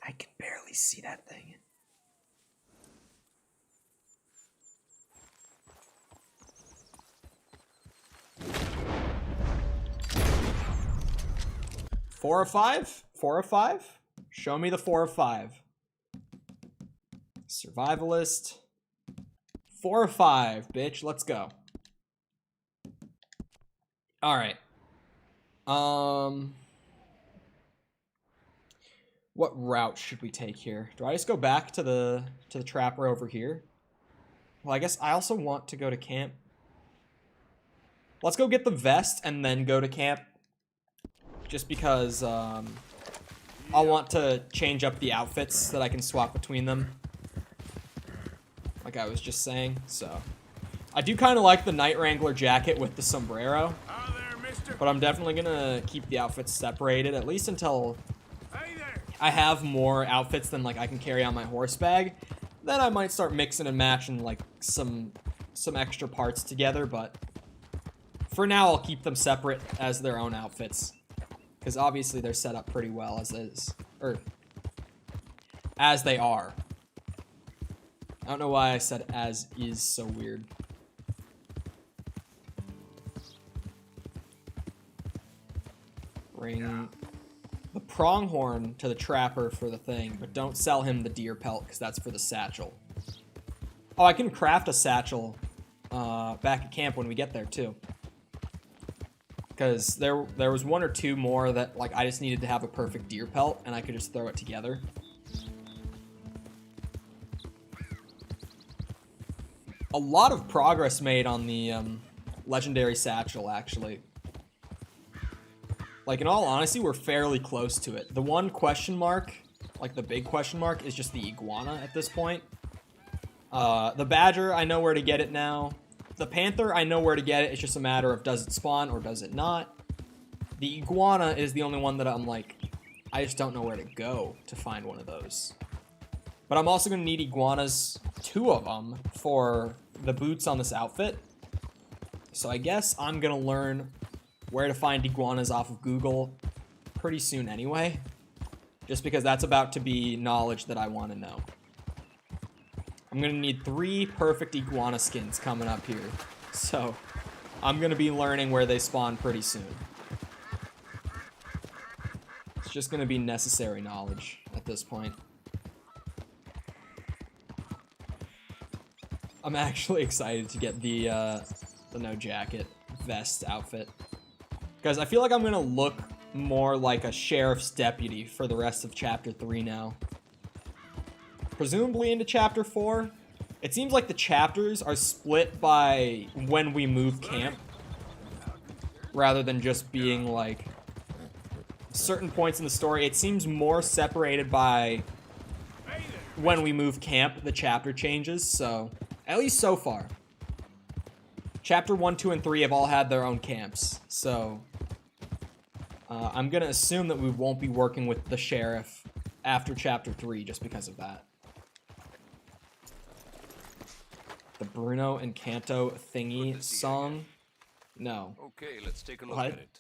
I can barely see that thing. Four or five? 4 or 5? Show me the 4 or 5. Survivalist. 4 or 5, bitch. Let's go. All right. What route should we take here? Do I just go back to the trapper over here? Well, I guess I also want to go to camp. Let's go get the vest and then go to camp. Just because I'll want to change up the outfits so that I can swap between them. Like I was just saying, so. I do kind of like the Night Wrangler jacket with the sombrero. But I'm definitely going to keep the outfits separated, at least until I have more outfits than like I can carry on my horse bag. Then I might start mixing and matching like some extra parts together, but for now I'll keep them separate as their own outfits. Because obviously they're set up pretty well as is. Or, as they are. I don't know why I said as is so weird. Bring the pronghorn to the trapper for the thing, but don't sell him the deer pelt because that's for the satchel. Oh, I can craft a satchel back at camp when we get there too. Because there was 1 or 2 more that like I just needed to have a perfect deer pelt and I could just throw it together. A lot of progress made on the legendary satchel, actually. Like, in all honesty, we're fairly close to it. The one question mark, like the big question mark, is just the iguana at this point. The badger, I know where to get it now. The panther, I know where to get it. It's just a matter of does it spawn or does it not. The iguana is the only one that I'm like, I just don't know where to go to find one of those. But I'm also going to need iguanas, 2 of them, for the boots on this outfit. So I guess I'm going to learn where to find iguanas off of Google pretty soon anyway. Just because that's about to be knowledge that I want to know. I'm going to need 3 perfect iguana skins coming up here. So I'm going to be learning where they spawn pretty soon. It's just going to be necessary knowledge at this point. I'm actually excited to get the no jacket vest outfit. Because I feel like I'm going to look more like a sheriff's deputy for the rest of Chapter 3 now. Presumably into Chapter 4. It seems like the chapters are split by when we move camp. Rather than just being like certain points in the story. It seems more separated by when we move camp, the chapter changes. So, at least so far. Chapter 1, 2, and 3 have all had their own camps. So, I'm going to assume that we won't be working with the sheriff after Chapter 3 just because of that. The Bruno and Canto thingy song? No. Okay, let's take a look What? at it.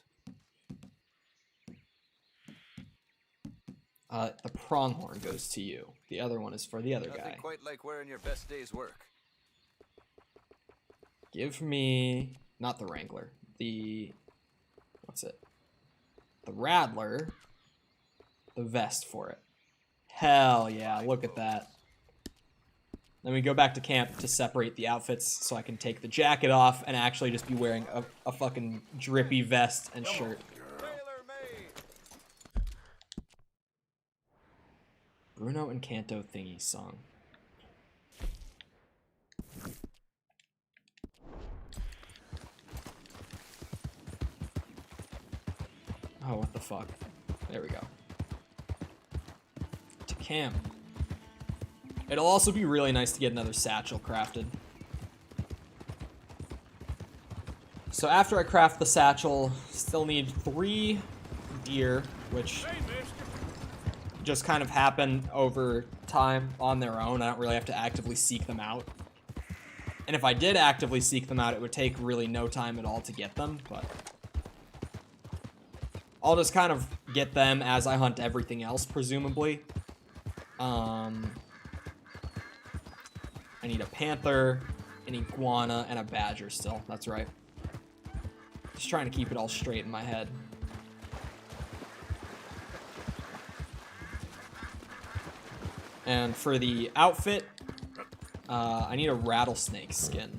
The pronghorn goes to you. The other one is for the other guy. Nothing quite like wearing your best day's work. Give me... not the Wrangler. The... what's it? The Rattler. The vest for it. Hell yeah, look at that. Then we go back to camp to separate the outfits so I can take the jacket off and actually just be wearing a fucking drippy vest and shirt. Bruno and Canto thingy song. Oh, what the fuck? There we go. To camp. It'll also be really nice to get another satchel crafted. So after I craft the satchel, still need 3 deer, which just kind of happen over time on their own. I don't really have to actively seek them out. And if I did actively seek them out, it would take really no time at all to get them, but I'll just kind of get them as I hunt everything else, presumably. I need a panther, an iguana, and a badger still. That's right. Just trying to keep it all straight in my head. And for the outfit, I need a rattlesnake skin.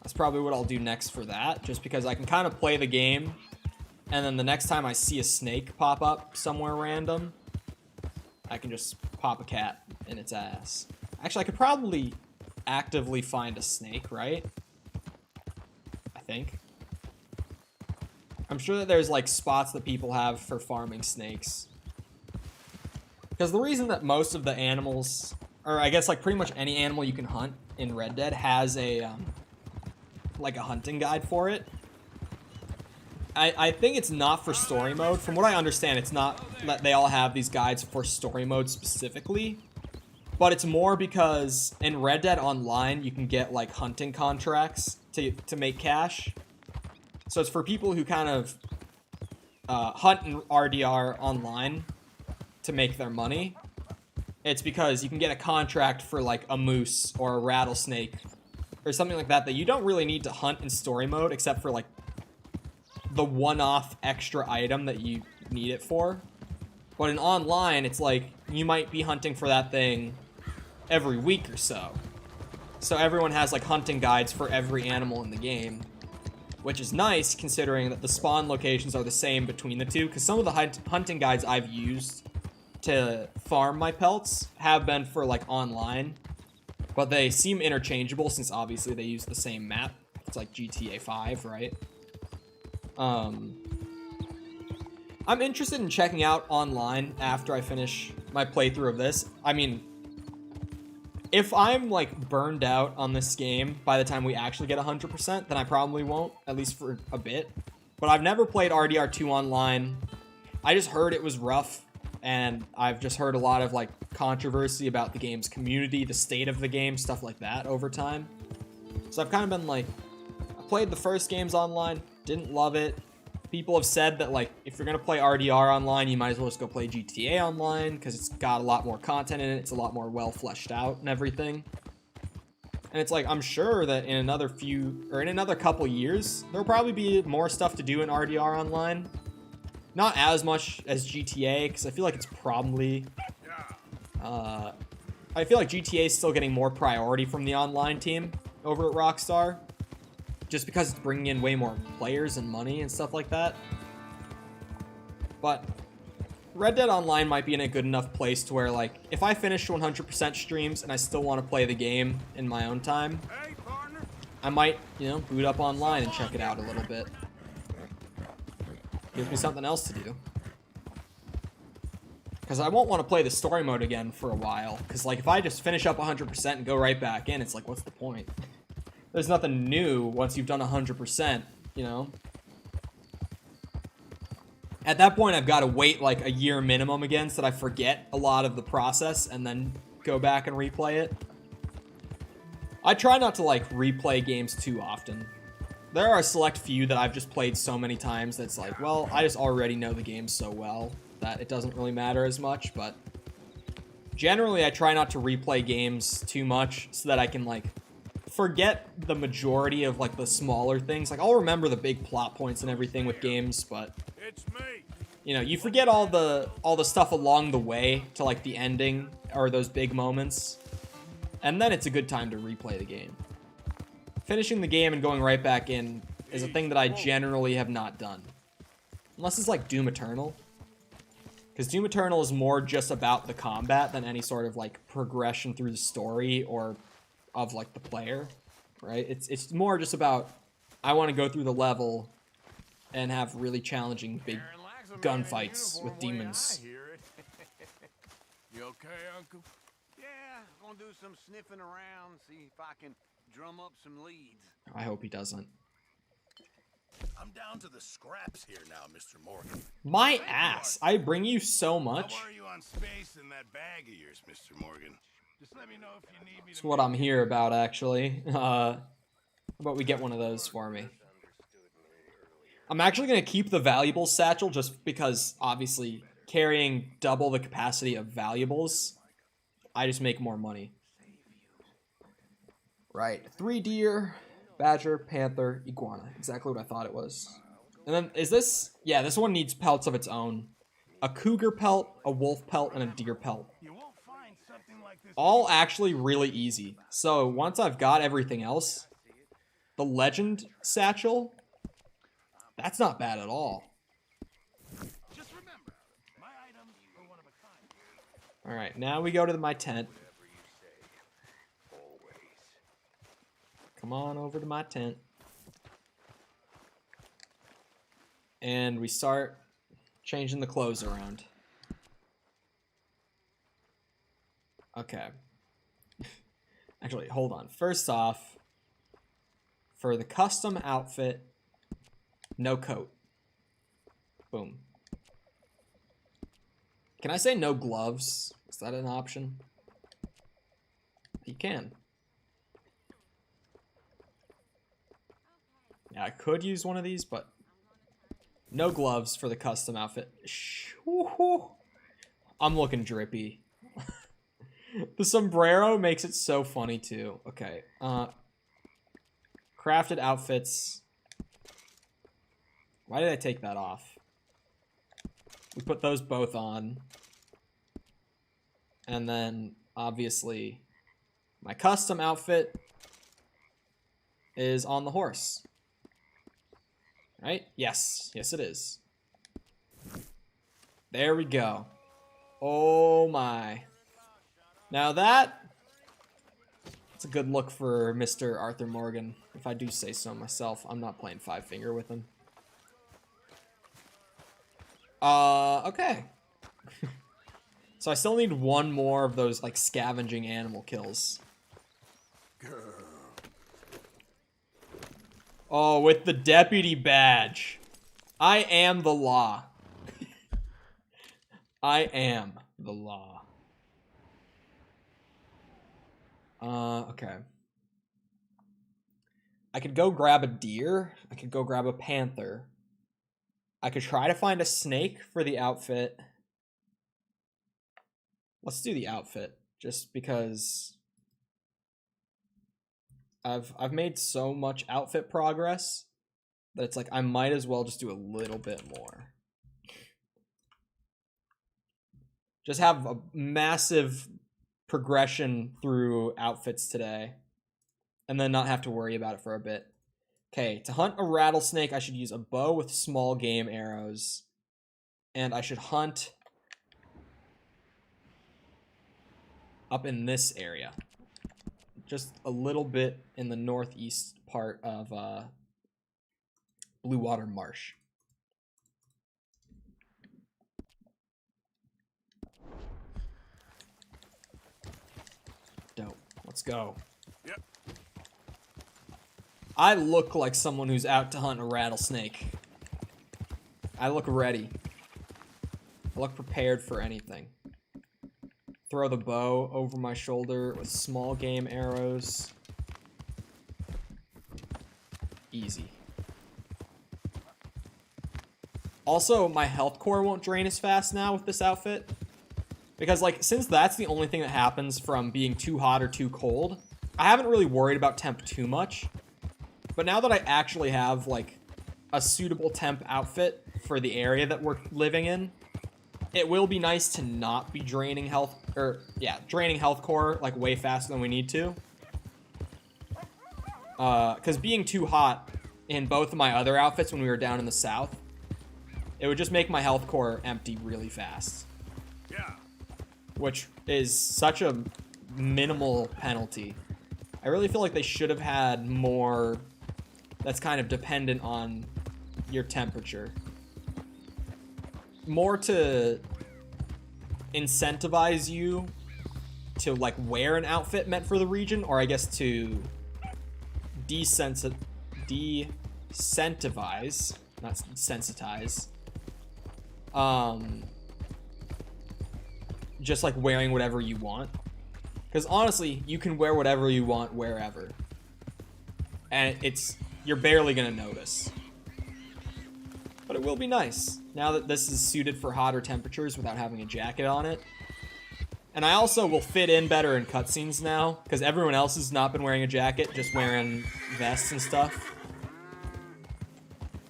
That's probably what I'll do next for that, just because I can kind of play the game, and then the next time I see a snake pop up somewhere random, I can just pop a cat in its ass. Actually, I could probably actively find a snake, right? I think. I'm sure that there's like spots that people have for farming snakes. Because the reason that most of the animals, or I guess like pretty much any animal you can hunt in Red Dead has a like a hunting guide for it. I think it's not for story mode. From what I understand, it's not that they all have these guides for story mode specifically, but it's more because in Red Dead Online you can get like hunting contracts to make cash. So it's for people who kind of hunt in RDR online to make their money. It's because you can get a contract for like a moose or a rattlesnake or something like that you don't really need to hunt in story mode except for like the one-off extra item that you need it for. But in online, it's like you might be hunting for that thing every week or so. So everyone has like hunting guides for every animal in the game, which is nice considering that the spawn locations are the same between the two, because some of the hunting guides I've used to farm my pelts have been for like online, but they seem interchangeable since obviously they use the same map. It's like GTA 5, right? I'm interested in checking out online after I finish my playthrough of this. I mean, if I'm like burned out on this game by the time we actually get 100%, then I probably won't, at least for a bit. But I've never played RDR2 online. I just heard it was rough, and I've just heard a lot of like controversy about the game's community, the state of the game, stuff like that over time. So I've kind of been like, I played the first games online, didn't love it. People have said that like if you're gonna play RDR online, you might as well just go play GTA online because it's got a lot more content in it. It's a lot more well fleshed out and everything. And it's like, I'm sure that in another couple years, there'll probably be more stuff to do in RDR online. Not as much as GTA, because I feel like it's probably I feel like GTA is still getting more priority from the online team over at Rockstar, just because it's bringing in way more players and money and stuff like that. But Red Dead Online might be in a good enough place to where, like, if I finish 100% streams and I still want to play the game in my own time, I might, you know, boot up online and check it out a little bit. Gives me something else to do. Because I won't want to play the story mode again for a while. Because, like, if I just finish up 100% and go right back in, it's like, what's the point? There's nothing new once you've done 100%, you know? At that point, I've got to wait, like, a year minimum again so that I forget a lot of the process and then go back and replay it. I try not to, like, replay games too often. There are a select few that I've just played so many times that's like, well, I just already know the game so well that it doesn't really matter as much, but generally I try not to replay games too much so that I can, like, forget the majority of, like, the smaller things. Like, I'll remember the big plot points and everything with games, but, you know, you forget all the stuff along the way to, like, the ending or those big moments, and then it's a good time to replay the game. Finishing the game and going right back in is a thing that I generally have not done. Unless it's like Doom Eternal. Because Doom Eternal is more just about the combat than any sort of like progression through the story or of like the player, right? It's more just about, I want to go through the level and have really challenging big gunfights with demons. You okay, Uncle? Yeah, gonna do some sniffing around, see if I can drum up some leads. I hope he doesn't. I'm down to the scraps here now, Mr. Morgan. My ass. I bring you so much. How are you on space in that bag of yours, Mr. Morgan? Just let me know if you need me. That's what I'm here about, actually. How about we get one of those for me? I'm actually going to keep the valuables satchel just because, obviously, carrying double the capacity of valuables, I just make more money. Right. 3 deer, badger, panther, iguana. Exactly what I thought it was. And then, is this... Yeah, this one needs pelts of its own. A cougar pelt, a wolf pelt, and a deer pelt. All actually really easy. So, once I've got everything else, the legend satchel, that's not bad at all. Just remember, my items are one of a kind. Alright, now we go to my tent. Come on over to my tent. And we start changing the clothes around. Okay. Actually, hold on. First off, for the custom outfit, no coat. Boom. Can I say no gloves? Is that an option? You can. Yeah, I could use one of these, but no gloves for the custom outfit. I'm looking drippy. The sombrero makes it so funny too. Okay. Crafted outfits. Why did I take that off? We put those both on. And then, obviously, my custom outfit is on the horse. Right? Yes. Yes, it is. There we go. Oh, my. Now that's a good look for Mr. Arthur Morgan, if I do say so myself. I'm not playing Five Finger with him. Okay. So I still need one more of those, like, scavenging animal kills. Oh, with the deputy badge. I am the law. I am the law. Okay. I could go grab a deer. I could go grab a panther. I could try to find a snake for the outfit. Let's do the outfit, just because I've made so much outfit progress that it's like I might as well just do a little bit more. Just have a massive progression through outfits today, and then not have to worry about it for a bit. Okay, to hunt a rattlesnake, I should use a bow with small game arrows, and I should hunt up in this area, just a little bit in the northeast part of Blue Water Marsh. Dope. Let's go. Yep. I look like someone who's out to hunt a rattlesnake. I look ready. I look prepared for anything. Throw the bow over my shoulder with small game arrows. Easy. Also, my health core won't drain as fast now with this outfit. Because, like, since that's the only thing that happens from being too hot or too cold, I haven't really worried about temp too much. But now that I actually have, like, a suitable temp outfit for the area that we're living in, it will be nice to not be draining health, draining health core, like, way faster than we need to. Because being too hot in both of my other outfits when we were down in the south, it would just make my health core empty really fast. Yeah. Which is such a minimal penalty. I really feel like they should have had more that's kind of dependent on your temperature. More to incentivize you to, like, wear an outfit meant for the region, or I guess to desensitize, not sensitize, just like wearing whatever you want. Because honestly, you can wear whatever you want wherever, and you're barely gonna notice. But it will be nice now that this is suited for hotter temperatures without having a jacket on it. And I also will fit in better in cutscenes now, because everyone else has not been wearing a jacket, just wearing vests and stuff.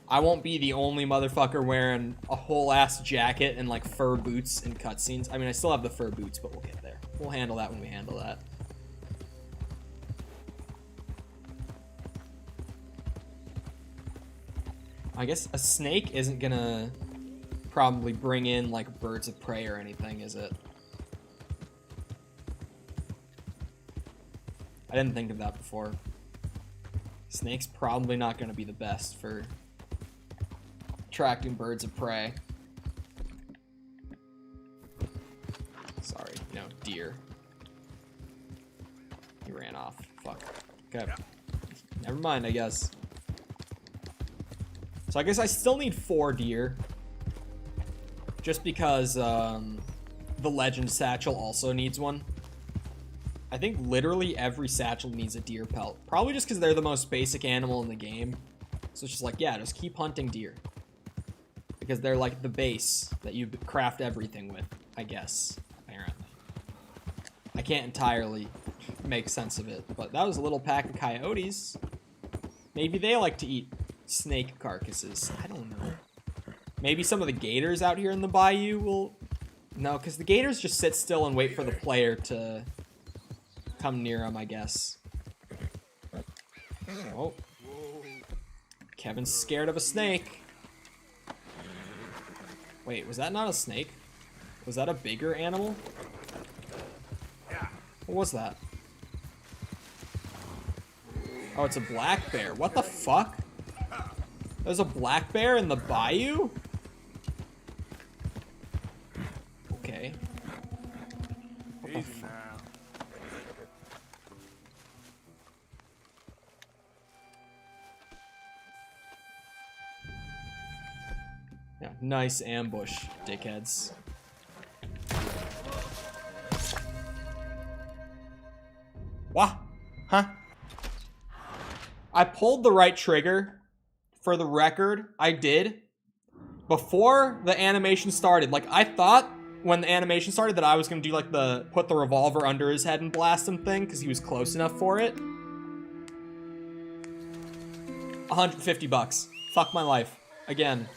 I won't be the only motherfucker wearing a whole ass jacket and like fur boots in cutscenes. I mean, I still have the fur boots, but we'll get there. We'll handle that when we handle that. I guess a snake isn't gonna probably bring in like birds of prey or anything, is it? I didn't think of that before. Snake's probably not gonna be the best for attracting birds of prey. Sorry, no, deer. He ran off. Fuck. Okay. Never mind, I guess. So I guess I still need 4 deer. Just because the legend satchel also needs one. I think literally every satchel needs a deer pelt. Probably just because they're the most basic animal in the game. So it's just like, yeah, just keep hunting deer. Because they're like the base that you craft everything with, I guess, apparently. I can't entirely make sense of it, but that was a little pack of coyotes. Maybe they like to eat snake carcasses. I don't know. Maybe some of the gators out here in the bayou will... No, because the gators just sit still and wait for the player to come near them, I guess. Oh. Kevin's scared of a snake. Wait, was that not a snake? Was that a bigger animal? What was that? Oh, it's a black bear. What the fuck? There's a black bear in the bayou? Okay. What the fuck? Yeah, nice ambush, dickheads. What? Huh? I pulled the right trigger. For the record, I did. Before the animation started, like, I thought when the animation started that I was gonna do, like, put the revolver under his head and blast him thing, because he was close enough for it. $150. Fuck my life. Again.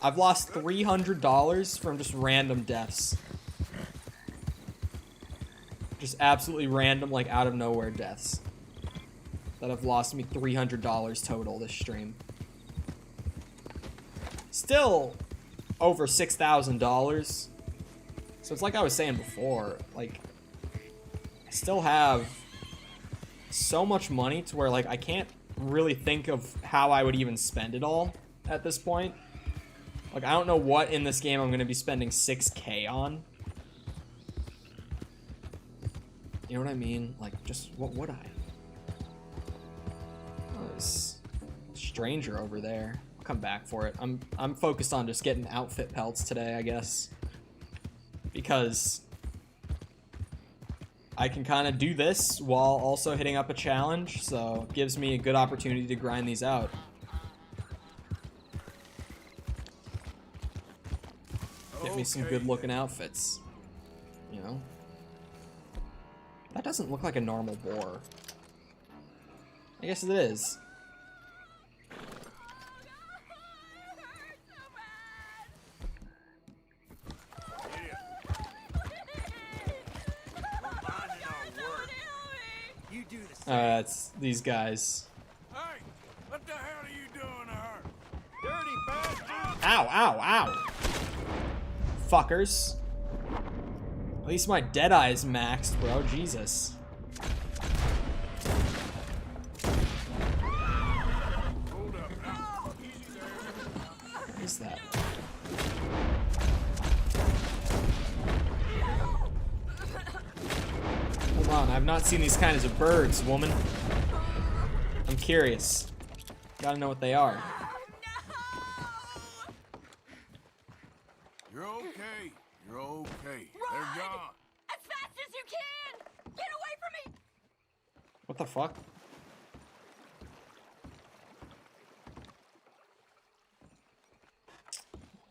I've lost $300 from just random deaths. Just absolutely random, like, out of nowhere deaths. That have lost me $300 total this stream. Still over $6,000. So it's like I was saying before, like, I still have so much money to where, like, I can't really think of how I would even spend it all at this point. Like, I don't know what in this game I'm going to be spending $6K on. You know what I mean? Like, just, what would I? Oh, there's a stranger over there. I'll come back for it. I'm focused on just getting outfit pelts today, I guess. Because I can kind of do this while also hitting up a challenge, so it gives me a good opportunity to grind these out. Get me some good looking outfits, you know? That doesn't look like a normal boar. I guess it is. It's these guys. Hey, what the hell are you doing to her? Dirty bastard! Ow, ow, ow! Fuckers. At least my Deadeye's maxed, bro. Jesus. Hold up now. What is that? Hold on, I've not seen these kinds of birds, woman. I'm curious. Gotta know what they are. You're okay. You're okay. Run! They're gone. As fast as you can! Get away from me! What the fuck?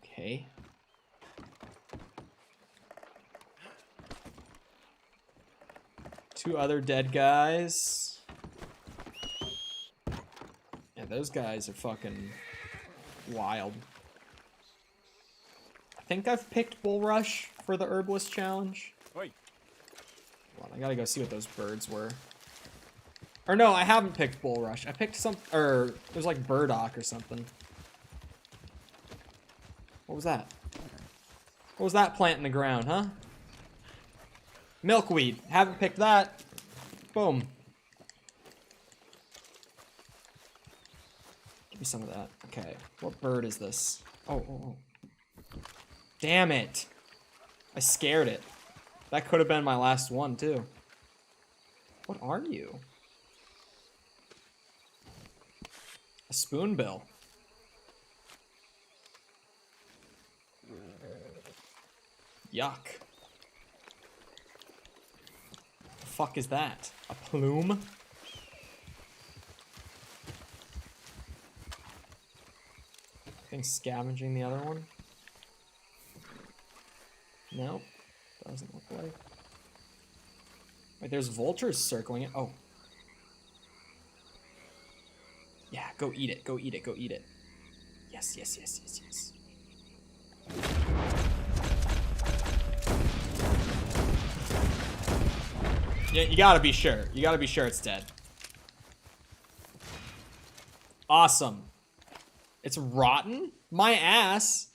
Okay. Two other dead guys. Yeah, those guys are fucking wild. I think I've picked Bull Rush for the Herbalist challenge. Wait. Hold on, I gotta go see what those birds were. Or no, I haven't picked Bull Rush. I picked some, or it was like burdock or something. What was that? What was that plant in the ground, huh? Milkweed. Haven't picked that. Boom. Give me some of that. Okay. What bird is this? Oh. Damn it. I scared it. That could have been my last one, too. What are you? A spoonbill. Yuck. The fuck is that? A plume? I think scavenging the other one. Nope. Doesn't look like. Wait, there's vultures circling it. Oh. Yeah, go eat it. Go eat it. Go eat it. Yes. Yeah, you gotta be sure. You gotta be sure it's dead. Awesome. It's rotten? My ass.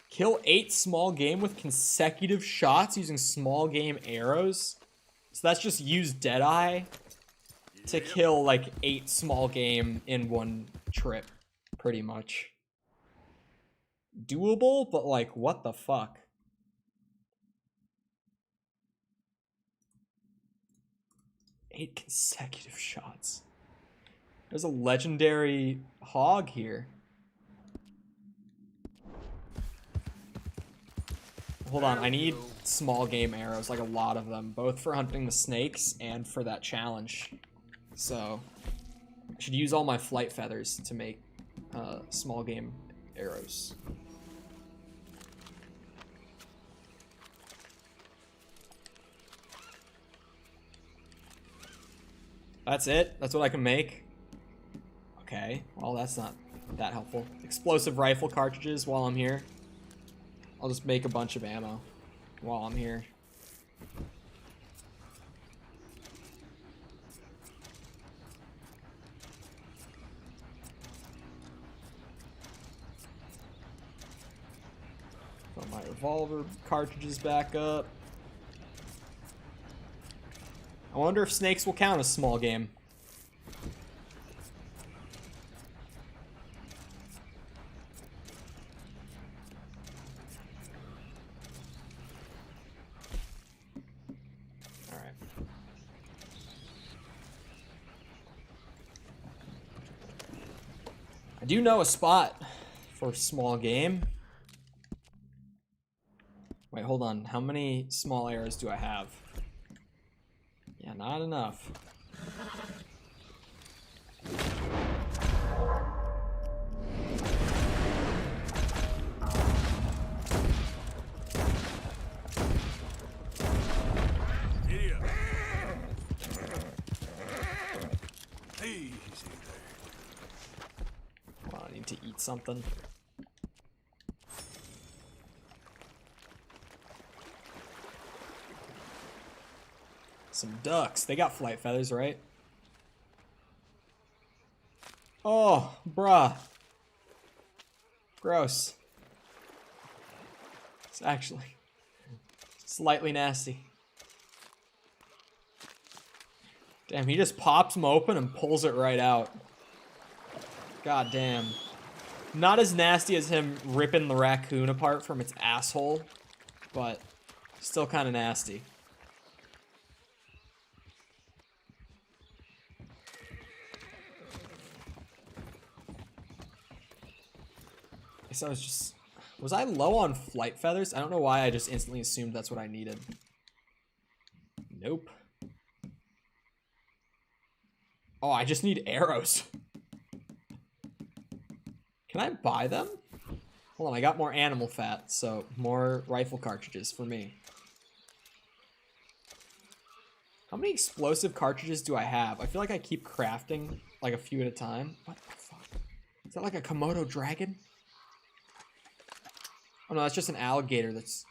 Kill 8 small game with consecutive shots using small game arrows. So that's just use Deadeye to kill like 8 small game in one trip, pretty much. Doable, but like, what the fuck? Eight consecutive shots. There's a legendary hog here. Hold on, I need small game arrows, like a lot of them, both for hunting the snakes and for that challenge. So, I should use all my flight feathers to make small game arrows. That's it? That's what I can make? Okay, well that's not that helpful. Explosive rifle cartridges while I'm here. I'll just make a bunch of ammo while I'm here. Put my revolver cartridges back up. I wonder if snakes will count as small game. Alright. I do know a spot for small game. Wait, hold on. How many small arrows do I have? Yeah, not enough. Idiot. Easy there. Well, I need to eat something. Some ducks. They got flight feathers, right? Oh, bruh. Gross. It's actually slightly nasty. Damn, he just pops them open and pulls it right out. God damn. Not as nasty as him ripping the raccoon apart from its asshole, but Still kind of nasty. I guess I was just... Was I low on flight feathers? I don't know why I just instantly assumed that's what I needed. Nope. Oh, I just need arrows. Can I buy them? Hold on, I got more animal fat, so more rifle cartridges for me. How many explosive cartridges do I have? I feel like I keep crafting like a few at a time. What the fuck? Is that like a Komodo dragon? Oh no, that's just an alligator that's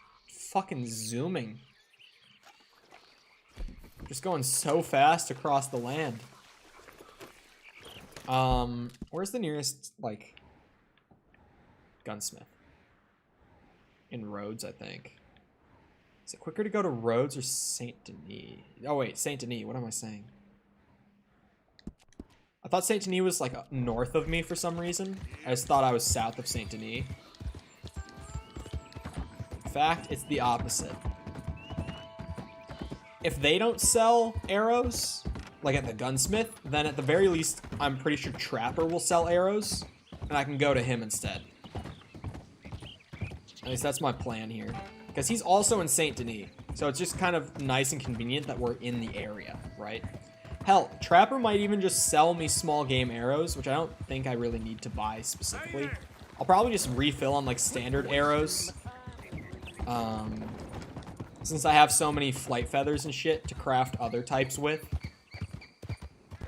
fucking zooming. Just going so fast across the land. Where's the nearest, like, gunsmith? In Rhodes, I think. Is it quicker to go to Rhodes or Saint Denis? Oh wait, Saint Denis, what am I saying? I thought Saint Denis was like north of me for some reason. I just thought I was south of Saint Denis. In fact, it's the opposite. If they don't sell arrows, like at the gunsmith, then at the very least, I'm pretty sure Trapper will sell arrows, and I can go to him instead. At least that's my plan here. Because he's also in Saint Denis, so it's just kind of nice and convenient that we're in the area, right? Hell, Trapper might even just sell me small game arrows, which I don't think I really need to buy specifically. I'll probably just refill on like standard arrows. Since I have so many flight feathers and shit to craft other types with.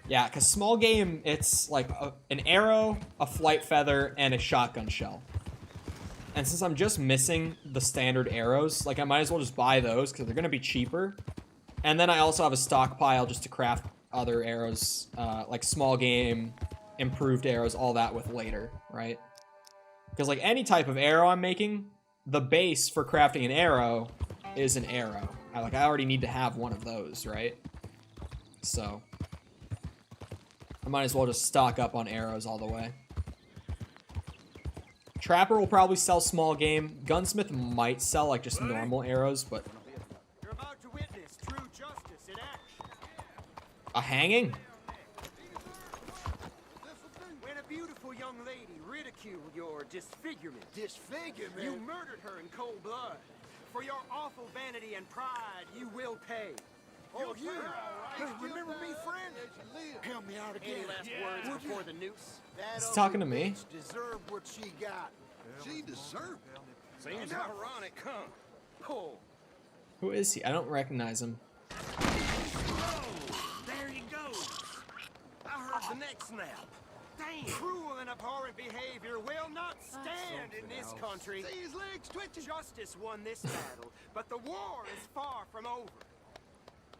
Yeah, because small game, it's like an arrow, a flight feather, and a shotgun shell. And since I'm just missing the standard arrows, like I might as well just buy those because they're going to be cheaper. And then I also have a stockpile just to craft other arrows, like small game, improved arrows, all that with later, right? Because like any type of arrow I'm making, the base for crafting an arrow is an arrow. I already need to have one of those, right? So I might as well just stock up on arrows all the way. Trapper will probably sell small game. Gunsmith might sell like just normal arrows, but You're about to witness true justice in action. a hanging? When a beautiful young lady ridiculed your disfigurement. Disfigurement? You murdered her in cold blood. For your awful vanity and pride, you will pay. Oh, you. Hey, remember me, friend? Help me out again. Any last words before the noose? He's talking to me. Deserved what she got. She deserved it. Seems ironic, huh? Oh. Who is he? I don't recognize him. Oh, there you go. I heard the neck snap. Damn. Cruel and abhorrent behavior will not stand in this country. See his legs twitching. Justice won this battle, but the war is far from over.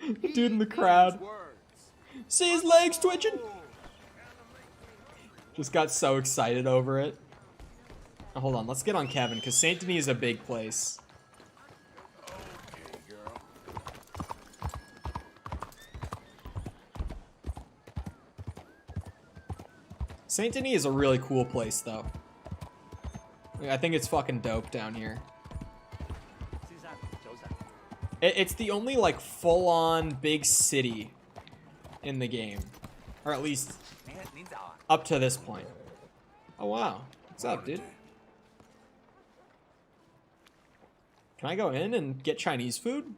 The dude in the crowd. See his legs twitching? Just got so excited over it. Oh, hold on, let's get on Kevin, because Saint Denis is a big place. Saint Denis is a really cool place, though. I think it's fucking dope down here. It's the only, like, full-on big city in the game. Or at least up to this point. Oh, wow. What's up, dude? Can I go in and get Chinese food?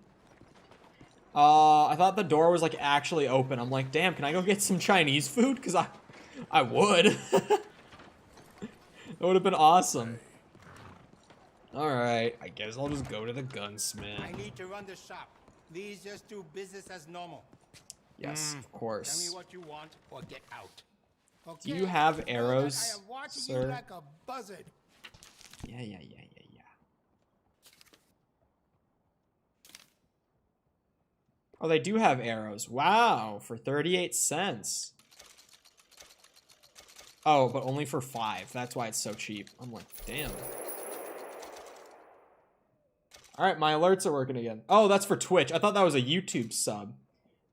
I thought the door was, like, actually open. I'm like, damn, can I go get some Chinese food? Because I would. That would have been awesome. Alright, I guess I'll just go to the gunsmith. I need to run the shop. Please just do business as normal. Yes, of course. Tell me what you want or get out. Do you have arrows, I am watching sir? you like a buzzard. Yeah. Oh, they do have arrows. Wow, for 38 cents. Oh, but only for 5. That's why it's so cheap. I'm like, damn. Alright, my alerts are working again. Oh, that's for Twitch. I thought that was a YouTube sub.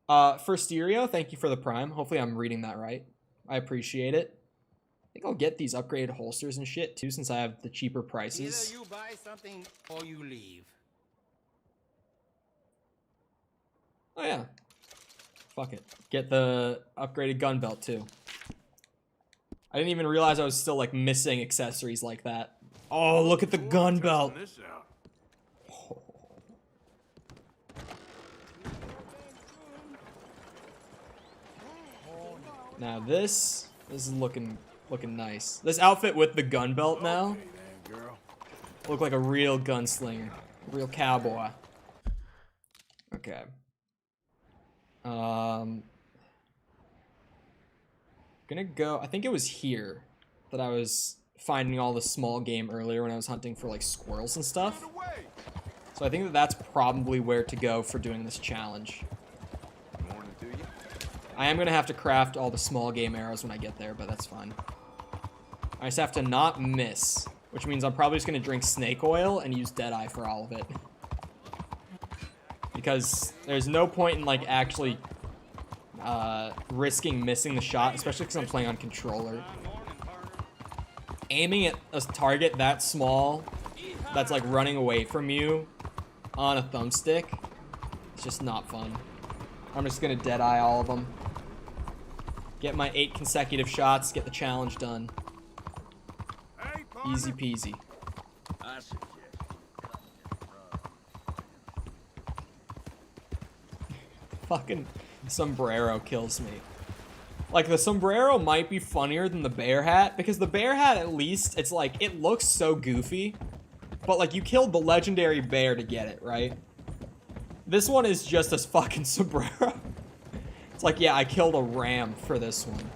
For Stereo, thank you for the Prime. Hopefully I'm reading that right. I appreciate it. I think I'll get these upgraded holsters and shit, too, since I have the cheaper prices. Either you buy something or you leave. Oh yeah. Fuck it. Get the upgraded gun belt too. I didn't even realize I was still like missing accessories like that. Oh, look at the gun belt. Now this is looking nice. This outfit with the gun belt now. Look like a real gunslinger, a real cowboy. Okay. Gonna go, I think it was here that I was finding all the small game earlier when I was hunting for like squirrels and stuff. So I think that that's probably where to go for doing this challenge. I am gonna have to craft all the small game arrows when I get there, but that's fine. I just have to not miss, which means I'm probably just gonna drink snake oil and use Deadeye for all of it. Because there's no point in like actually risking missing the shot, especially because I'm playing on controller. Aiming at a target that small, that's like running away from you on a thumbstick, it's just not fun. I'm just gonna Deadeye all of them. Get my 8 consecutive shots, get the challenge done. Easy peasy. Fucking sombrero kills me. Like, the sombrero might be funnier than the bear hat, because the bear hat, at least, it's like, it looks so goofy, but like, you killed the legendary bear to get it, right? This one is just a fucking sombrero. It's like, yeah, I killed a ram for this one.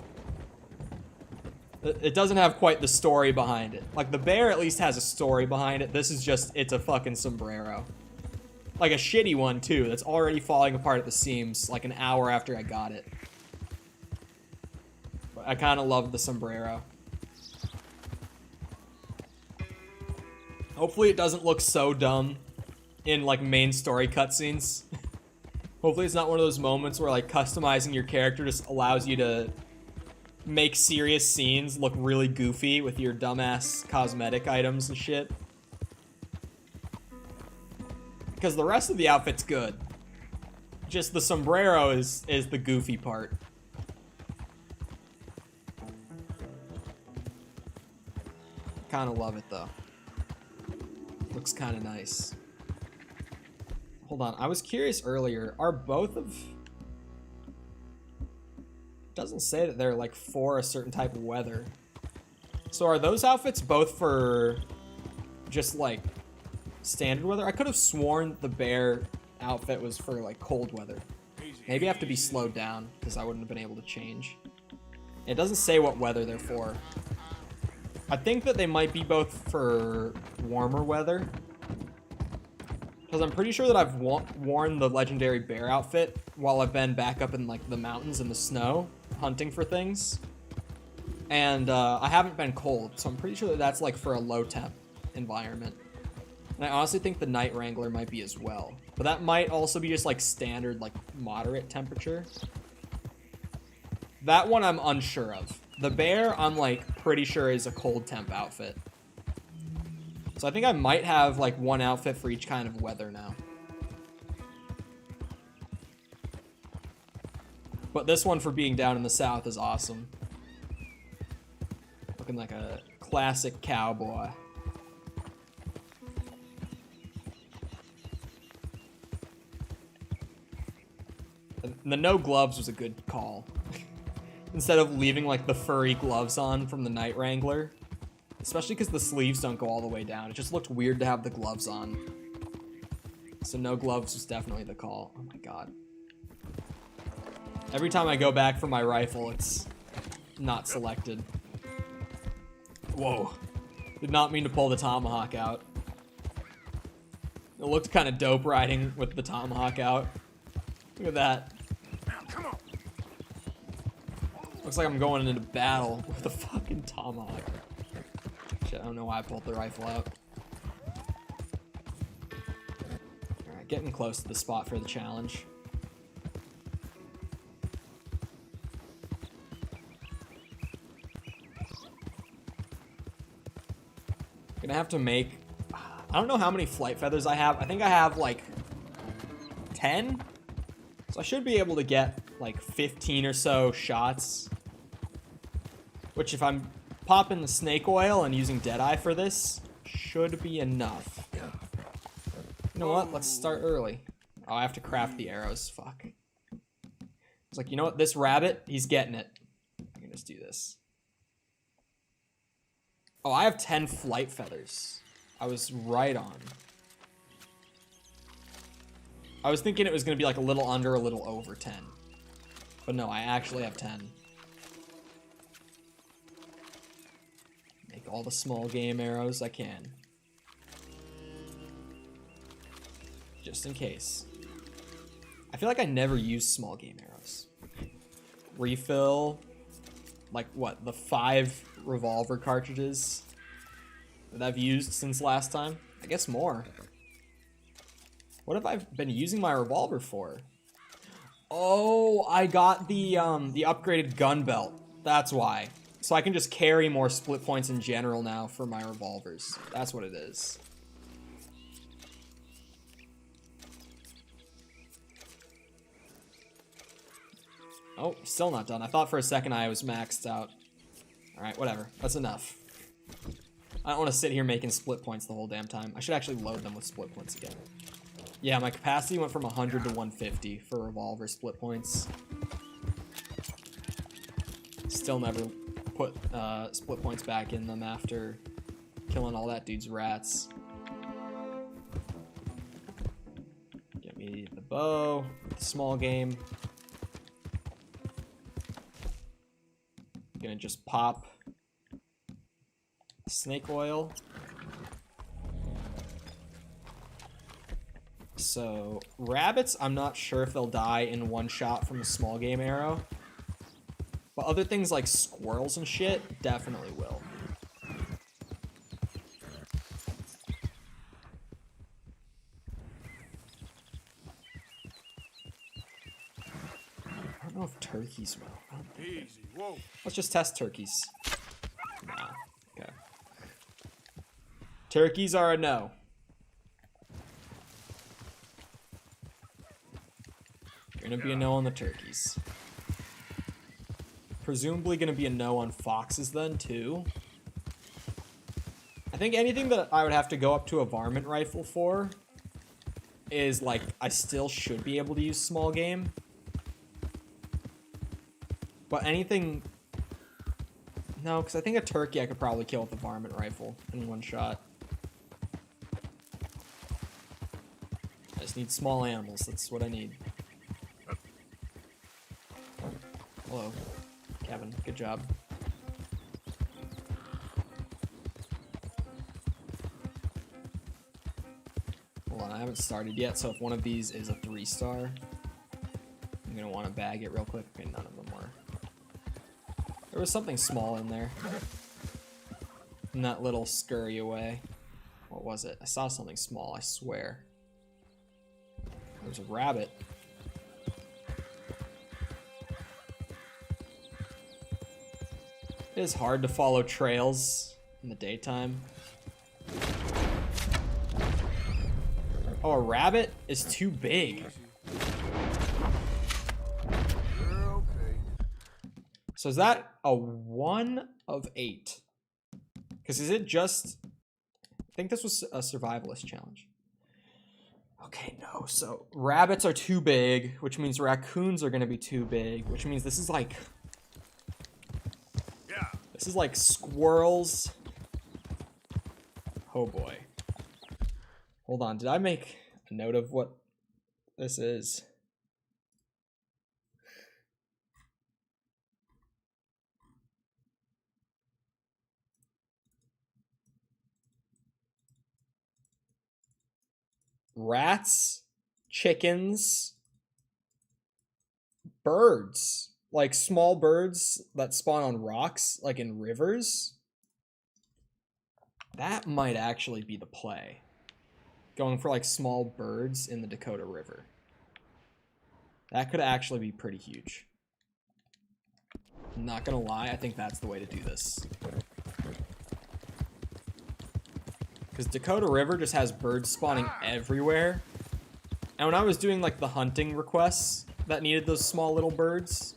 It doesn't have quite the story behind it. Like, the bear at least has a story behind it. This is just, it's a fucking sombrero. Like a shitty one, too, that's already falling apart at the seams, like an hour after I got it. But I kind of love the sombrero. Hopefully it doesn't look so dumb in, like, main story cutscenes. Hopefully it's not one of those moments where, like, customizing your character just allows you to make serious scenes look really goofy with your dumbass cosmetic items and shit. Because the rest of the outfit's good. Just the sombrero is the goofy part. Kind of love it, though. Looks kind of nice. Hold on, I was curious earlier, are both of... Doesn't say that they're like for a certain type of weather. So are those outfits both for just like standard weather? I could have sworn the bear outfit was for like cold weather. Maybe I have to be slowed down because I wouldn't have been able to change. It doesn't say what weather they're for. I think that they might be both for warmer weather. Because I'm pretty sure that I've worn the legendary bear outfit while I've been back up in like the mountains in the snow hunting for things. And I haven't been cold, so I'm pretty sure that that's like for a low temp environment. And I honestly think the Night Wrangler might be as well. But that might also be just like standard, like moderate temperature. That one I'm unsure of. The bear, I'm like pretty sure is a cold temp outfit. So I think I might have like one outfit for each kind of weather now. But this one for being down in the south is awesome. Looking like a classic cowboy. The no gloves was a good call. Instead of leaving like the furry gloves on from the Night Wrangler. Especially because the sleeves don't go all the way down. It just looked weird to have the gloves on. So no gloves was definitely the call. Oh my god. Every time I go back for my rifle, it's not selected. Whoa. Did not mean to pull the tomahawk out. It looked kind of dope riding with the tomahawk out. Look at that. Come on. Looks like I'm going into battle with a fucking tomahawk. Shit, I don't know why I pulled the rifle out. Alright, getting close to the spot for the challenge. Gonna have to make... I don't know how many flight feathers I have. I think I have like 10? So I should be able to get like 15 or so shots. Which if I'm popping the snake oil and using Deadeye for this, should be enough. You know what? Let's start early. Oh, I have to craft the arrows. Fuck. It's like, you know what? This rabbit, he's getting it. I can just do this. Oh, I have 10 flight feathers. I was right on. I was thinking it was going to be like a little under, a little over 10. But no, I actually have 10. Make all the small game arrows I can. Just in case. I feel like I never use small game arrows. Refill, like what, the 5 revolver cartridges that I've used since last time? I guess more. What have I been using my revolver for? Oh, I got the upgraded gun belt. That's why. So I can just carry more split points in general now for my revolvers. That's what it is. Oh, still not done. I thought for a second I was maxed out. Alright, whatever. That's enough. I don't want to sit here making split points the whole damn time. I should actually load them with split points again. Yeah, my capacity went from 100 to 150 for revolver split points. Still never put split points back in them after killing all that dude's rats. Get me the bow, the small game. Gonna just pop snake oil. So rabbits, I'm not sure if they'll die in one shot from a small game arrow. But other things like squirrels and shit definitely will. I don't know if turkeys will. I don't think Easy, whoa. Let's just test turkeys. Nah. Okay. Turkeys are a no. Gonna be a no on the turkeys. Presumably gonna be a no on foxes then too. I think anything that I would have to go up to a varmint rifle for is like I still should be able to use small game. But anything... No, because I think a turkey I could probably kill with a varmint rifle in one shot. I just need small animals, that's what I need. Hello, Kevin, good job. Hold on, I haven't started yet, so if one of these is a 3-star, I'm gonna want to bag it real quick. Okay, none of them were. There was something small in there. In that little scurry away. What was it? I saw something small, I swear. There's a rabbit. It is hard to follow trails in the daytime. Oh, a rabbit is too big. So is that a 1 of 8? Because is it just... I think this was a survivalist challenge. Okay, no. So rabbits are too big, which means raccoons are going to be too big, which means this is like... This is like squirrels. Oh boy. Hold on, did I make a note of what this is? Rats, chickens, birds. Like small birds that spawn on rocks, like in rivers. That might actually be the play. Going for like small birds in the Dakota River. That could actually be pretty huge. I'm not gonna lie, I think that's the way to do this. Because Dakota River just has birds spawning everywhere. And when I was doing like the hunting requests, that needed those small little birds.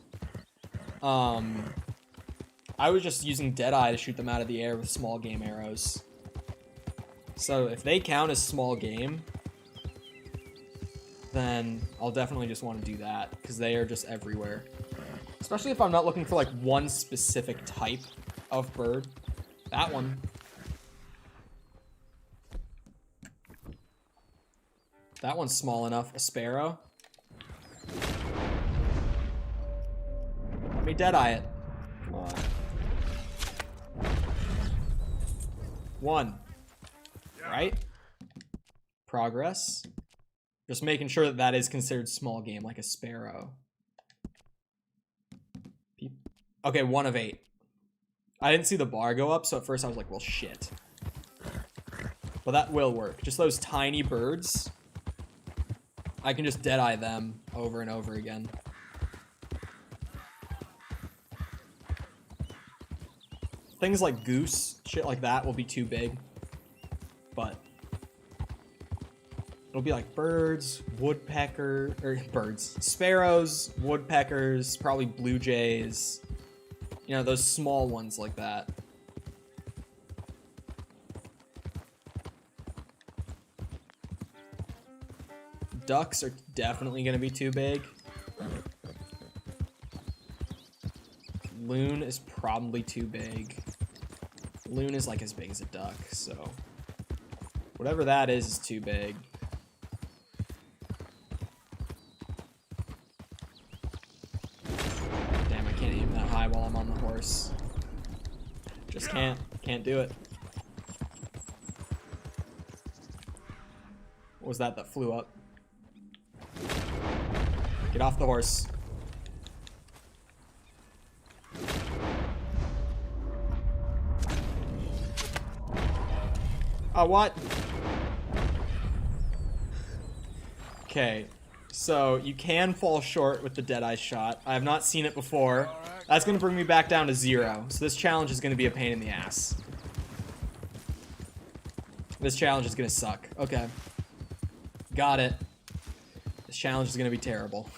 I was just using Deadeye to shoot them out of the air with small game arrows. So if they count as small game, then I'll definitely just want to do that, because they are just everywhere. Especially if I'm not looking for like one specific type of bird. That one. That one's small enough. A sparrow. Let me Deadeye it. Come on. One. Right? Progress. Just making sure that that is considered small game, like a sparrow. Okay, 1 of 8. I didn't see the bar go up, so at first I was like, well, shit. But that will work. Just those tiny birds. I can just Deadeye them over and over again. Things like goose, shit like that will be too big. But it'll be like birds, sparrows, woodpeckers, probably blue jays. You know, those small ones like that. Ducks are definitely going to be too big. Loon is probably too big. Loon is like as big as a duck, so whatever that is too big. Damn, I can't aim that high while I'm on the horse. Just can't do it. What was that flew up? Get off the horse. Oh, what? Okay, so you can fall short with the Deadeye shot. I have not seen it before. That's going to bring me back down to 0. So this challenge is going to be a pain in the ass. This challenge is going to suck. Okay. Got it. This challenge is going to be terrible.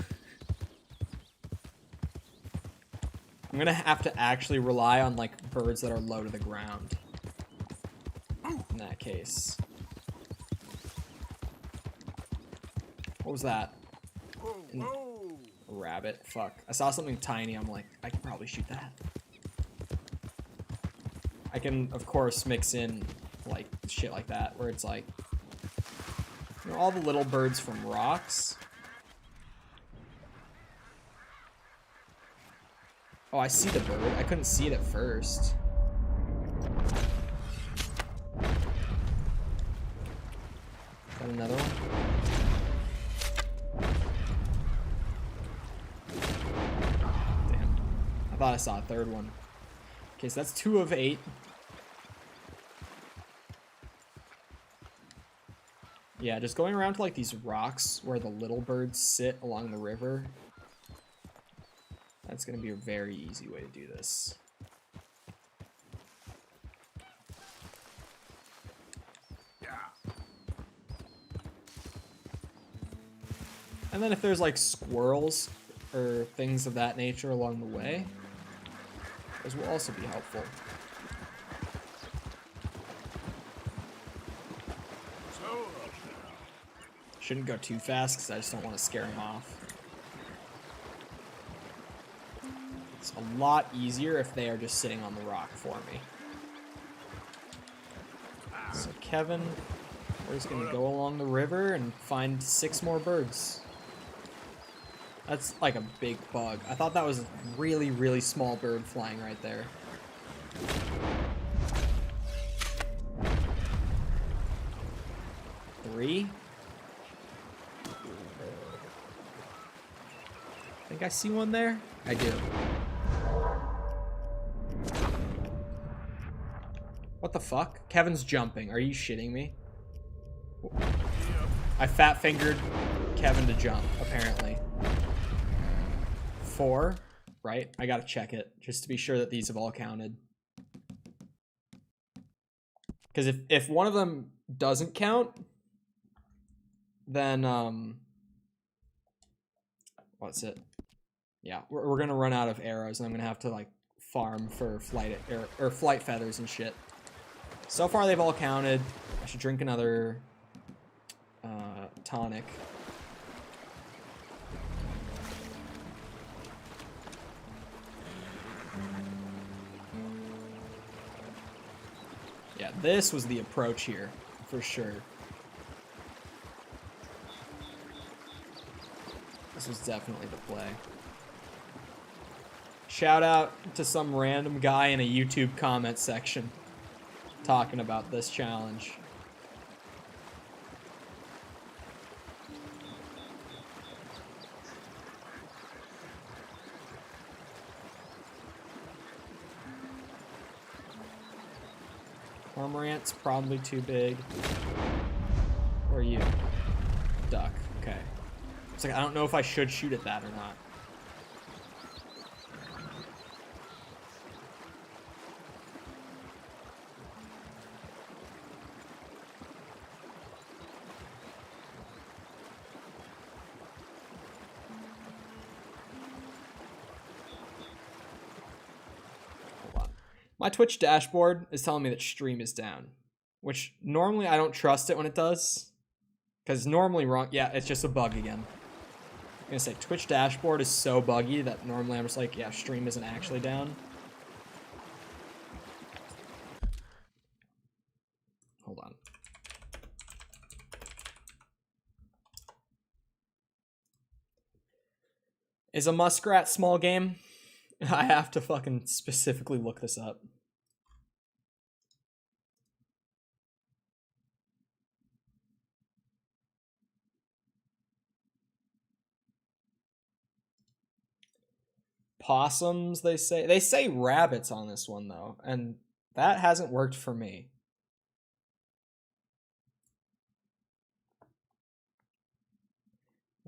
I'm going to have to actually rely on, like, birds that are low to the ground. In that case. What was that? A rabbit? Fuck. I saw something tiny. I'm like, I can probably shoot that. I can, of course, mix in, like, shit like that, where it's like, you know, all the little birds from rocks. Oh, I see the bird. I couldn't see it at first. Is that another one? Damn. I thought I saw a third one. Okay, so that's 2 of 8. Yeah, just going around to like these rocks where the little birds sit along the river. That's gonna be a very easy way to do this. And then if there's like squirrels or things of that nature along the way, those will also be helpful. Shouldn't go too fast because I just don't want to scare him off. It's a lot easier if they are just sitting on the rock for me. So Kevin, we're just going to go along the river and find 6 more birds. That's like a big bug. I thought that was a really, really small bird flying right there. Three. I think I see one there. I do. What the fuck? Kevin's jumping. Are you shitting me? I fat fingered Kevin to jump, apparently. 4, right? I gotta check it just to be sure that these have all counted. Because if one of them doesn't count, then What's it? Yeah, we're gonna run out of arrows, and I'm gonna have to like farm for flight or flight feathers and shit. So far, they've all counted. I should drink another tonic. Yeah, this was the approach here, for sure. This was definitely the play. Shout out to some random guy in a YouTube comment section talking about this challenge. Cormorant's probably too big. Where are you? Duck. Okay. It's like, I don't know if I should shoot at that or not. My Twitch dashboard is telling me that stream is down, which normally I don't trust it when it does, because normally wrong. Yeah, it's just a bug again. I'm gonna say Twitch dashboard is so buggy that normally I'm just like, yeah, stream isn't actually down. Hold on. Is a muskrat small game? I have to fucking specifically look this up. Possums, they say. They say rabbits on this one, though, and that hasn't worked for me.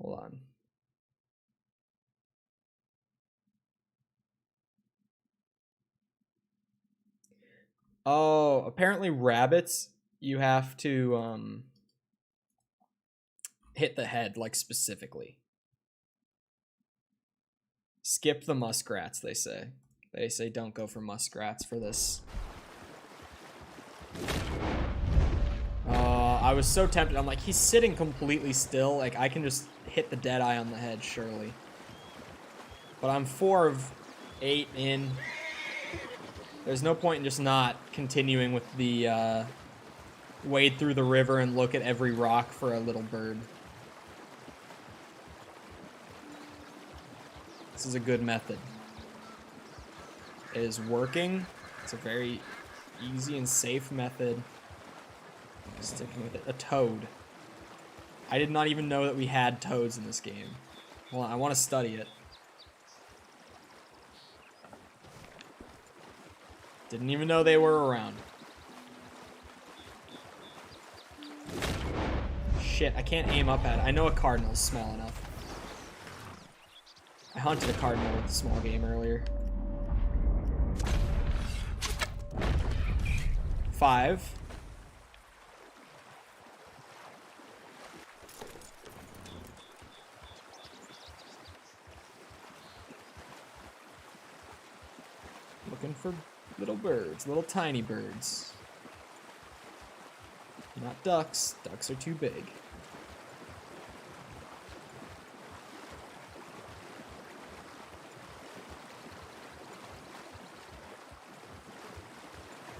Hold on. Oh, apparently rabbits, you have to hit the head, like, specifically. Skip the muskrats, they say. They say don't go for muskrats for this. I was so tempted. I'm like, he's sitting completely still. Like, I can just hit the dead eye on the head, surely. But I'm 4 of 8 in. There's no point in just not continuing with the wade through the river and look at every rock for a little bird. This is a good method. It is working. It's a very easy and safe method. Sticking with it. A toad. I did not even know that we had toads in this game. Hold on, I want to study it. Didn't even know they were around. Shit, I can't aim up at it. I know a cardinal's small enough. I hunted a cardinal with a small game earlier. 5. Looking for little birds, little tiny birds. Not ducks. Ducks are too big.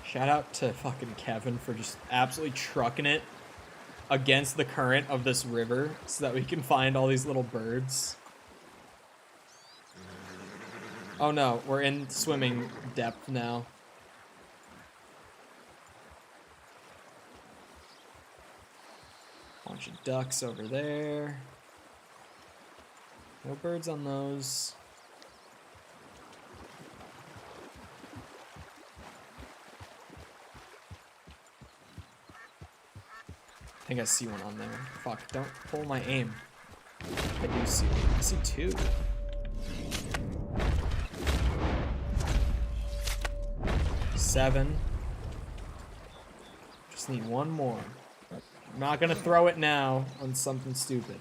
Shout out to fucking Kevin for just absolutely trucking it against the current of this river so that we can find all these little birds. Oh no, we're in swimming depth now. Bunch of ducks over there. No birds on those. I think I see one on there. Fuck, don't pull my aim. I do see one. I see 2. Seven. Just need one more. I'm not gonna throw it now on something stupid.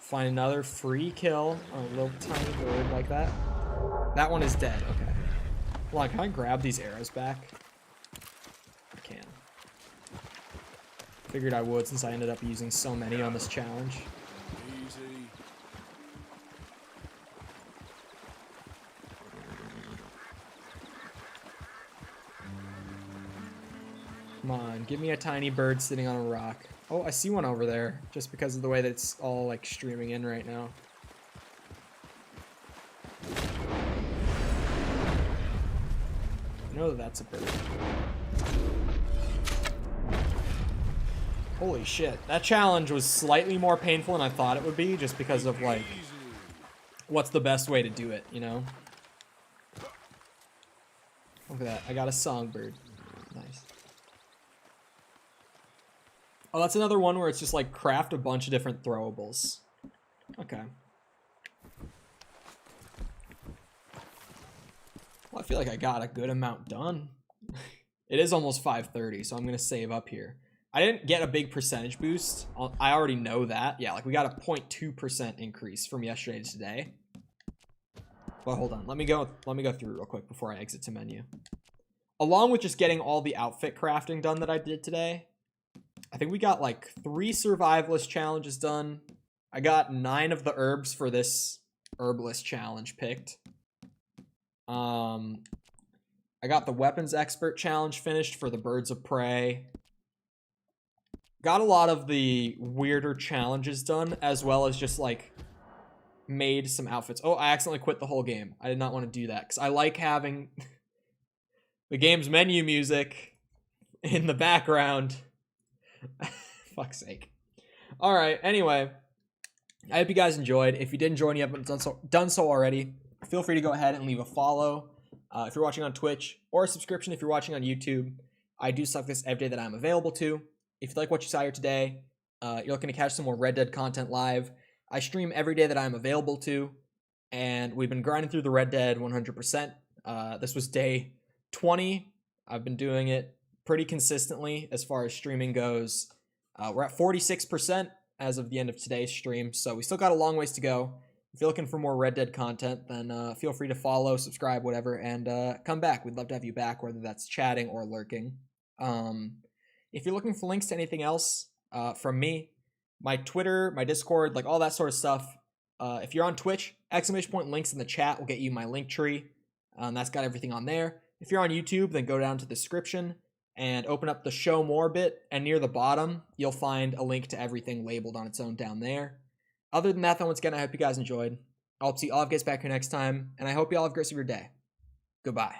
Find another free kill on a little tiny bird like that. That one is dead. Okay. Hold on, can I grab these arrows back? I can. Figured I would since I ended up using so many on this challenge. Easy. Come on, give me a tiny bird sitting on a rock. Oh, I see one over there, just because of the way that it's all like streaming in right now. I know that that's a bird. Holy shit, that challenge was slightly more painful than I thought it would be, just because of like, what's the best way to do it, you know? Look at that, I got a songbird. Nice. Oh, that's another one where it's just like craft a bunch of different throwables. Okay. Well, I feel like I got a good amount done. It is almost 5:30, so I'm going to save up here. I didn't get a big percentage boost. I already know that. Yeah, like we got a 0.2% increase from yesterday to today. But hold on. Let me go through real quick before I exit to menu. Along with just getting all the outfit crafting done that I did today, I think we got like 3 survivalist challenges done. I got 9 of the herbs for this herbalist challenge picked. I got the weapons expert challenge finished for the birds of prey. Got a lot of the weirder challenges done, as well as just like made some outfits. Oh, I accidentally quit the whole game. I did not want to do that because I like having the game's menu music in the background. Fuck's sake. All right. Anyway, I hope you guys enjoyed. If you did enjoy and you haven't done so already, feel free to go ahead and leave a follow if you're watching on Twitch, or a subscription if you're watching on YouTube. I do stuff this every day that I'm available to. If you like what you saw here today, you're looking to catch some more Red Dead content live, I stream every day that I'm available to, and we've been grinding through the Red Dead 100%. This was day 20. I've been doing it pretty consistently as far as streaming goes. We're at 46% as of the end of today's stream, so we still got a long ways to go. If you're looking for more Red Dead content, then feel free to follow, subscribe, whatever, and come back. We'd love to have you back, whether that's chatting or lurking. If you're looking for links to anything else from me, my Twitter, my Discord, like all that sort of stuff, if you're on Twitch, exclamation links in the chat will get you my link tree. That's got everything on there. If you're on YouTube, then go down to the description and open up the show more bit, and near the bottom, you'll find a link to everything labeled on its own down there. Other than that, then, once again, I hope you guys enjoyed. I'll see all of you guys back here next time, and I hope you all have a great rest of your day. Goodbye.